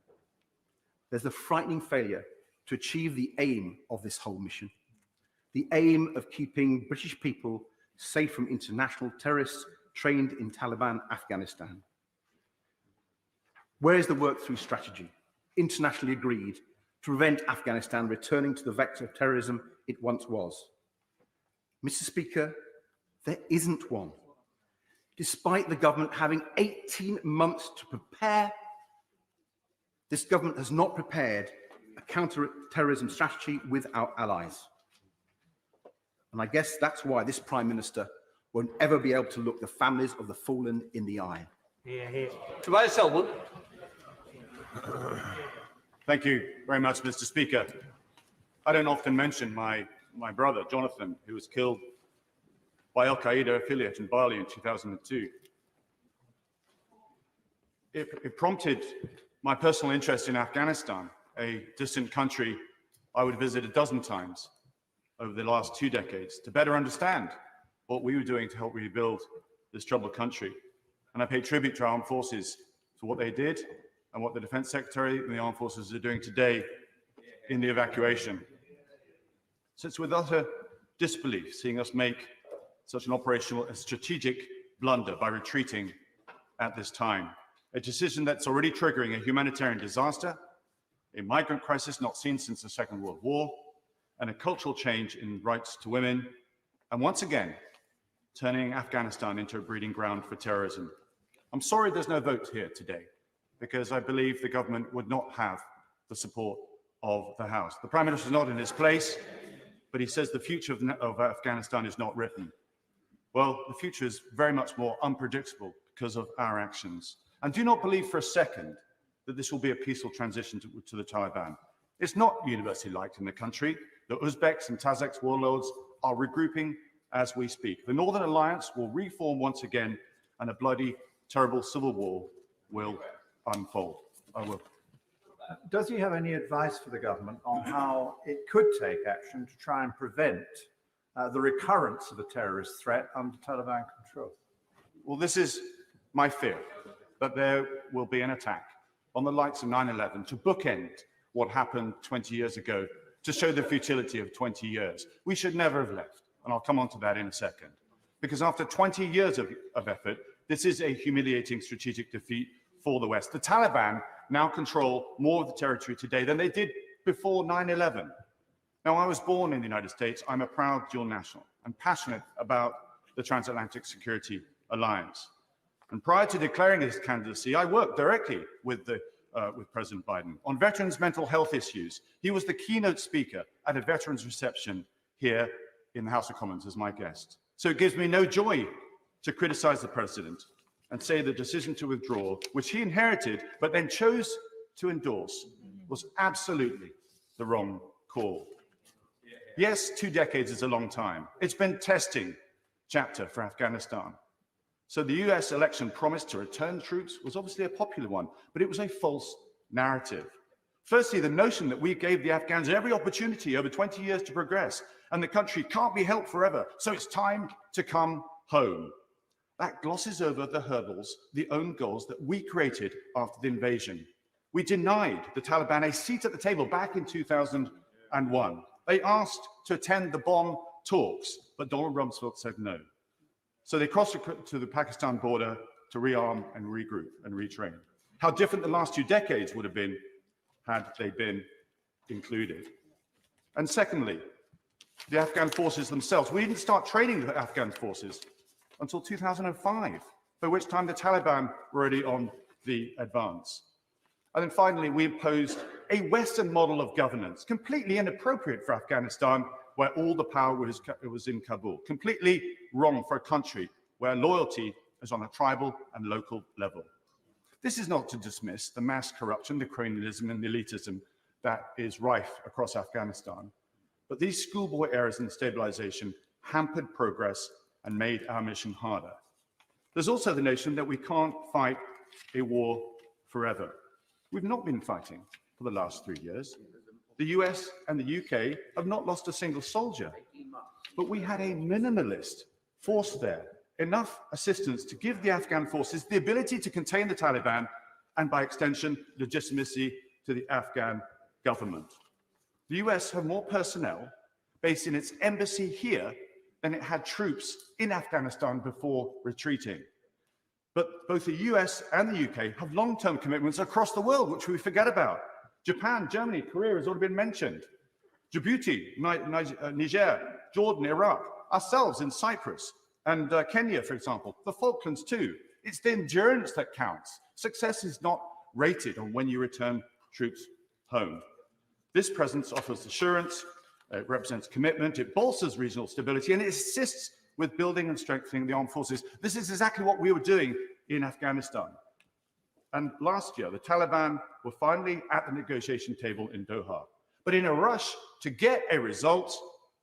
there's a frightening failure to achieve the aim of this whole mission, the aim of keeping British people safe from international terrorists trained in Taliban Afghanistan. Where is the work-through strategy, internationally agreed, to prevent Afghanistan returning to the vector of terrorism it once was? Mr. Speaker, there isn't one. Despite the government having 18 months to prepare, this government has not prepared a counter-terrorism strategy with our allies. And I guess that's why this Prime Minister won't ever be able to look the families of the fallen in the eye. Tobias Selwood. Thank you very much, Mr. Speaker. I don't often mention my brother, Jonathan, who was killed by Al-Qaeda affiliate in Bali in 2002. It prompted my personal interest in Afghanistan, a distant country I would visit a dozen times over the last 2 decades, to better understand what we were doing to help rebuild this troubled country. And I pay tribute to our armed forces for what they did and what the Defense Secretary and the armed forces are doing today in the evacuation. So it's with utter disbelief seeing us make such an operational and strategic blunder by retreating at this time. A decision that's already triggering a humanitarian disaster, a migrant crisis not seen since the Second World War, and a cultural change in rights to women, and once again, turning Afghanistan into a breeding ground for terrorism. I'm sorry there's no vote here today, because I believe the government would not have the support of the House. The Prime Minister is not in his place, but he says the future of Afghanistan is not written. Well, the future is very much more unpredictable because of our actions. And do not believe for a second that this will be a peaceful transition to the Taliban. It's not universally liked in the country. The Uzbeks and Tajiks warlords are regrouping as we speak. The Northern Alliance will reform once again, and a bloody, terrible civil war will unfold. I will. Does he have any advice for the government on how it could take action to try and prevent the recurrence of a terrorist threat under Taliban control? Well, this is my fear, that there will be an attack on the likes of 9/11 to bookend what happened 20 years ago, to show the futility of 20 years. We should never have left, and I'll come on to that in a second. Because after 20 years of effort, this is a humiliating strategic defeat for the West. The Taliban now control more of the territory today than they did before 9/11. Now, I was born in the United States. I'm a proud dual national and passionate about the Transatlantic Security Alliance. And prior to declaring his candidacy, I worked directly with President Biden on veterans' mental health issues. He was the keynote speaker at a veterans reception here in the House of Commons as my guest. So it gives me no joy to criticize the president and say the decision to withdraw, which he inherited but then chose to endorse, was absolutely the wrong call. Yes, 2 decades is a long time. It's been testing chapter for Afghanistan. So the US election promise to return troops was obviously a popular one, but it was a false narrative. Firstly, the notion that we gave the Afghans every opportunity over 20 years to progress, and the country can't be helped forever, so it's time to come home. That glosses over the hurdles, the own goals that we created after the invasion. We denied the Taliban a seat at the table back in 2001. They asked to attend the Bonn talks, but Donald Rumsfeld said no. So they crossed to the Pakistan border to rearm and regroup and retrain. How different the last 2 decades would have been had they been included. And secondly, the Afghan forces themselves. We didn't start training the Afghan forces until 2005, by which time the Taliban were already on the advance. And then finally, we imposed a Western model of governance, completely inappropriate for Afghanistan, where all the power was in Kabul. Completely wrong for a country where loyalty is on a tribal and local level. This is not to dismiss the mass corruption, the cronyism and the elitism that is rife across Afghanistan. But these schoolboy errors in stabilization hampered progress and made our mission harder. There's also the notion that we can't fight a war forever. We've not been fighting for the last 3 years. The US and the UK have not lost a single soldier, but we had a minimalist force there, enough assistance to give the Afghan forces the ability to contain the Taliban and, by extension, legitimacy to the Afghan government. The US have more personnel based in its embassy here than it had troops in Afghanistan before retreating. But both the US and the UK have long-term commitments across the world, which we forget about. Japan, Germany, Korea has already been mentioned. Djibouti, Niger, Jordan, Iraq, ourselves in Cyprus, and Kenya, for example, the Falklands too. It's the endurance that counts. Success is not rated on when you return troops home. This presence offers assurance, it represents commitment, it bolsters regional stability, and it assists with building and strengthening the armed forces. This is exactly what we were doing in Afghanistan. And last year, the Taliban were finally at the negotiation table in Doha. But in a rush to get a result,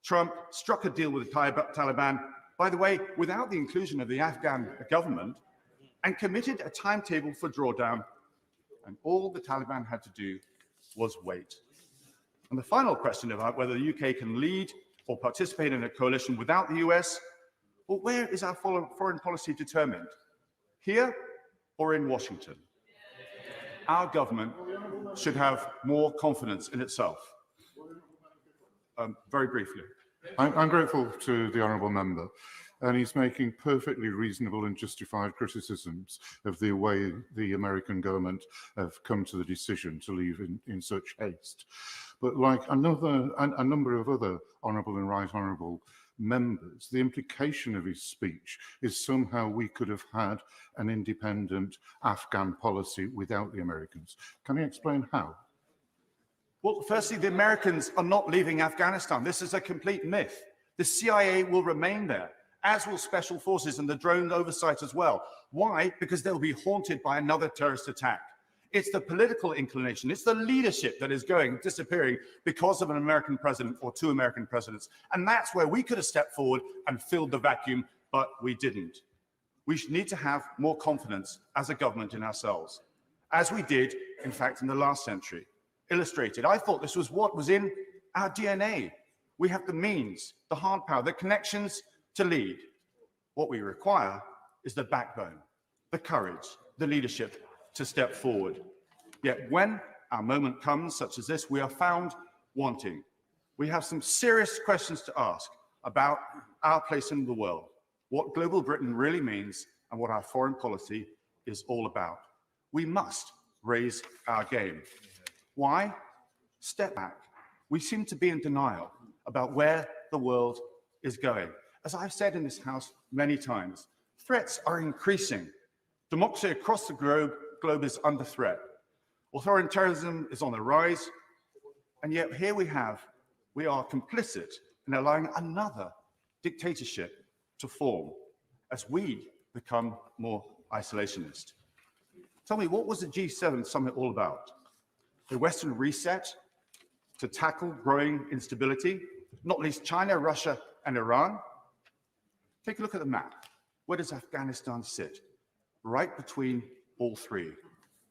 Trump struck a deal with the Taliban, by the way, without the inclusion of the Afghan government, and committed a timetable for drawdown. And all the Taliban had to do was wait. And the final question about whether the UK can lead or participate in a coalition without the US, well, where is our foreign policy determined? Here or in Washington? Our government should have more confidence in itself. Very briefly. I'm grateful to the honourable member, and he's making perfectly reasonable and justified criticisms of the way the American government have come to the decision to leave in such haste. But like a number of other honourable and right honourable members, the implication of his speech is somehow we could have had an independent Afghan policy without the Americans. Can you explain how? Well, firstly, the Americans are not leaving Afghanistan. This is a complete myth. The CIA will remain there, as will special forces and the drone oversight as well. Why? Because they'll be haunted by another terrorist attack. It's the political inclination. It's the leadership that is disappearing because of an American president or two American presidents. And that's where we could have stepped forward and filled the vacuum, but we didn't. We need to have more confidence as a government in ourselves, as we did, in fact, in the last century. Illustrated, I thought this was what was in our DNA. We have the means, the hard power, the connections to lead. What we require is the backbone, the courage, the leadership to step forward. Yet when our moment comes, such as this, we are found wanting. We have some serious questions to ask about our place in the world, what global Britain really means, and what our foreign policy is all about. We must raise our game. Why? Step back. We seem to be in denial about where the world is going. As I've said in this House many times, threats are increasing. Democracy across the globe is under threat. Authoritarianism is on the rise, and yet here we are complicit in allowing another dictatorship to form as we become more isolationist. Tell me, what was the G7 summit all about? The Western reset to tackle growing instability, not least China, Russia, and Iran? Take a look at the map. Where does Afghanistan sit? Right between all three.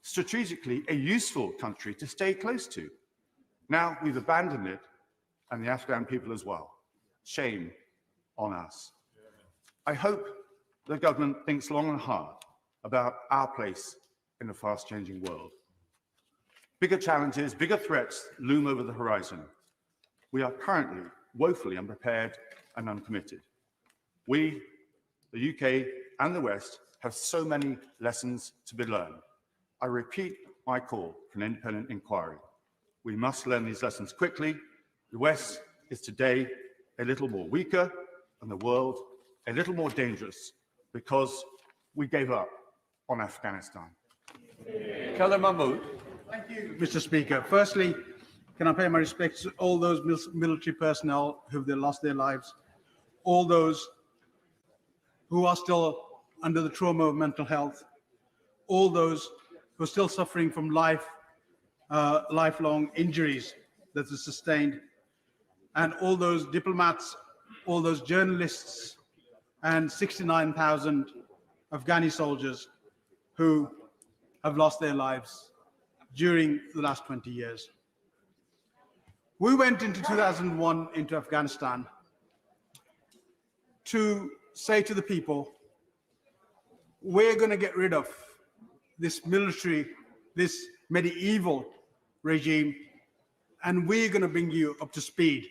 Strategically, a useful country to stay close to. Now we've abandoned it, and the Afghan people as well. Shame on us. I hope the government thinks long and hard about our place in the fast-changing world. Bigger challenges, bigger threats loom over the horizon. We are currently woefully unprepared and uncommitted. We, the UK and the West, have so many lessons to be learned. I repeat my call for an independent inquiry. We must learn these lessons quickly. The West is today a little more weaker and the world a little more dangerous because we gave up on Afghanistan. Mahmood. Thank you, Mr. Speaker. Firstly, can I pay my respects to all those military personnel who've lost their lives, all those who are still under the trauma of mental health, all those who are still suffering from lifelong injuries that are sustained, and all those diplomats, all those journalists, and 69,000 Afghani soldiers who have lost their lives during the last 20 years. We went into 2001 into Afghanistan to say to the people, we're going to get rid of this military, this medieval regime, and we're going to bring you up to speed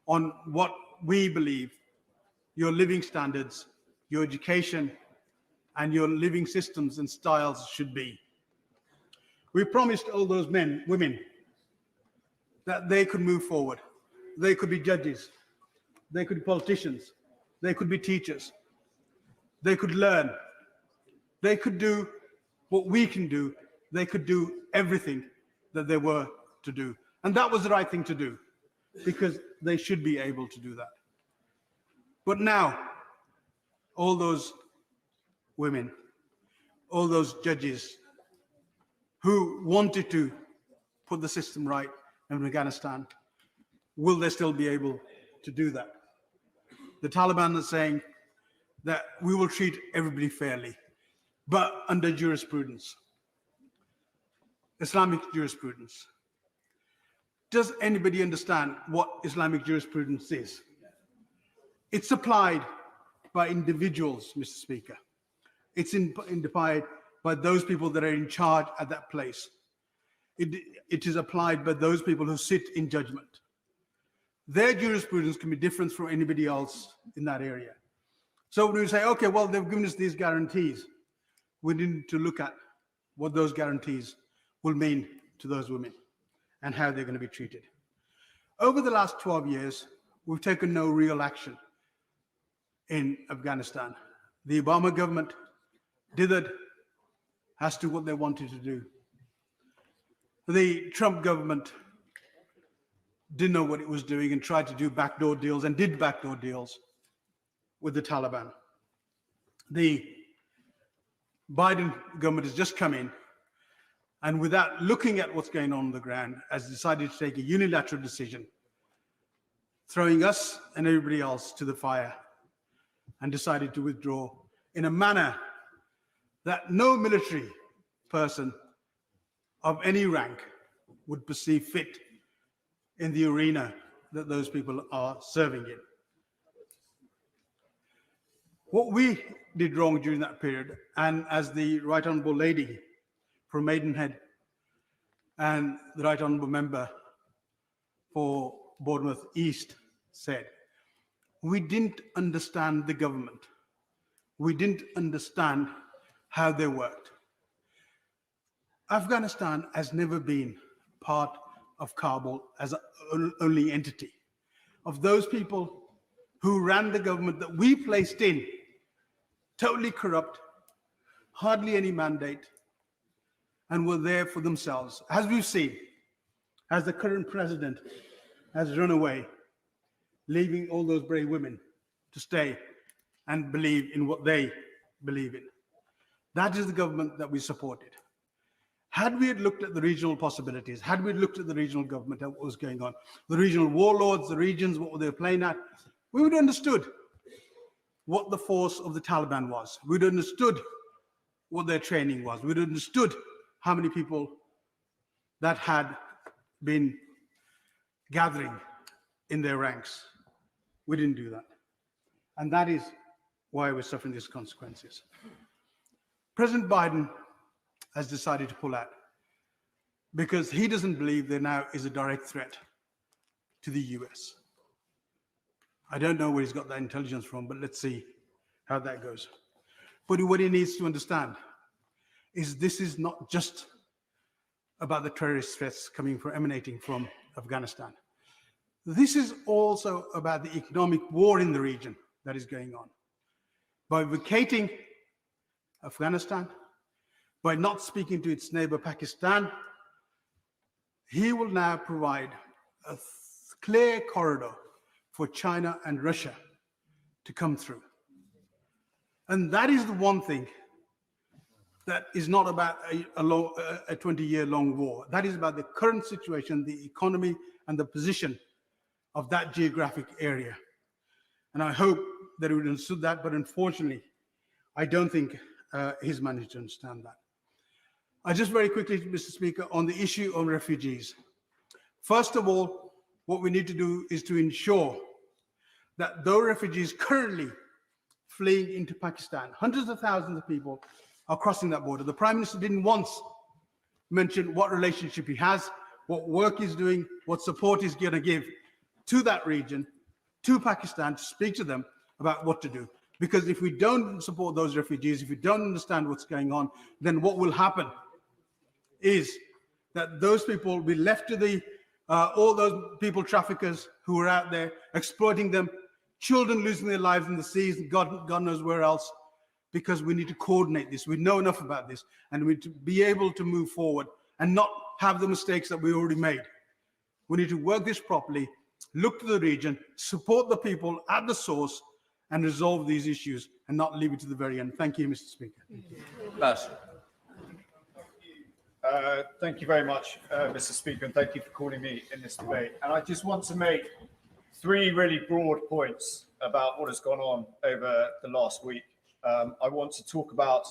on what we believe your living standards, your education, and your living systems and styles should be. We promised all those women, that they could move forward. They could be judges. They could be politicians. They could be teachers. They could learn. They could do what we can do. They could do everything that they were to do. And that was the right thing to do, because they should be able to do that. But now, all those women, all those judges who wanted to put the system right in Afghanistan, will they still be able to do that? The Taliban is saying that we will treat everybody fairly, but under jurisprudence, Islamic jurisprudence. Does anybody understand what Islamic jurisprudence is? It's applied by individuals, Mr. Speaker. It's applied by those people that are in charge at that place. It is applied by those people who sit in judgment. Their jurisprudence can be different from anybody else in that area. So when we say, okay, well, they've given us these guarantees, we need to look at what those guarantees will mean to those women and how they're going to be treated. Over the last 12 years, we've taken no real action in Afghanistan. The Obama government dithered as to what they wanted to do. The Trump government didn't know what it was doing and tried to do backdoor deals and did backdoor deals with the Taliban. The Biden government has just come in and without looking at what's going on the ground, has decided to take a unilateral decision, throwing us and everybody else to the fire, and decided to withdraw in a manner that no military person of any rank would perceive fit in the arena that those people are serving in. What we did wrong during that period, and as the Right Honourable Lady from Maidenhead and the Right Honourable Member for Bournemouth East said, we didn't understand the government. We didn't understand how they worked. Afghanistan has never been part of Kabul as an only entity. Of those people who ran the government that we placed in, totally corrupt, hardly any mandate, and were there for themselves. As we've seen, as the current president has run away, leaving all those brave women to stay and believe in what they believe in. That is the government that we supported. Had we had looked at the regional possibilities, had we looked at the regional government and what was going on, the regional warlords, the regions, what they were playing at, we would have understood what the force of the Taliban was. We'd have understood what their training was. We'd have understood how many people that had been gathering in their ranks. We didn't do that. And that is why we're suffering these consequences. President Biden has decided to pull out because he doesn't believe there now is a direct threat to the US. I don't know where he's got that intelligence from, but let's see how that goes. But what he needs to understand is this is not just about the terrorist threats emanating from Afghanistan. This is also about the economic war in the region that is going on. By vacating Afghanistan, by not speaking to its neighbor Pakistan, he will now provide a clear corridor for China and Russia to come through. And that is the one thing that is not about a 20-year-long war. That is about the current situation, the economy, and the position of that geographic area. And I hope that he would understood that, but unfortunately, I don't think he's managed to understand that. I just very quickly, Mr. Speaker, on the issue of refugees. First of all, what we need to do is to ensure that those refugees currently fleeing into Pakistan, hundreds of thousands of people are crossing that border. The Prime Minister didn't once mention what relationship he has, what work he's doing, what support he's going to give to that region, to Pakistan, to speak to them about what to do. Because if we don't support those refugees, if we don't understand what's going on, then what will happen is that those people will be left to the all those people traffickers who are out there exploiting them, children losing their lives in the seas, and God knows where else, because we need to coordinate this. We know enough about this, and we need to be able to move forward and not have the mistakes that we already made. We need to work this properly, look to the region, support the people at the source, and resolve these issues, and not leave it to the very end. Thank you, Mr. Speaker. Thank you very much, Mr. Speaker, and thank you for calling me in this debate. And I just want to make three really broad points about what has gone on over the last week. I want to talk about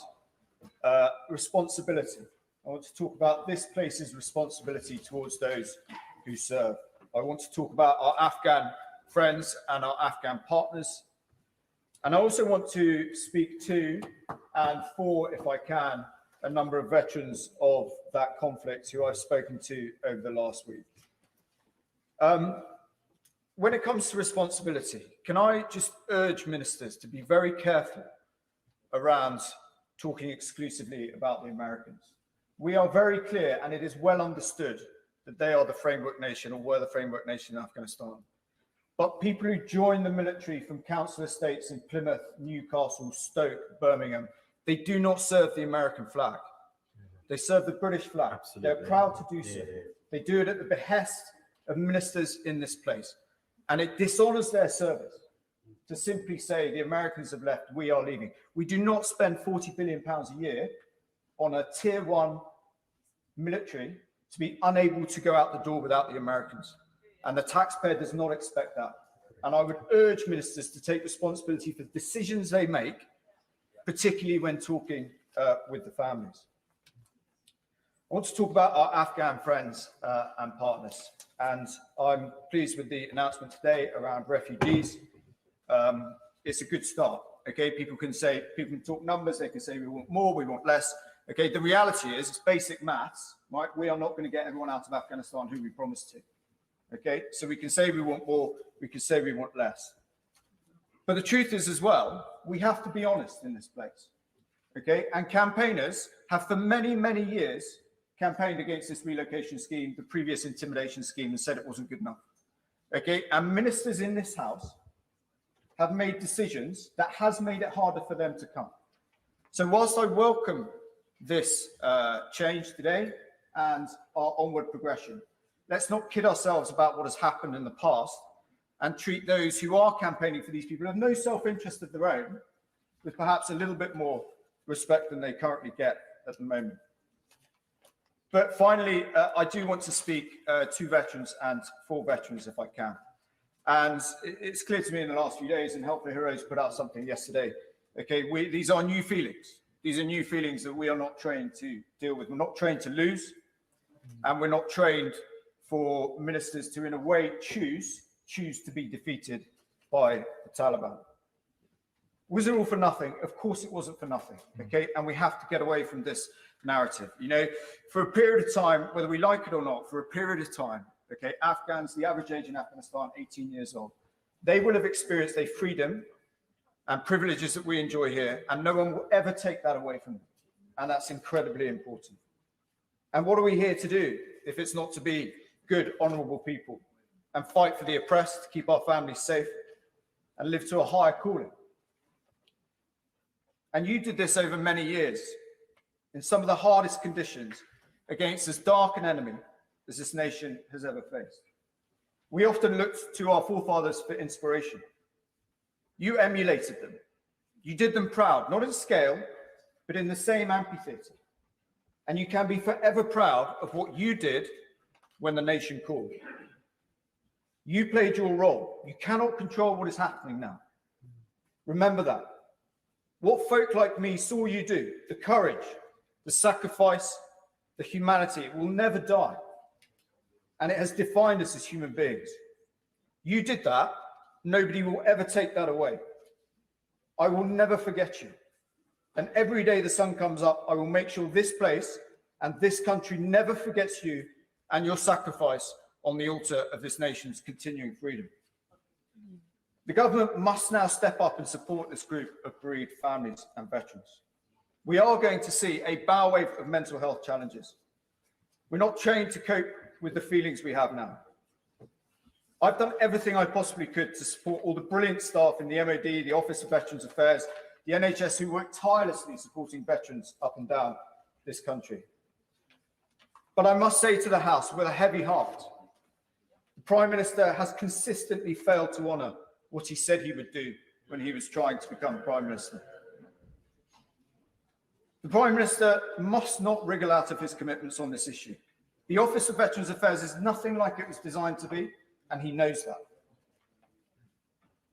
responsibility. I want to talk about this place's responsibility towards those who serve. I want to talk about our Afghan friends and our Afghan partners. And I also want to speak to and for, if I can, a number of veterans of that conflict who I've spoken to over the last week. When it comes to responsibility, can I just urge ministers to be very careful around talking exclusively about the Americans? We are very clear, and it is well understood, that they are the framework nation, or were the framework nation in Afghanistan. But people who join the military from council estates in Plymouth, Newcastle, Stoke, Birmingham, they do not serve the American flag. They serve the British flag. Absolutely. They're proud to do so. They do it at the behest of ministers in this place. And it dishonors their service to simply say the Americans have left, we are leaving. We do not spend £40 billion a year on a tier one military to be unable to go out the door without the Americans. And the taxpayer does not expect that. And I would urge ministers to take responsibility for the decisions they make, particularly when talking with the families. I want to talk about our Afghan friends and partners. And I'm pleased with the announcement today around refugees. It's a good start. Okay, people can talk numbers, they can say we want more, we want less. Okay, the reality is it's basic maths, right? We are not going to get everyone out of Afghanistan who we promised to. Okay, so we can say we want more, we can say we want less. But the truth is as well, we have to be honest in this place. Okay, and campaigners have for many, many years campaigned against this relocation scheme, the previous intimidation scheme, and said it wasn't good enough. Okay, and ministers in this house have made decisions that has made it harder for them to come. So whilst I welcome this change today and our onward progression, let's not kid ourselves about what has happened in the past and treat those who are campaigning for these people who have no self-interest of their own with perhaps a little bit more respect than they currently get at the moment. But finally, I do want to speak to veterans and for veterans if I can. And it's clear to me in the last few days, and Help for Heroes put out something yesterday. Okay, these are new feelings. These are new feelings that we are not trained to deal with. We're not trained to lose, and we're not trained for ministers to, in a way, choose to be defeated by the Taliban. Was it all for nothing? Of course it wasn't for nothing, okay? And we have to get away from this narrative. You know, for a period of time, whether we like it or not, for a period of time, okay, Afghans, the average age in Afghanistan, 18 years old, they will have experienced a freedom and privileges that we enjoy here, and no one will ever take that away from them. And that's incredibly important. And what are we here to do if it's not to be good, honourable people and fight for the oppressed, to keep our families safe and live to a higher calling? And you did this over many years in some of the hardest conditions against as dark an enemy as this nation has ever faced. We often looked to our forefathers for inspiration. You emulated them. You did them proud, not in scale, but in the same amphitheatre. And you can be forever proud of what you did when the nation called. You played your role. You cannot control what is happening now. Remember that. What folk like me saw you do, the courage, the sacrifice, the humanity, will never die. And it has defined us as human beings. You did that. Nobody will ever take that away. I will never forget you. And every day the sun comes up, I will make sure this place and this country never forgets you and your sacrifice on the altar of this nation's continuing freedom. The government must now step up and support this group of bereaved families and veterans. We are going to see a bow wave of mental health challenges. We're not trained to cope with the feelings we have now. I've done everything I possibly could to support all the brilliant staff in the MOD, the Office of Veterans Affairs, the NHS, who work tirelessly supporting veterans up and down this country. But I must say to the House with a heavy heart, the Prime Minister has consistently failed to honour what he said he would do when he was trying to become Prime Minister. The Prime Minister must not wriggle out of his commitments on this issue. The Office of Veterans Affairs is nothing like it was designed to be, and he knows that.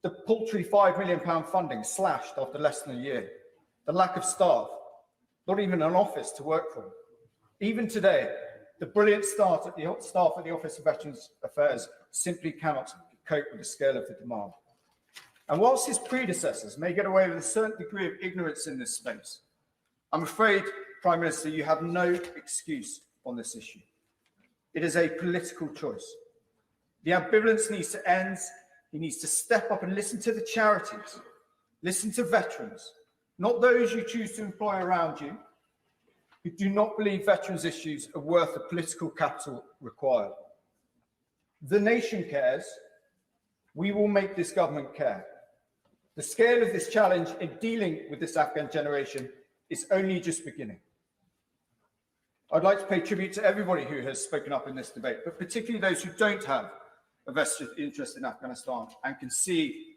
The paltry £5 million funding slashed after less than a year. The lack of staff, not even an office to work from. Even today, the brilliant staff at the Office of Veterans Affairs simply cannot cope with the scale of the demand. And whilst his predecessors may get away with a certain degree of ignorance in this space, I'm afraid, Prime Minister, you have no excuse on this issue. It is a political choice. The ambivalence needs to end. He needs to step up and listen to the charities, listen to veterans, not those you choose to employ around you, who do not believe veterans' issues are worth the political capital required. The nation cares. We will make this government care. The scale of this challenge in dealing with this Afghan generation is only just beginning. I'd like to pay tribute to everybody who has spoken up in this debate, but particularly those who don't have a vested interest in Afghanistan and can see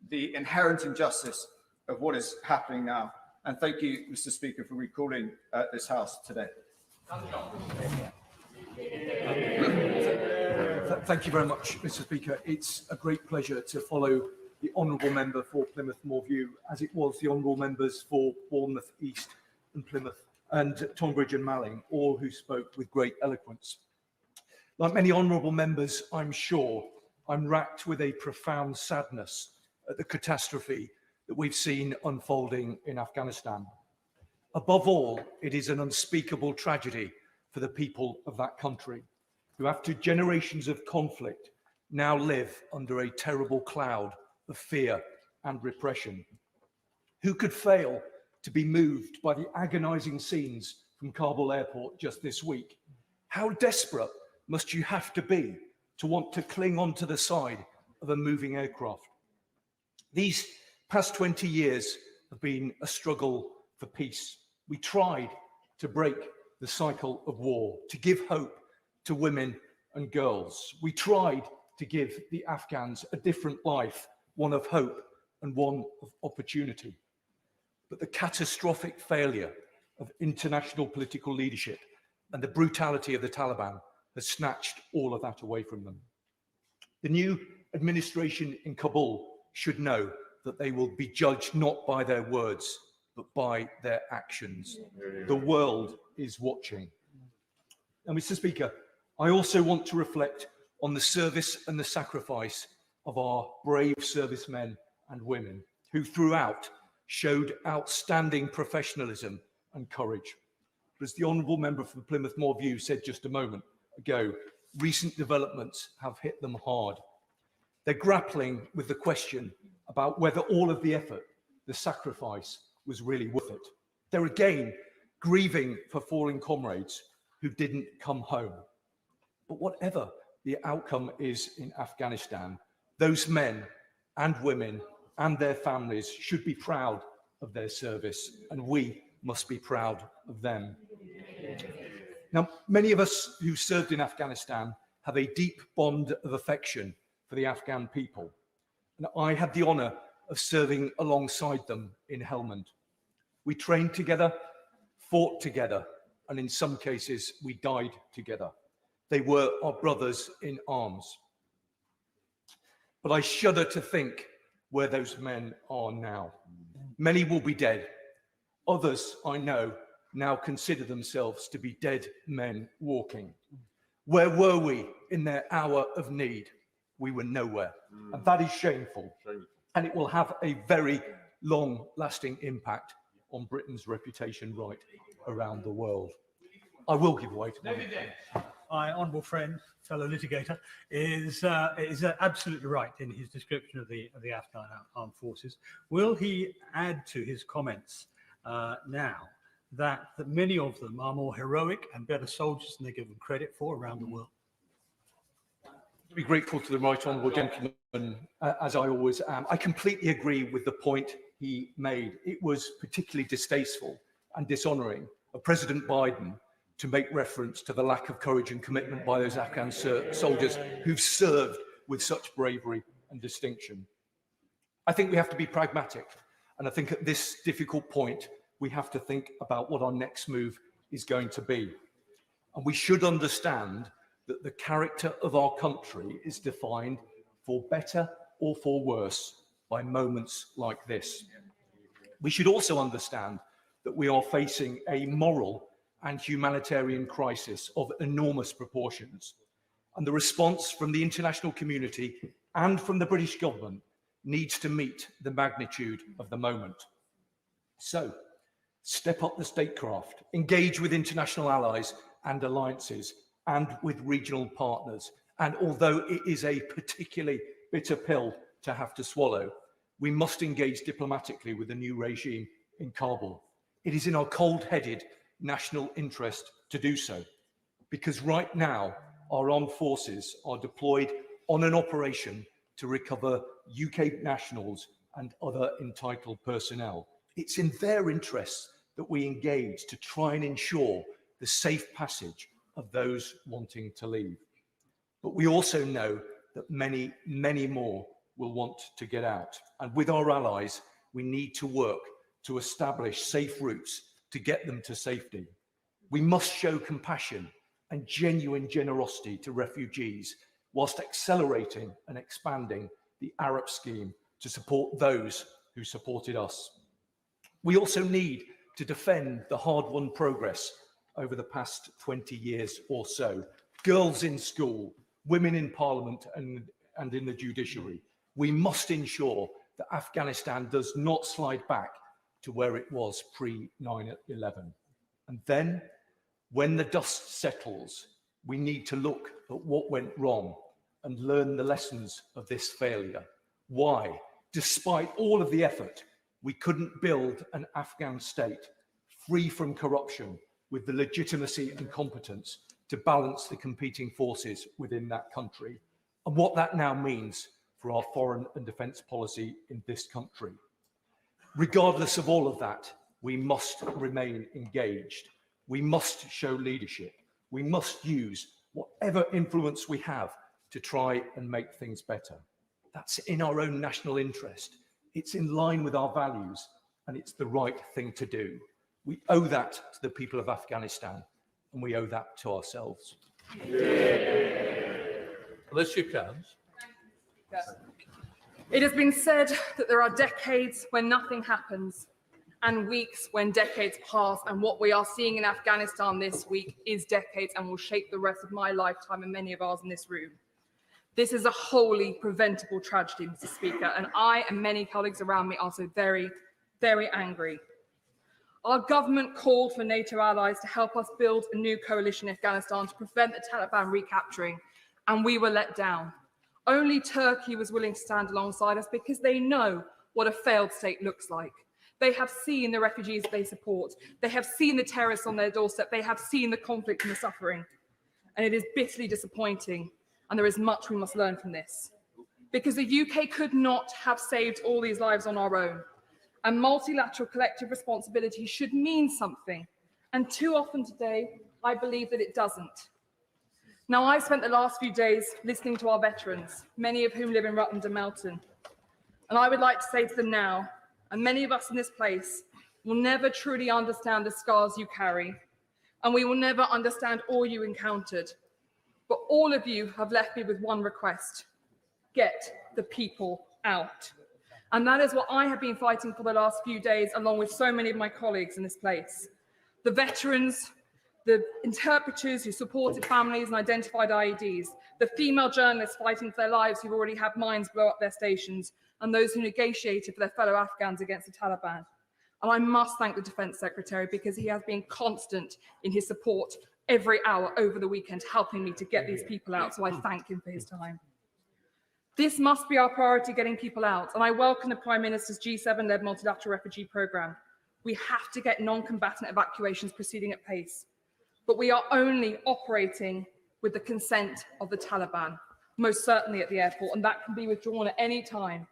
the inherent injustice of what is happening now. And thank you, Mr. Speaker, for recalling this House today. Thank you very much, Mr. Speaker. It's a great pleasure to follow the honourable member for Plymouth Moorview, as it was the honourable members for Bournemouth East and Plymouth and Tonbridge and Malling, all who spoke with great eloquence. Like many honourable members, I'm sure, I'm racked with a profound sadness at the catastrophe that we've seen unfolding in Afghanistan. Above all, it is an unspeakable tragedy for the people of that country, who after generations of conflict now live under a terrible cloud of fear and repression. Who could fail to be moved by the agonizing scenes from Kabul airport just this week? How desperate must you have to be to want to cling onto the side of a moving aircraft? These past 20 years have been a struggle for peace. We tried to break the cycle of war, to give hope to women and girls. We tried to give the Afghans a different life, one of hope and one of opportunity. But the catastrophic failure of international political leadership and the brutality of the Taliban has snatched all of that away from them. The new administration in Kabul should know that they will be judged not by their words, but by their actions. The world is watching. And Mr. Speaker, I also want to reflect on the service and the sacrifice of our brave servicemen and women who throughout showed outstanding professionalism and courage. But as the honourable member from Plymouth Moorview said just a moment ago, recent developments have hit them hard. They're grappling with the question about whether all of the effort, the sacrifice, was really worth it. They're again grieving for fallen comrades who didn't come home. But whatever the outcome is in Afghanistan, those men and women and their families should be proud of their service, and we must be proud of them. Now, many of us who served in Afghanistan have a deep bond of affection for the Afghan people. And I had the honour of serving alongside them in Helmand. We trained together, fought together, and in some cases, we died together. They were our brothers in arms. But I shudder to think where those men are now. Many will be dead. Others, I know, now consider themselves to be dead men walking. Where were we in their hour of need? We were nowhere. And that is shameful. And it will have a very long-lasting impact on Britain's reputation right around the world. I will give way to my honourable friend, fellow litigator, is absolutely right in his description of the Afghan armed forces. Will he add to his comments now that many of them are more heroic and better soldiers than they give them credit for around the world? Be grateful to the right honourable gentleman, as I always am. I completely agree with the point he made. It was particularly distasteful and dishonouring of President Biden to make reference to the lack of courage and commitment by those Afghan soldiers who've served with such bravery and distinction. I think we have to be pragmatic, and I think at this difficult point, we have to think about what our next move is going to be. And we should understand that the character of our country is defined, for better or for worse, by moments like this. We should also understand that we are facing a moral and humanitarian crisis of enormous proportions. And the response from the international community and from the British government needs to meet the magnitude of the moment. So, step up the statecraft, engage with international allies and alliances, and with regional partners. And although it is a particularly bitter pill to have to swallow, we must engage diplomatically with the new regime in Kabul. It is in our cold-headed national interest to do so, because right now our armed forces are deployed on an operation to recover UK nationals and other entitled personnel. It's in their interests that we engage to try and ensure the safe passage of those wanting to leave. But we also know that many, many more will want to get out. And with our allies, we need to work to establish safe routes to get them to safety. We must show compassion and genuine generosity to refugees whilst accelerating and expanding the Arab scheme to support those who supported us. We also need to defend the hard-won progress over the past 20 years or so. Girls in school, women in parliament and in the judiciary. We must ensure that Afghanistan does not slide back to where it was pre-9/11. And then, when the dust settles, we need to look at what went wrong and learn the lessons of this failure. Why, despite all of the effort, we couldn't build an Afghan state free from corruption with the legitimacy and competence to balance the competing forces within that country, and what that now means for our foreign and defence policy in this country. Regardless of all of that, we must remain engaged. We must show leadership. We must use whatever influence we have to try and make things better. That's in our own national interest. It's in line with our values, and it's the right thing to do. We owe that to the people of Afghanistan, and we owe that to ourselves. Alicia Cairns. It has been said that there are decades when nothing happens and weeks when decades pass, and what we are seeing in Afghanistan this week is decades and will shape the rest of my lifetime and many of ours in this room. This is a wholly preventable tragedy, Mr. Speaker, and I and many colleagues around me are so very, very angry. Our government called for NATO allies to help us build a new coalition in Afghanistan to prevent the Taliban recapturing, and we were let down. Only Turkey was willing to stand alongside us because they know what a failed state looks like. They have seen the refugees they support. They have seen the terrorists on their doorstep. They have seen the conflict and the suffering. And it is bitterly disappointing. And there is much we must learn from this. Because the UK could not have saved all these lives on our own. And multilateral collective responsibility should mean something. And too often today, I believe that it doesn't. Now, I've spent the last few days listening to our veterans, many of whom live in Rutland and Melton. And I would like to say to them now, and many of us in this place will never truly understand the scars you carry, and we will never understand all you encountered. But all of you have left me with one request: get the people out. And that is what I have been fighting for the last few days, along with so many of my colleagues in this place. The veterans, the interpreters who supported families and identified IEDs, the female journalists fighting for their lives who've already had mines blow up their stations, and those who negotiated for their fellow Afghans against the Taliban. And I must thank the Defence Secretary, because he has been constant in his support every hour over the weekend, helping me to get these people out, so I thank him for his time. This must be our priority, getting people out, and I welcome the Prime Minister's G7-led multilateral refugee programme. We have to get non-combatant evacuations proceeding at pace, but we are only operating with the consent of the Taliban, most certainly at the airport, and that can be withdrawn at any time.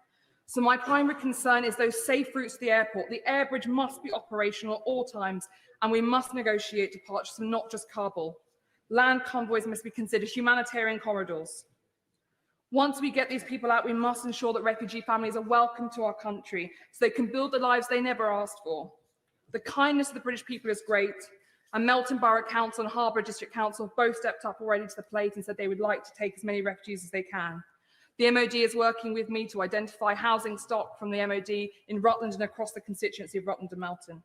So my primary concern is those safe routes to the airport. The air bridge must be operational at all times, and we must negotiate departures from not just Kabul. Land convoys must be considered humanitarian corridors. Once we get these people out, we must ensure that refugee families are welcome to our country so they can build the lives they never asked for. The kindness of the British people is great, and Melton Borough Council and Harbour District Council have both stepped up already to the plate and said they would like to take as many refugees as they can. The MOD is working with me to identify housing stock from the MOD in Rutland and across the constituency of Rutland and Melton.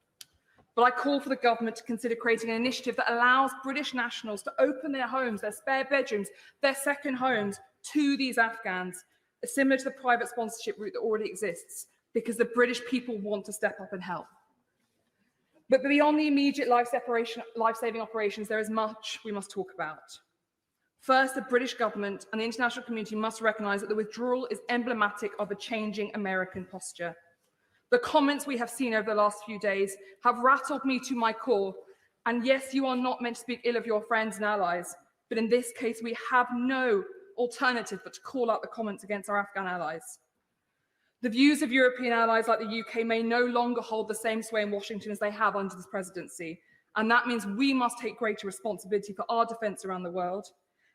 But I call for the government to consider creating an initiative that allows British nationals to open their homes, their spare bedrooms, their second homes to these Afghans, similar to the private sponsorship route that already exists, because the British people want to step up and help. But beyond the immediate life-saving operations, there is much we must talk about. First, the British government and the international community must recognise that the withdrawal is emblematic of a changing American posture. The comments we have seen over the last few days have rattled me to my core. And yes, you are not meant to speak ill of your friends and allies, but in this case, we have no alternative but to call out the comments against our Afghan allies. The views of European allies like the UK may no longer hold the same sway in Washington as they have under this presidency. And that means we must take greater responsibility for our defence around the world.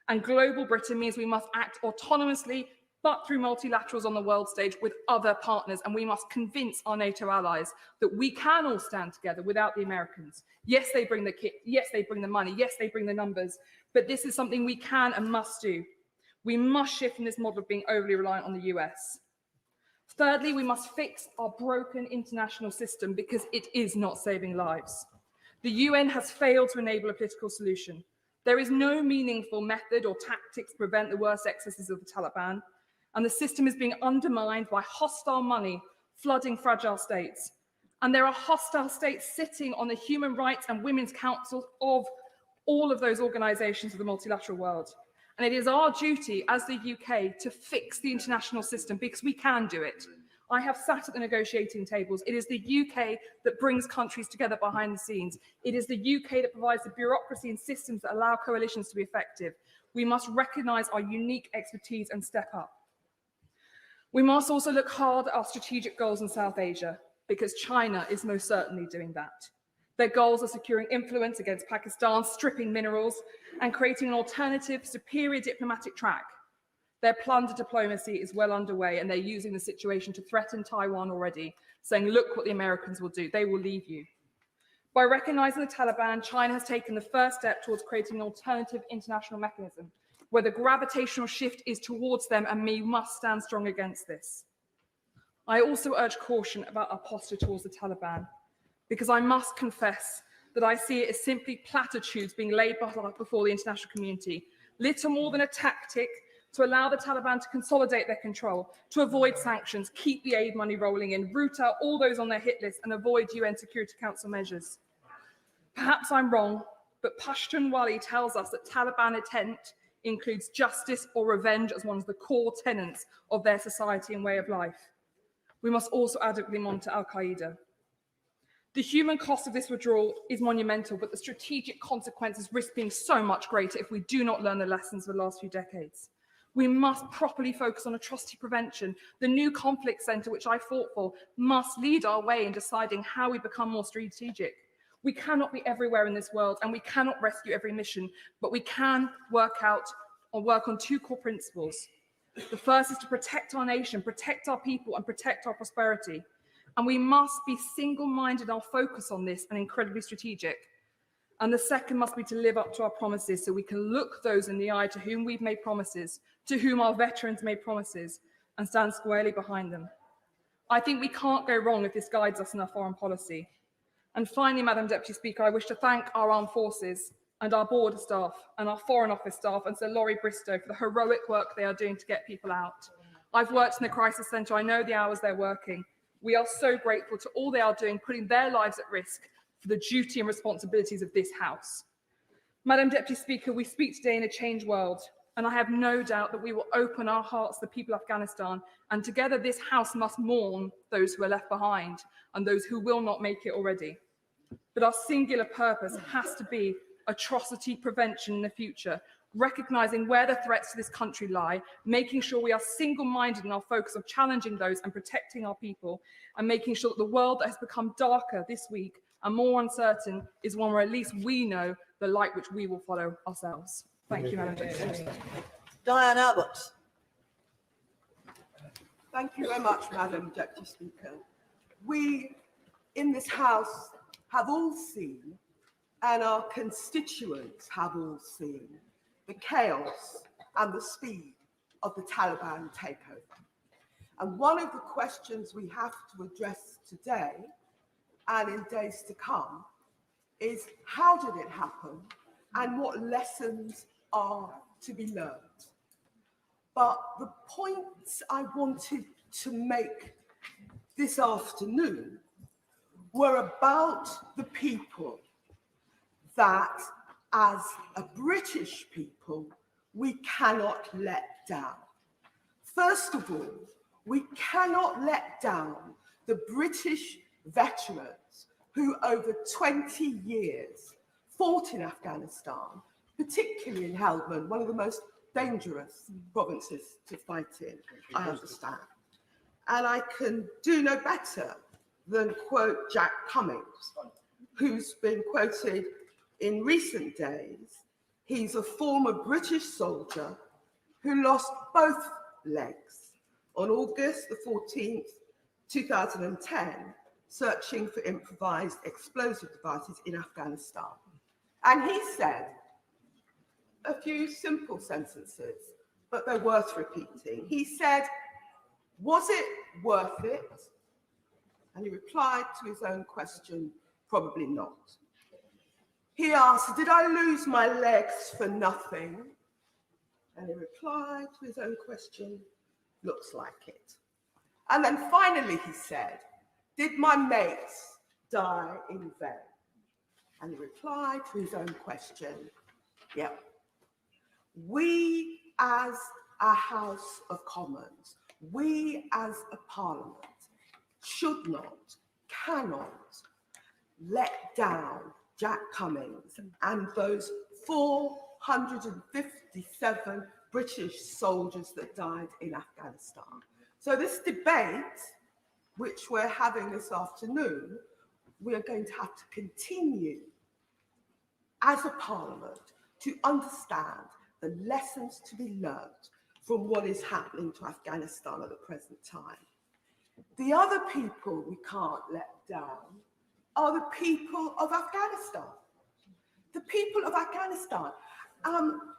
And global Britain means we must act autonomously but through multilaterals on the world stage with other partners. And we must convince our NATO allies that we can all stand together without the Americans. Yes, they bring the kit. Yes, they bring the money. Yes, they bring the numbers. But this is something we can and must do. We must shift from this model of being overly reliant on the US. Thirdly, we must fix our broken international system because it is not saving lives. The UN has failed to enable a political solution. There is no meaningful method or tactics to prevent the worst excesses of the Taliban, and the system is being undermined by hostile money flooding fragile states. And there are hostile states sitting on the human rights and women's councils of all of those organisations of the multilateral world. And it is our duty as the UK to fix the international system because we can do it. I have sat at the negotiating tables. It is the UK that brings countries together behind the scenes. It is the UK that provides the bureaucracy and systems that allow coalitions to be effective. We must recognise our unique expertise and step up. We must also look hard at our strategic goals in South Asia because China is most certainly doing that. Their goals are securing influence against Pakistan, stripping minerals, and creating an alternative, superior diplomatic track. Their plunder diplomacy is well underway, and they're using the situation to threaten Taiwan already, saying, look what the Americans will do. They will leave you. By recognizing the Taliban, China has taken the first step towards creating an alternative international mechanism, where the gravitational shift is towards them, and we must stand strong against this. I also urge caution about our posture towards the Taliban, because I must confess that I see it as simply platitudes being laid before the international community, little more than a tactic to allow the Taliban to consolidate their control, to avoid sanctions, keep the aid money rolling in, root out all those on their hit list, and avoid UN Security Council measures. Perhaps I'm wrong, but Pashtun Wali tells us that Taliban intent includes justice or revenge as one of the core tenets of their society and way of life. We must also adequately monitor Al-Qaeda. The human cost of this withdrawal is monumental, but the strategic consequences risk being so much greater if we do not learn the lessons of the last few decades. We must properly focus on atrocity prevention. The new conflict centre, which I fought for, must lead our way in deciding how we become more strategic. We cannot be everywhere in this world, and we cannot rescue every mission, but we can work on two core principles. The first is to protect our nation, protect our people, and protect our prosperity. And we must be single-minded in our focus on this and incredibly strategic. And the second must be to live up to our promises so we can look those in the eye to whom we've made promises, to whom our veterans made promises, and stand squarely behind them. I think we can't go wrong if this guides us in our foreign policy. And finally, Madam Deputy Speaker, I wish to thank our armed forces and our border staff and our Foreign Office staff and Sir Laurie Bristow for the heroic work they are doing to get people out. I've worked in the crisis centre. I know the hours they're working. We are so grateful to all they are doing, putting their lives at risk for the duty and responsibilities of this House. Madam Deputy Speaker, we speak today in a changed world, and I have no doubt that we will open our hearts to the people of Afghanistan, and together this House must mourn those who are left behind and those who will not make it already. But our singular purpose has to be atrocity prevention in the future, recognising where the threats to this country lie, making sure we are single-minded in our focus of challenging those and protecting our people, and making sure that the world that has become darker this week and more uncertain is one where at least we know the light which we will follow ourselves. Thank you, Madam Deputy. Diane Abbott. Thank you very much, Madam Deputy Speaker. We in this House have all seen, and our constituents have all seen, the chaos and the speed of the Taliban takeover. And one of the questions we have to address today and in days to come is how did it happen and what lessons are to be learned? But the points I wanted to make this afternoon were about the people that, as a British people, we cannot let down. First of all, we cannot let down the British veterans who over 20 years fought in Afghanistan, particularly in Helmand, one of the most dangerous provinces to fight in, I understand. And I can do no better than quote Jack Cummings, who's been quoted in recent days. He's a former British soldier who lost both legs. On August the 14th, 2010, searching for improvised explosive devices in Afghanistan. And he said a few simple sentences, but they're worth repeating. He said, "Was it worth it?" And he replied to his own question, "Probably not." He asked, "Did I lose my legs for nothing?" And he replied to his own question, "Looks like it." And then finally he said, "Did my mates die in vain?" And he replied to his own question, "Yep." We as a House of Commons, we as a Parliament should not, cannot let down Jack Cummings and those 457 British soldiers that died in Afghanistan. So this debate, which we're having this afternoon, we are going to have to continue as a Parliament to understand the lessons to be learned from what is happening to Afghanistan at the present time. The other people we can't let down are the people of Afghanistan. The people of Afghanistan.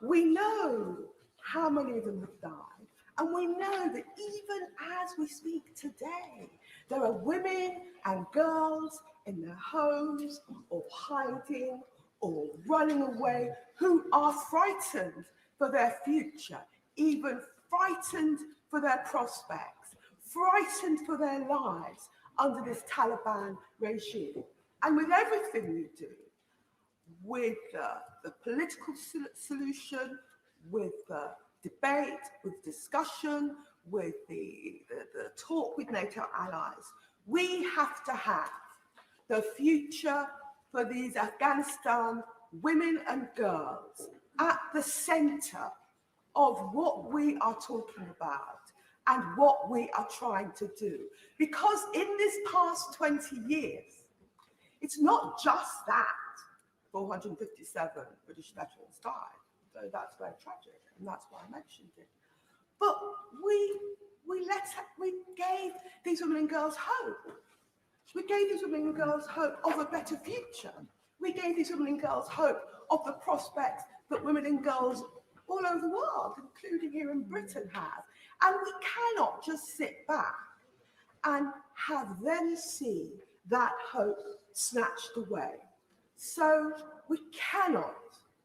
We know how many of them have died, and we know that even as we speak today, there are women and girls in their homes or hiding or running away who are frightened for their future, even frightened for their prospects, frightened for their lives under this Taliban regime. And with everything we do, with the political solution, with the debate, with discussion, with the talk with NATO allies, we have to have the future for these Afghanistan women and girls at the center of what we are talking about and what we are trying to do. Because in this past 20 years, it's not just that 457 British veterans died, so that's very tragic, and that's why I mentioned it. But we gave these women and girls hope. We gave these women and girls hope of a better future. We gave these women and girls hope of the prospects that women and girls all over the world, including here in Britain, have. And we cannot just sit back and have them see that hope snatched away. So we cannot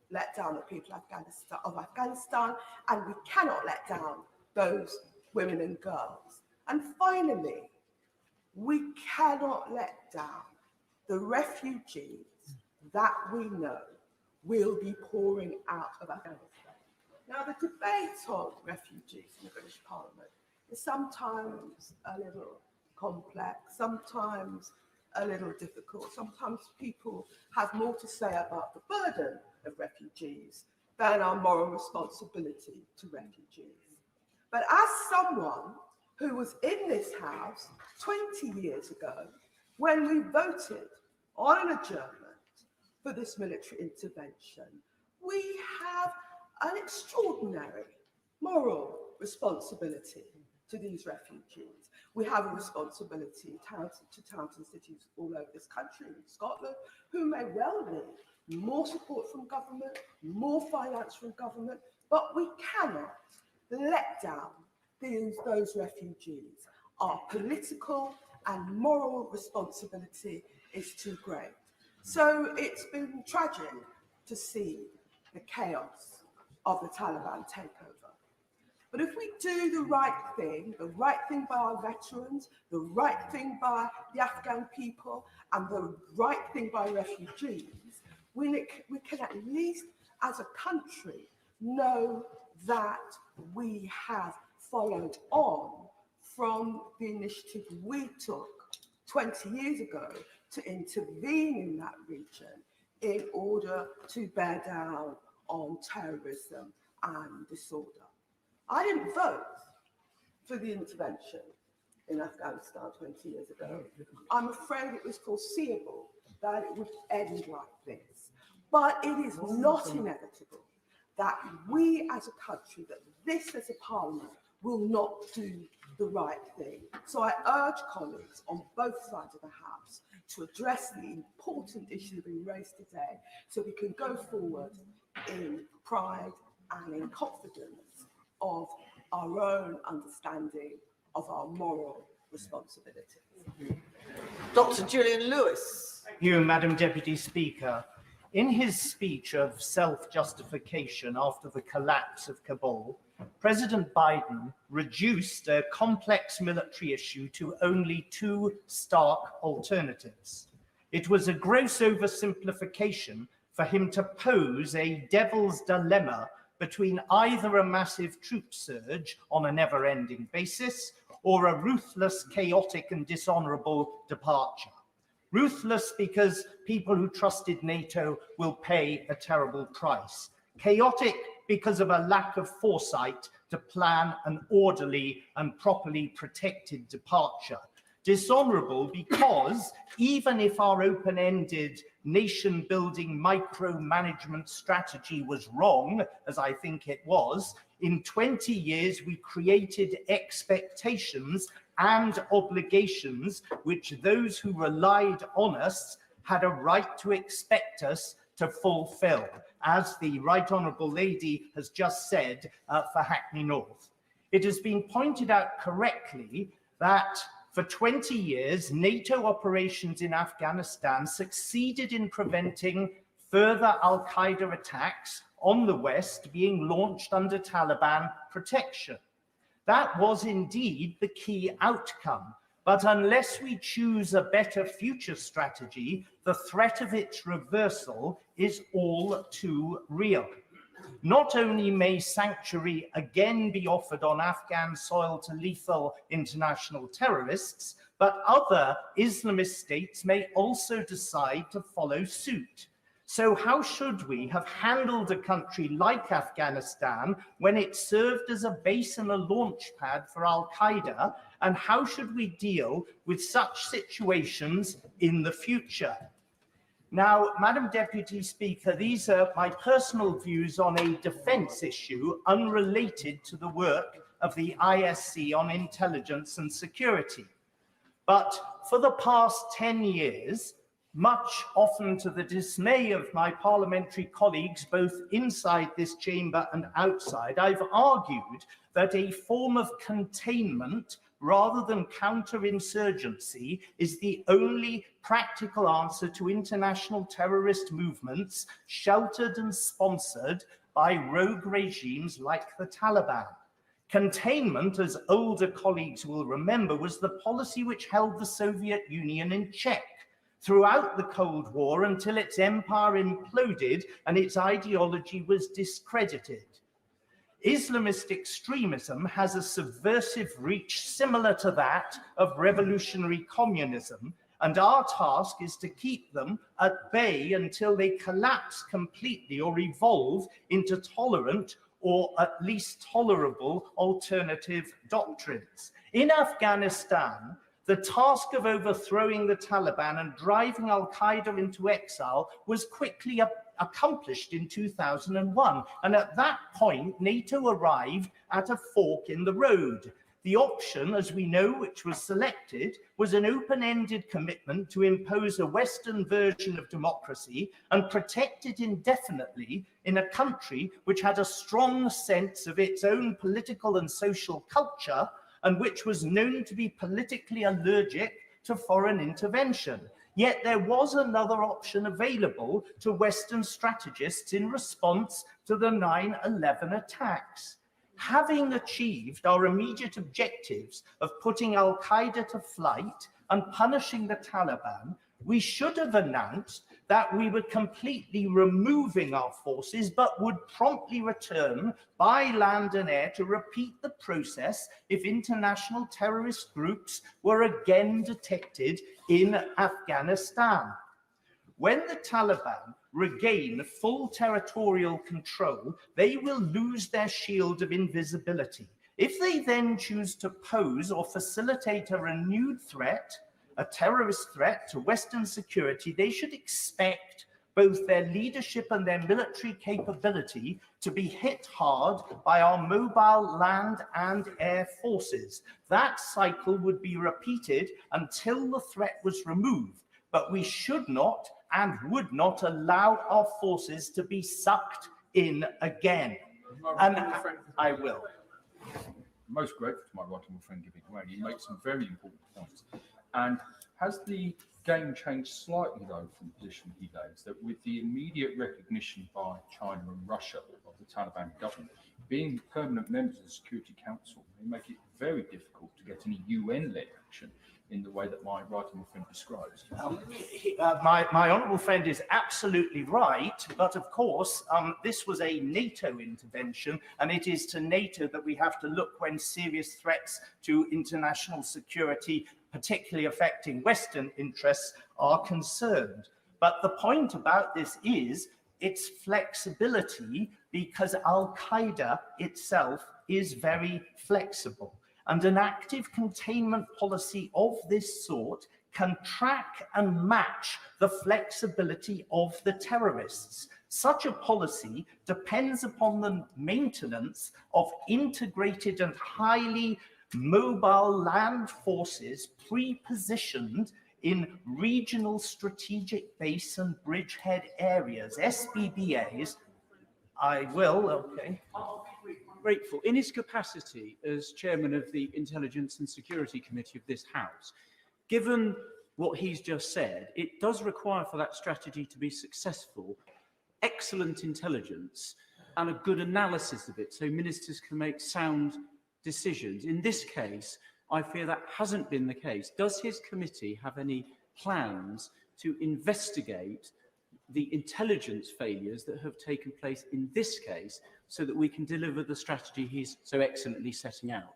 let down the people of Afghanistan, and we cannot let down those women and girls. And finally, we cannot let down the refugees that we know will be pouring out of Afghanistan. Now, the debate on refugees in the British Parliament is sometimes a little complex, sometimes a little difficult. Sometimes people have more to say about the burden of refugees than our moral responsibility to refugees. But as someone who was in this House 20 years ago, when we voted on an adjournment for this military intervention, we have an extraordinary moral responsibility to these refugees. We have a responsibility to towns and cities all over this country, in Scotland, who may well need more support from government, more finance from government, but we cannot let down those refugees. Our political and moral responsibility is too great. So it's been tragic to see the chaos of the Taliban takeover. But if we do the right thing by our veterans, the right thing by the Afghan people, and the right thing by refugees, we can at least, as a country, know that we have followed on from the initiative we took 20 years ago to intervene in that region in order to bear down on terrorism and disorder. I didn't vote for the intervention in Afghanistan 20 years ago. I'm afraid it was foreseeable that it would end like this. But it is not inevitable that we as a country, that this as a parliament, will not do the right thing. So I urge colleagues on both sides of the House to address the important issue being raised today so we can go forward in pride and in confidence of our own understanding of our moral responsibility. Dr. Julian Lewis. Thank you, Madam Deputy Speaker. In his speech of self-justification after the collapse of Kabul, President Biden reduced a complex military issue to only two stark alternatives. It was a gross oversimplification for him to pose a devil's dilemma between either a massive troop surge on a never-ending basis or a ruthless, chaotic, and dishonorable departure. Ruthless because people who trusted NATO will pay a terrible price. Chaotic because of a lack of foresight to plan an orderly and properly protected departure. Dishonorable because even if our open-ended nation-building micromanagement strategy was wrong, as I think it was, in 20 years we created expectations and obligations which those who relied on us had a right to expect us to fulfill, as the Right Honourable Lady has just said for Hackney North. It has been pointed out correctly that for 20 years, NATO operations in Afghanistan succeeded in preventing further al-Qaeda attacks on the West being launched under Taliban protection. That was indeed the key outcome. But unless we choose a better future strategy, the threat of its reversal is all too real. Not only may sanctuary again be offered on Afghan soil to lethal international terrorists, but other Islamist states may also decide to follow suit. So how should we have handled a country like Afghanistan when it served as a base and a launch pad for al-Qaeda? And how should we deal with such situations in the future? Now, Madam Deputy Speaker, these are my personal views on a defence issue unrelated to the work of the ISC on intelligence and security. But for the past 10 years, much often to the dismay of my parliamentary colleagues, both inside this chamber and outside, I've argued that a form of containment rather than counterinsurgency is the only practical answer to international terrorist movements sheltered and sponsored by rogue regimes like the Taliban. Containment, as older colleagues will remember, was the policy which held the Soviet Union in check throughout the Cold War until its empire imploded and its ideology was discredited. Islamist extremism has a subversive reach similar to that of revolutionary communism, and our task is to keep them at bay until they collapse completely or evolve into tolerant or at least tolerable alternative doctrines. In Afghanistan, the task of overthrowing the Taliban and driving al-Qaeda into exile was quickly accomplished in 2001. And at that point, NATO arrived at a fork in the road. The option, as we know, which was selected, was an open-ended commitment to impose a Western version of democracy and protect it indefinitely in a country which had a strong sense of its own political and social culture and which was known to be politically allergic to foreign intervention. Yet there was another option available to Western strategists in response to the 9/11 attacks. Having achieved our immediate objectives of putting al-Qaeda to flight and punishing the Taliban, we should have announced that we were completely removing our forces, but would promptly return by land and air to repeat the process if international terrorist groups were again detected in Afghanistan. When the Taliban regain full territorial control, they will lose their shield of invisibility. If they then choose to pose or facilitate a renewed threat, a terrorist threat to Western security, they should expect both their leadership and their military capability to be hit hard by our mobile land and air forces. That cycle would be repeated until the threat was removed, but we should not and would not allow our forces to be sucked in again. And I will. Most grateful to my right honourable friend giving way. He makes some very important points. And has the game changed slightly, though, from the position he lays, that with the immediate recognition by China and Russia of the Taliban government, being permanent members of the Security Council may make it very difficult to get any UN-led action in the way that my right honourable friend describes? My honourable friend is absolutely right, but of course, this was a NATO intervention, and it is to NATO that we have to look when serious threats to international security, particularly affecting Western interests, are concerned. But the point about this is its flexibility, because Al-Qaeda itself is very flexible. And an active containment policy of this sort can track and match the flexibility of the terrorists. Such a policy depends upon the maintenance of integrated and highly mobile land forces pre-positioned in regional strategic base and bridgehead areas, SBBAs. I will, okay. Grateful. In his capacity as chairman of the Intelligence and Security Committee of this House, given what he's just said, it does require for that strategy to be successful, excellent intelligence and a good analysis of it so ministers can make sound decisions. In this case, I fear that hasn't been the case. Does his committee have any plans to investigate the intelligence failures that have taken place in this case so that we can deliver the strategy he's so excellently setting out?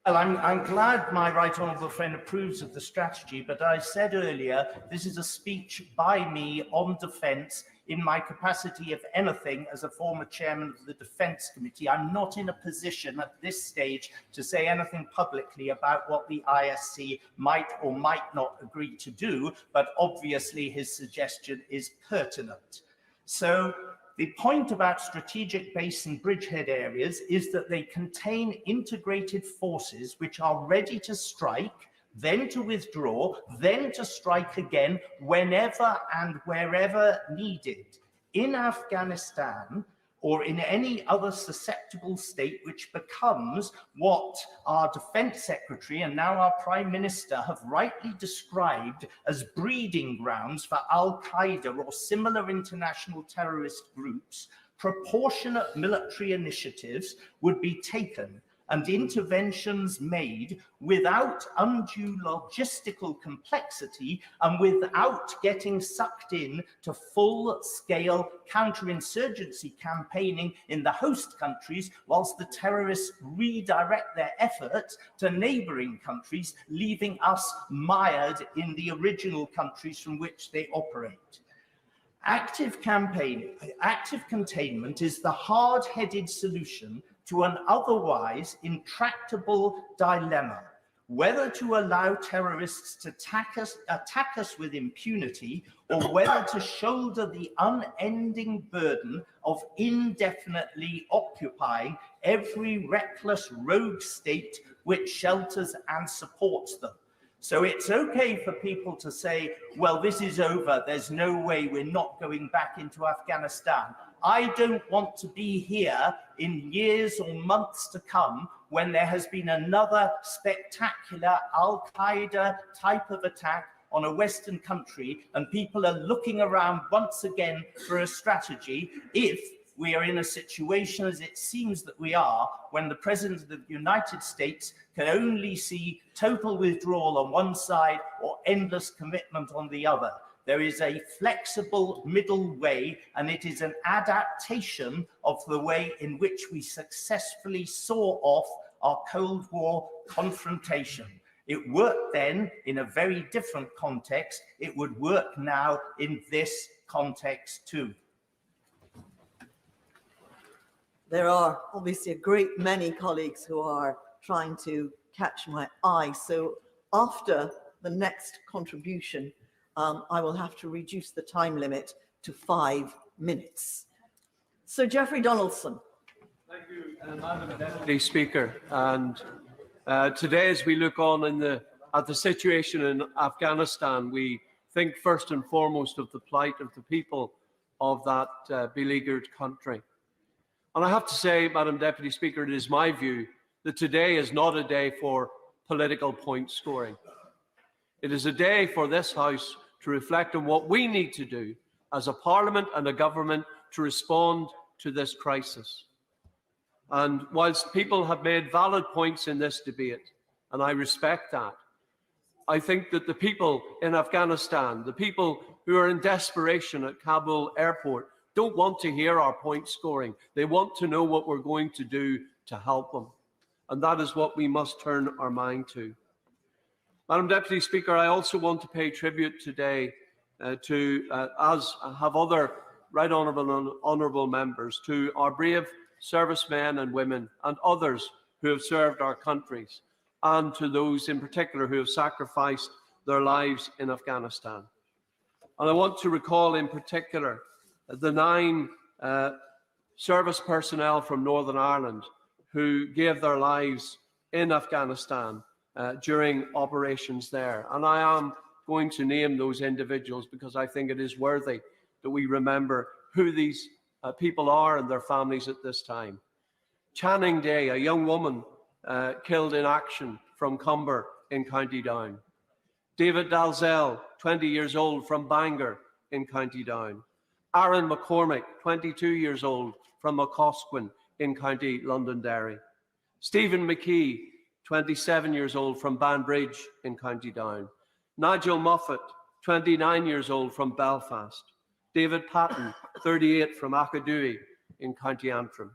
Well, I'm glad my right honourable friend approves of the strategy, but I said earlier, this is a speech by me on defence in my capacity, if anything, as a former chairman of the Defence Committee. I'm not in a position at this stage to say anything publicly about what the ISC might or might not agree to do, but obviously his suggestion is pertinent. So the point about strategic base and bridgehead areas is that they contain integrated forces which are ready to strike, then to withdraw, then to strike again whenever and wherever needed. In Afghanistan, or in any other susceptible state which becomes what our Defence Secretary and now our Prime Minister have rightly described as breeding grounds for Al-Qaeda or similar international terrorist groups, proportionate military initiatives would be taken and interventions made without undue logistical complexity and without getting sucked in to full-scale counterinsurgency campaigning in the host countries whilst the terrorists redirect their efforts to neighbouring countries, leaving us mired in the original countries from which they operate. Active containment is the hard-headed solution to an otherwise intractable dilemma, whether to allow terrorists to attack us with impunity or whether to shoulder the unending burden of indefinitely occupying every reckless rogue state which shelters and supports them. So it's okay for people to say, well, this is over, there's no way, we're not going back into Afghanistan. I don't want to be here in years or months to come when there has been another spectacular Al-Qaeda type of attack on a Western country and people are looking around once again for a strategy if we are in a situation, as it seems that we are, when the President of the United States can only see total withdrawal on one side or endless commitment on the other. There is a flexible middle way, and it is an adaptation of the way in which we successfully saw off our Cold War confrontation. It worked then in a very different context. It would work now in this context too. There are obviously a great many colleagues who are trying to catch my eye. So after the next contribution, I will have to reduce the time limit to 5 minutes. Sir Geoffrey Donaldson. Thank you, Madam Deputy Speaker. And today, as we look on at the situation in Afghanistan, we think first and foremost of the plight of the people of that beleaguered country. And I have to say, Madam Deputy Speaker, it is my view that today is not a day for political point scoring. It is a day for this House to reflect on what we need to do as a Parliament and a government to respond to this crisis. And whilst people have made valid points in this debate, and I respect that, I think that the people in Afghanistan, the people who are in desperation at Kabul airport, don't want to hear our point scoring. They want to know what we're going to do to help them. And that is what we must turn our mind to. Madam Deputy Speaker, I also want to pay tribute today as have other right honourable members, to our brave servicemen and women and others who have served our countries, and to those in particular who have sacrificed their lives in Afghanistan. And I want to recall in particular the 9 service personnel from Northern Ireland who gave their lives in Afghanistan during operations there. And I am going to name those individuals because I think it is worthy that we remember who these people are and their families at this time. Channing Day, a young woman killed in action from Cumber in County Down. David Dalzell, 20 years old, from Bangor in County Down. Aaron McCormick, 22 years old, from McCosquin in County Londonderry. Stephen McKee, 27 years old, from Banbridge in County Down. Nigel Moffat, 29 years old, from Belfast. David Patton, 38, from Akadui in County Antrim.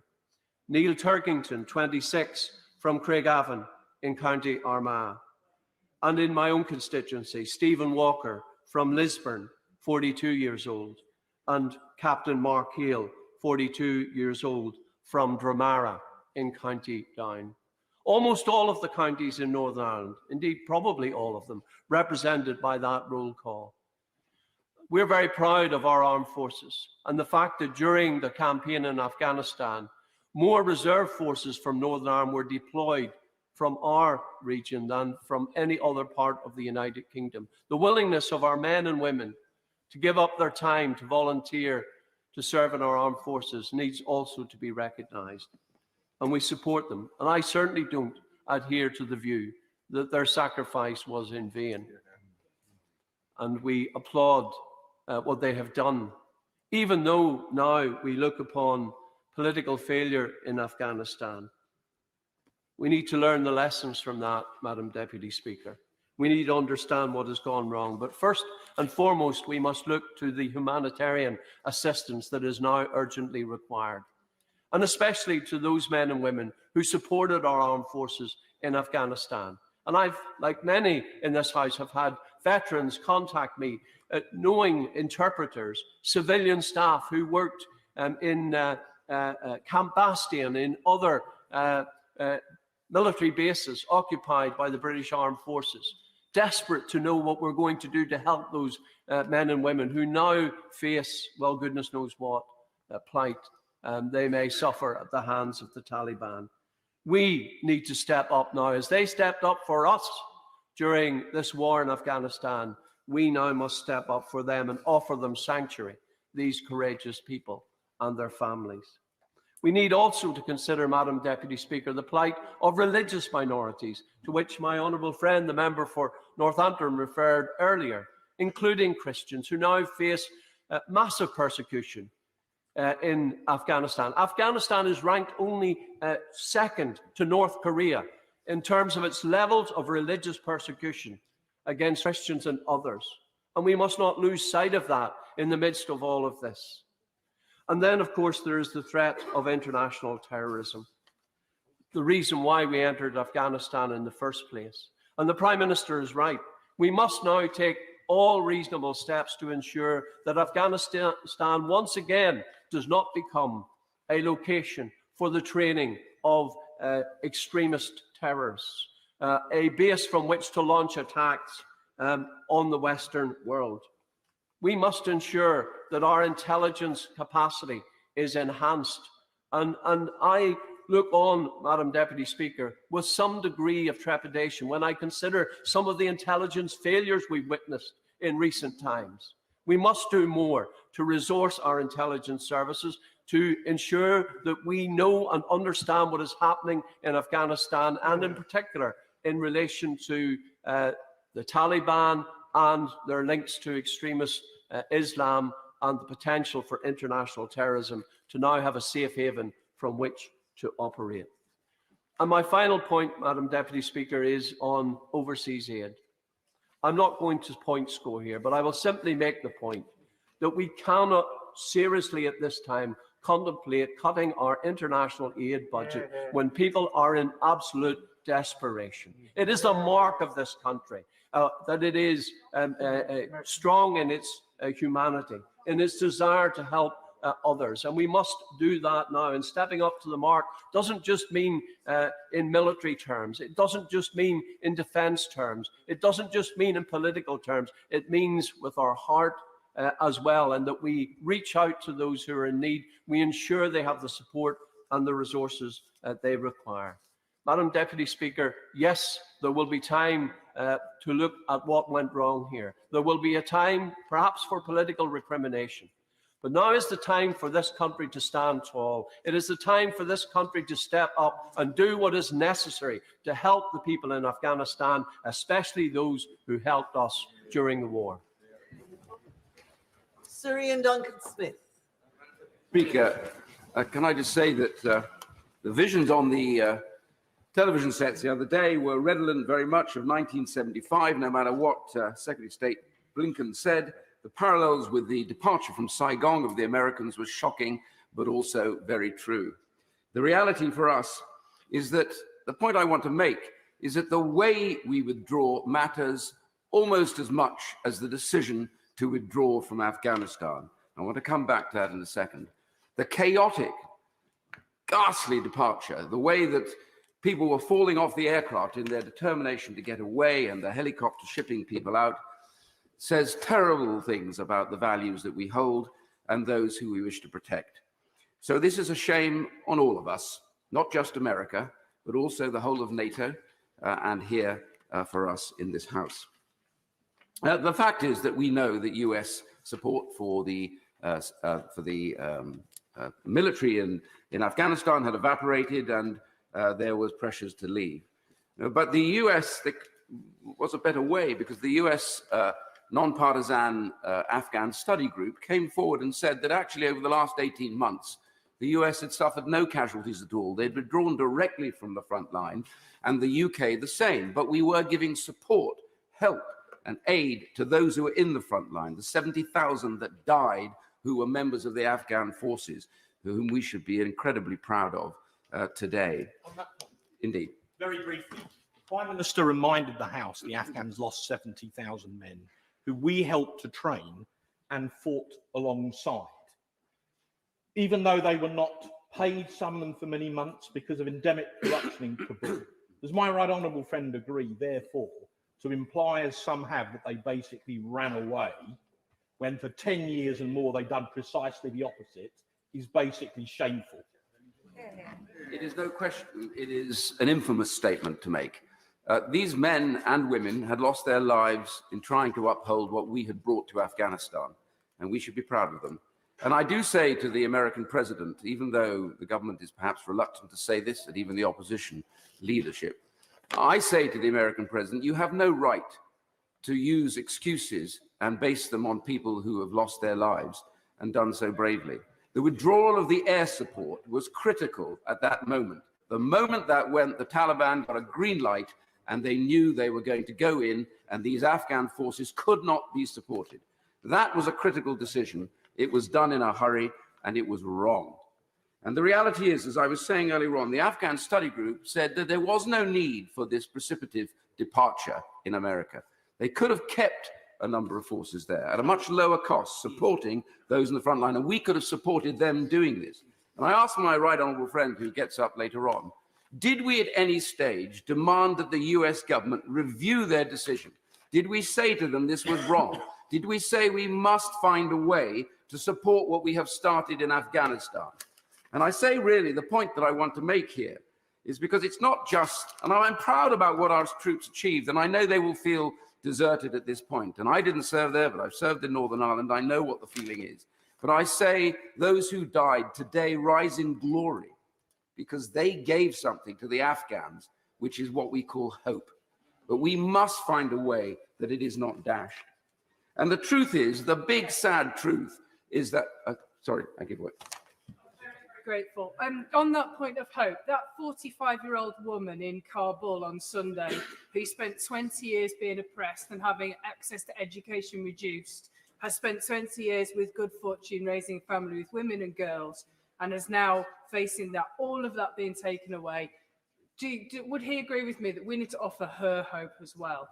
Neil Turkington, 26, from Craigavon in County Armagh. And in my own constituency, Stephen Walker from Lisburn, 42 years old, and Captain Mark Hale, 42 years old, from Dramara in County Down. Almost all of the counties in Northern Ireland, indeed probably all of them, represented by that roll call. We're very proud of our armed forces and the fact that during the campaign in Afghanistan, more reserve forces from Northern Ireland were deployed from our region than from any other part of the United Kingdom. The willingness of our men and women to give up their time to volunteer to serve in our armed forces needs also to be recognised. And we support them. And I certainly don't adhere to the view that their sacrifice was in vain. And we applaud what they have done, even though now we look upon political failure in Afghanistan. We need to learn the lessons from that, Madam Deputy Speaker. We need to understand what has gone wrong. But first and foremost, we must look to the humanitarian assistance that is now urgently required, and especially to those men and women who supported our armed forces in Afghanistan. And I've, like many in this House, have had veterans contact me, knowing interpreters, civilian staff who worked in Camp Bastion, in other military bases occupied by the British Armed Forces, desperate to know what we're going to do to help those men and women who now face, well, goodness knows what plight they may suffer at the hands of the Taliban. We need to step up now. As they stepped up for us during this war in Afghanistan, we now must step up for them and offer them sanctuary, these courageous people and their families. We need also to consider, Madam Deputy Speaker, the plight of religious minorities, to which my honourable friend, the member for Northampton, referred earlier, including Christians who now face massive persecution in Afghanistan. Afghanistan is ranked only second to North Korea in terms of its levels of religious persecution against Christians and others. And we must not lose sight of that in the midst of all of this. And then, of course, there is the threat of international terrorism, the reason why we entered Afghanistan in the first place. And the Prime Minister is right. We must now take all reasonable steps to ensure that Afghanistan once again does not become a location for the training of extremist terrorists, a base from which to launch attacks on the Western world. We must ensure that our intelligence capacity is enhanced. And I look on, Madam Deputy Speaker, with some degree of trepidation when I consider some of the intelligence failures we've witnessed in recent times. We must do more to resource our intelligence services to ensure that we know and understand what is happening in Afghanistan, and in particular in relation to the Taliban and their links to extremist Islam and the potential for international terrorism, to now have a safe haven from which to operate. And my final point, Madam Deputy Speaker, is on overseas aid. I'm not going to point score here, but I will simply make the point that we cannot seriously at this time contemplate cutting our international aid budget when people are in absolute desperation. It is a mark of this country that it is strong in its humanity, in its desire to help others. And we must do that now. And stepping up to the mark doesn't just mean in military terms. It doesn't just mean in defense terms. It doesn't just mean in political terms. It means with our heart as well, and that we reach out to those who are in need. We ensure they have the support and the resources they require. Madam Deputy Speaker, yes, there will be time to look at what went wrong here. There will be a time, perhaps, for political recrimination. But now is the time for this country to stand tall. It is the time for this country to step up and do what is necessary to help the people in Afghanistan, especially those who helped us during the war. Sir Ian Duncan-Smith. Speaker, can I just say that the visions on the television sets the other day were redolent very much of 1975, no matter what Secretary of State Blinken said. The parallels with the departure from Saigon of the Americans was shocking, but also very true. The reality for us is that the point I want to make is that the way we withdraw matters almost as much as the decision to withdraw from Afghanistan. I want to come back to that in a second. The chaotic, ghastly departure, the way that people were falling off the aircraft in their determination to get away and the helicopter shipping people out, says terrible things about the values that we hold and those who we wish to protect. So this is a shame on all of us, not just America, but also the whole of NATO and here for us in this House. The fact is that we know that US support for the military in Afghanistan had evaporated, and there was pressures to leave. But the US was a better way, because the US non-partisan Afghan study group came forward and said that actually over the last 18 months, the US had suffered no casualties at all. They'd withdrawn directly from the front line, and the UK the same. But we were giving support, help, and aid to those who were in the front line, the 70,000 that died who were members of the Afghan forces, whom we should be incredibly proud of today. On that point, indeed. Very briefly, the Prime Minister reminded the House the Afghans lost 70,000 men who we helped to train and fought alongside. Even though they were not paid, some of them for many months, because of endemic corruption in Kabul. Does my right honourable friend agree, therefore, to imply, as some have, that they basically ran away, when for 10 years and more they've done precisely the opposite, is basically shameful? It is no question, it is an infamous statement to make. These men and women had lost their lives in trying to uphold what we had brought to Afghanistan, and we should be proud of them. And I do say to the American president, even though the government is perhaps reluctant to say this, and even the opposition leadership, I say to the American president, you have no right to use excuses and base them on people who have lost their lives and done so bravely. The withdrawal of the air support was critical at that moment. The moment that went, the Taliban got a green light and they knew they were going to go in, and these Afghan forces could not be supported. That was a critical decision. It was done in a hurry, and it was wrong. And the reality is, as I was saying earlier on, the Afghan study group said that there was no need for this precipitative departure in America. They could have kept a number of forces there at a much lower cost, supporting those in the front line, and we could have supported them doing this. And I asked my right honourable friend who gets up later on, did we at any stage demand that the US government review their decision Did we say to them this was wrong? Did we say we must find a way to support what we have started in Afghanistan? And I say really the point that I want to make here is because it's not just, and I'm proud about what our troops achieved, and I know they will feel deserted at this point. And I didn't serve there, but I've served in Northern Ireland. I know what the feeling is. But I say those who died today rise in glory because they gave something to the Afghans, which is what we call hope. But we must find a way that it is not dashed. And the truth is, the big sad truth is that, sorry, I give way. Grateful. On that point of hope, that 45-year-old woman in Kabul on Sunday who spent 20 years being oppressed and having access to education reduced, has spent 20 years with good fortune raising a family with women and girls, and is now facing that, all of that being taken away. Would he agree with me that we need to offer her hope as well?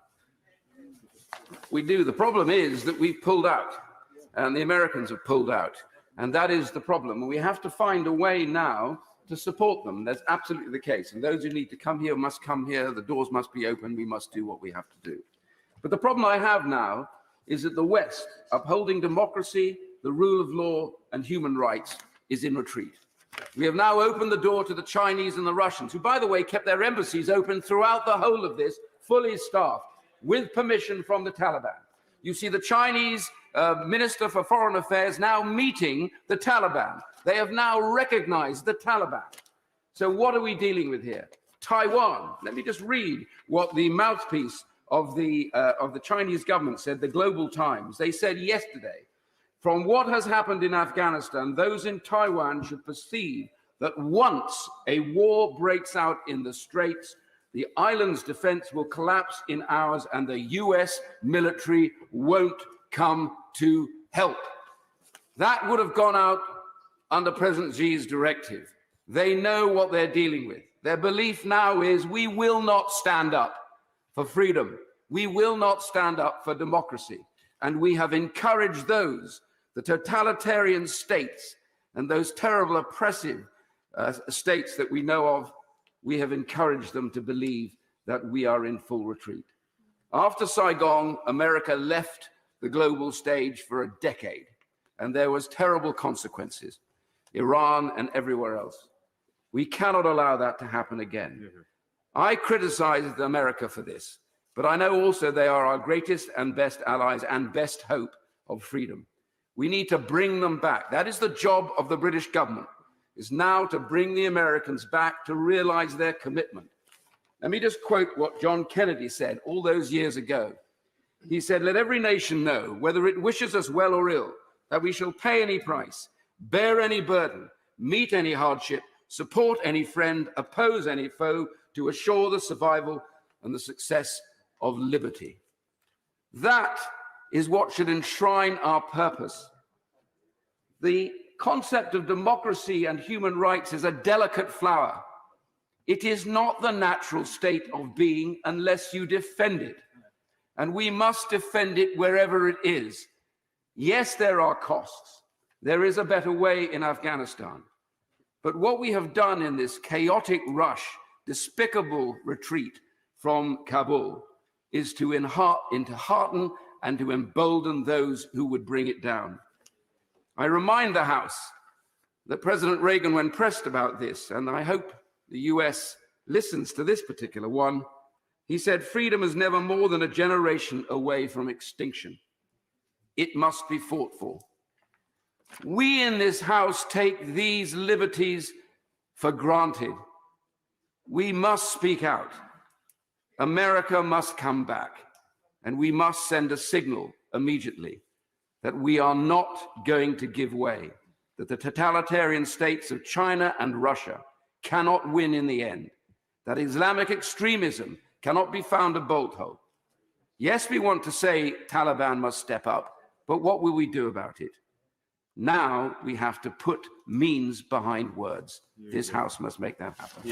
We do. The problem is that we've pulled out, and the Americans have pulled out. And that is the problem. We have to find a way now to support them. That's absolutely the case. And those who need to come here must come here. The doors must be open. We must do what we have to do. But the problem I have now is that the West, upholding democracy, the rule of law, and human rights, is in retreat. We have now opened the door to the Chinese and the Russians, who, by the way, kept their embassies open throughout the whole of this, fully staffed, with permission from the Taliban. You see the Chinese Minister for Foreign Affairs now meeting the Taliban. They have now recognized the Taliban. So what are we dealing with here? Taiwan. Let me just read what the mouthpiece of the Chinese government said, the Global Times. They said yesterday, from what has happened in Afghanistan, those in Taiwan should perceive that once a war breaks out in the Straits, the island's defense will collapse in hours and the US military won't come to help. That would have gone out under President Xi's directive. They know what they're dealing with. Their belief now is we will not stand up for freedom. We will not stand up for democracy. And we have encouraged those, the totalitarian states and those terrible oppressive states that we know of, we have encouraged them to believe that we are in full retreat. After Saigon, America left the global stage for a decade, and there was terrible consequences. Iran and everywhere else. We cannot allow that to happen again. I criticized America for this, but I know also they are our greatest and best allies and best hope of freedom. We need to bring them back. That is the job of the British government, is now to bring the Americans back to realize their commitment. Let me just quote what John Kennedy said all those years ago. He said, "Let every nation know, whether it wishes us well or ill, that we shall pay any price, bear any burden, meet any hardship, support any friend, oppose any foe, to assure the survival and the success of liberty." That is what should enshrine our purpose. The concept of democracy and human rights is a delicate flower. It is not the natural state of being unless you defend it. And we must defend it wherever it is. Yes, there are costs. There is a better way in Afghanistan. But what we have done in this chaotic rush, despicable retreat from Kabul, is to hearten and to embolden those who would bring it down. I remind the House that President Reagan, when pressed about this, and I hope the US listens to this particular one, he said, "Freedom is never more than a generation away from extinction. It must be fought for." We in this House take these liberties for granted. We must speak out. America must come back, and we must send a signal immediately that we are not going to give way, that the totalitarian states of China and Russia cannot win in the end, that Islamic extremism cannot be found a bolt hole. Yes, we want to say Taliban must step up, but what will we do about it? Now we have to put means behind words. This House must make that happen.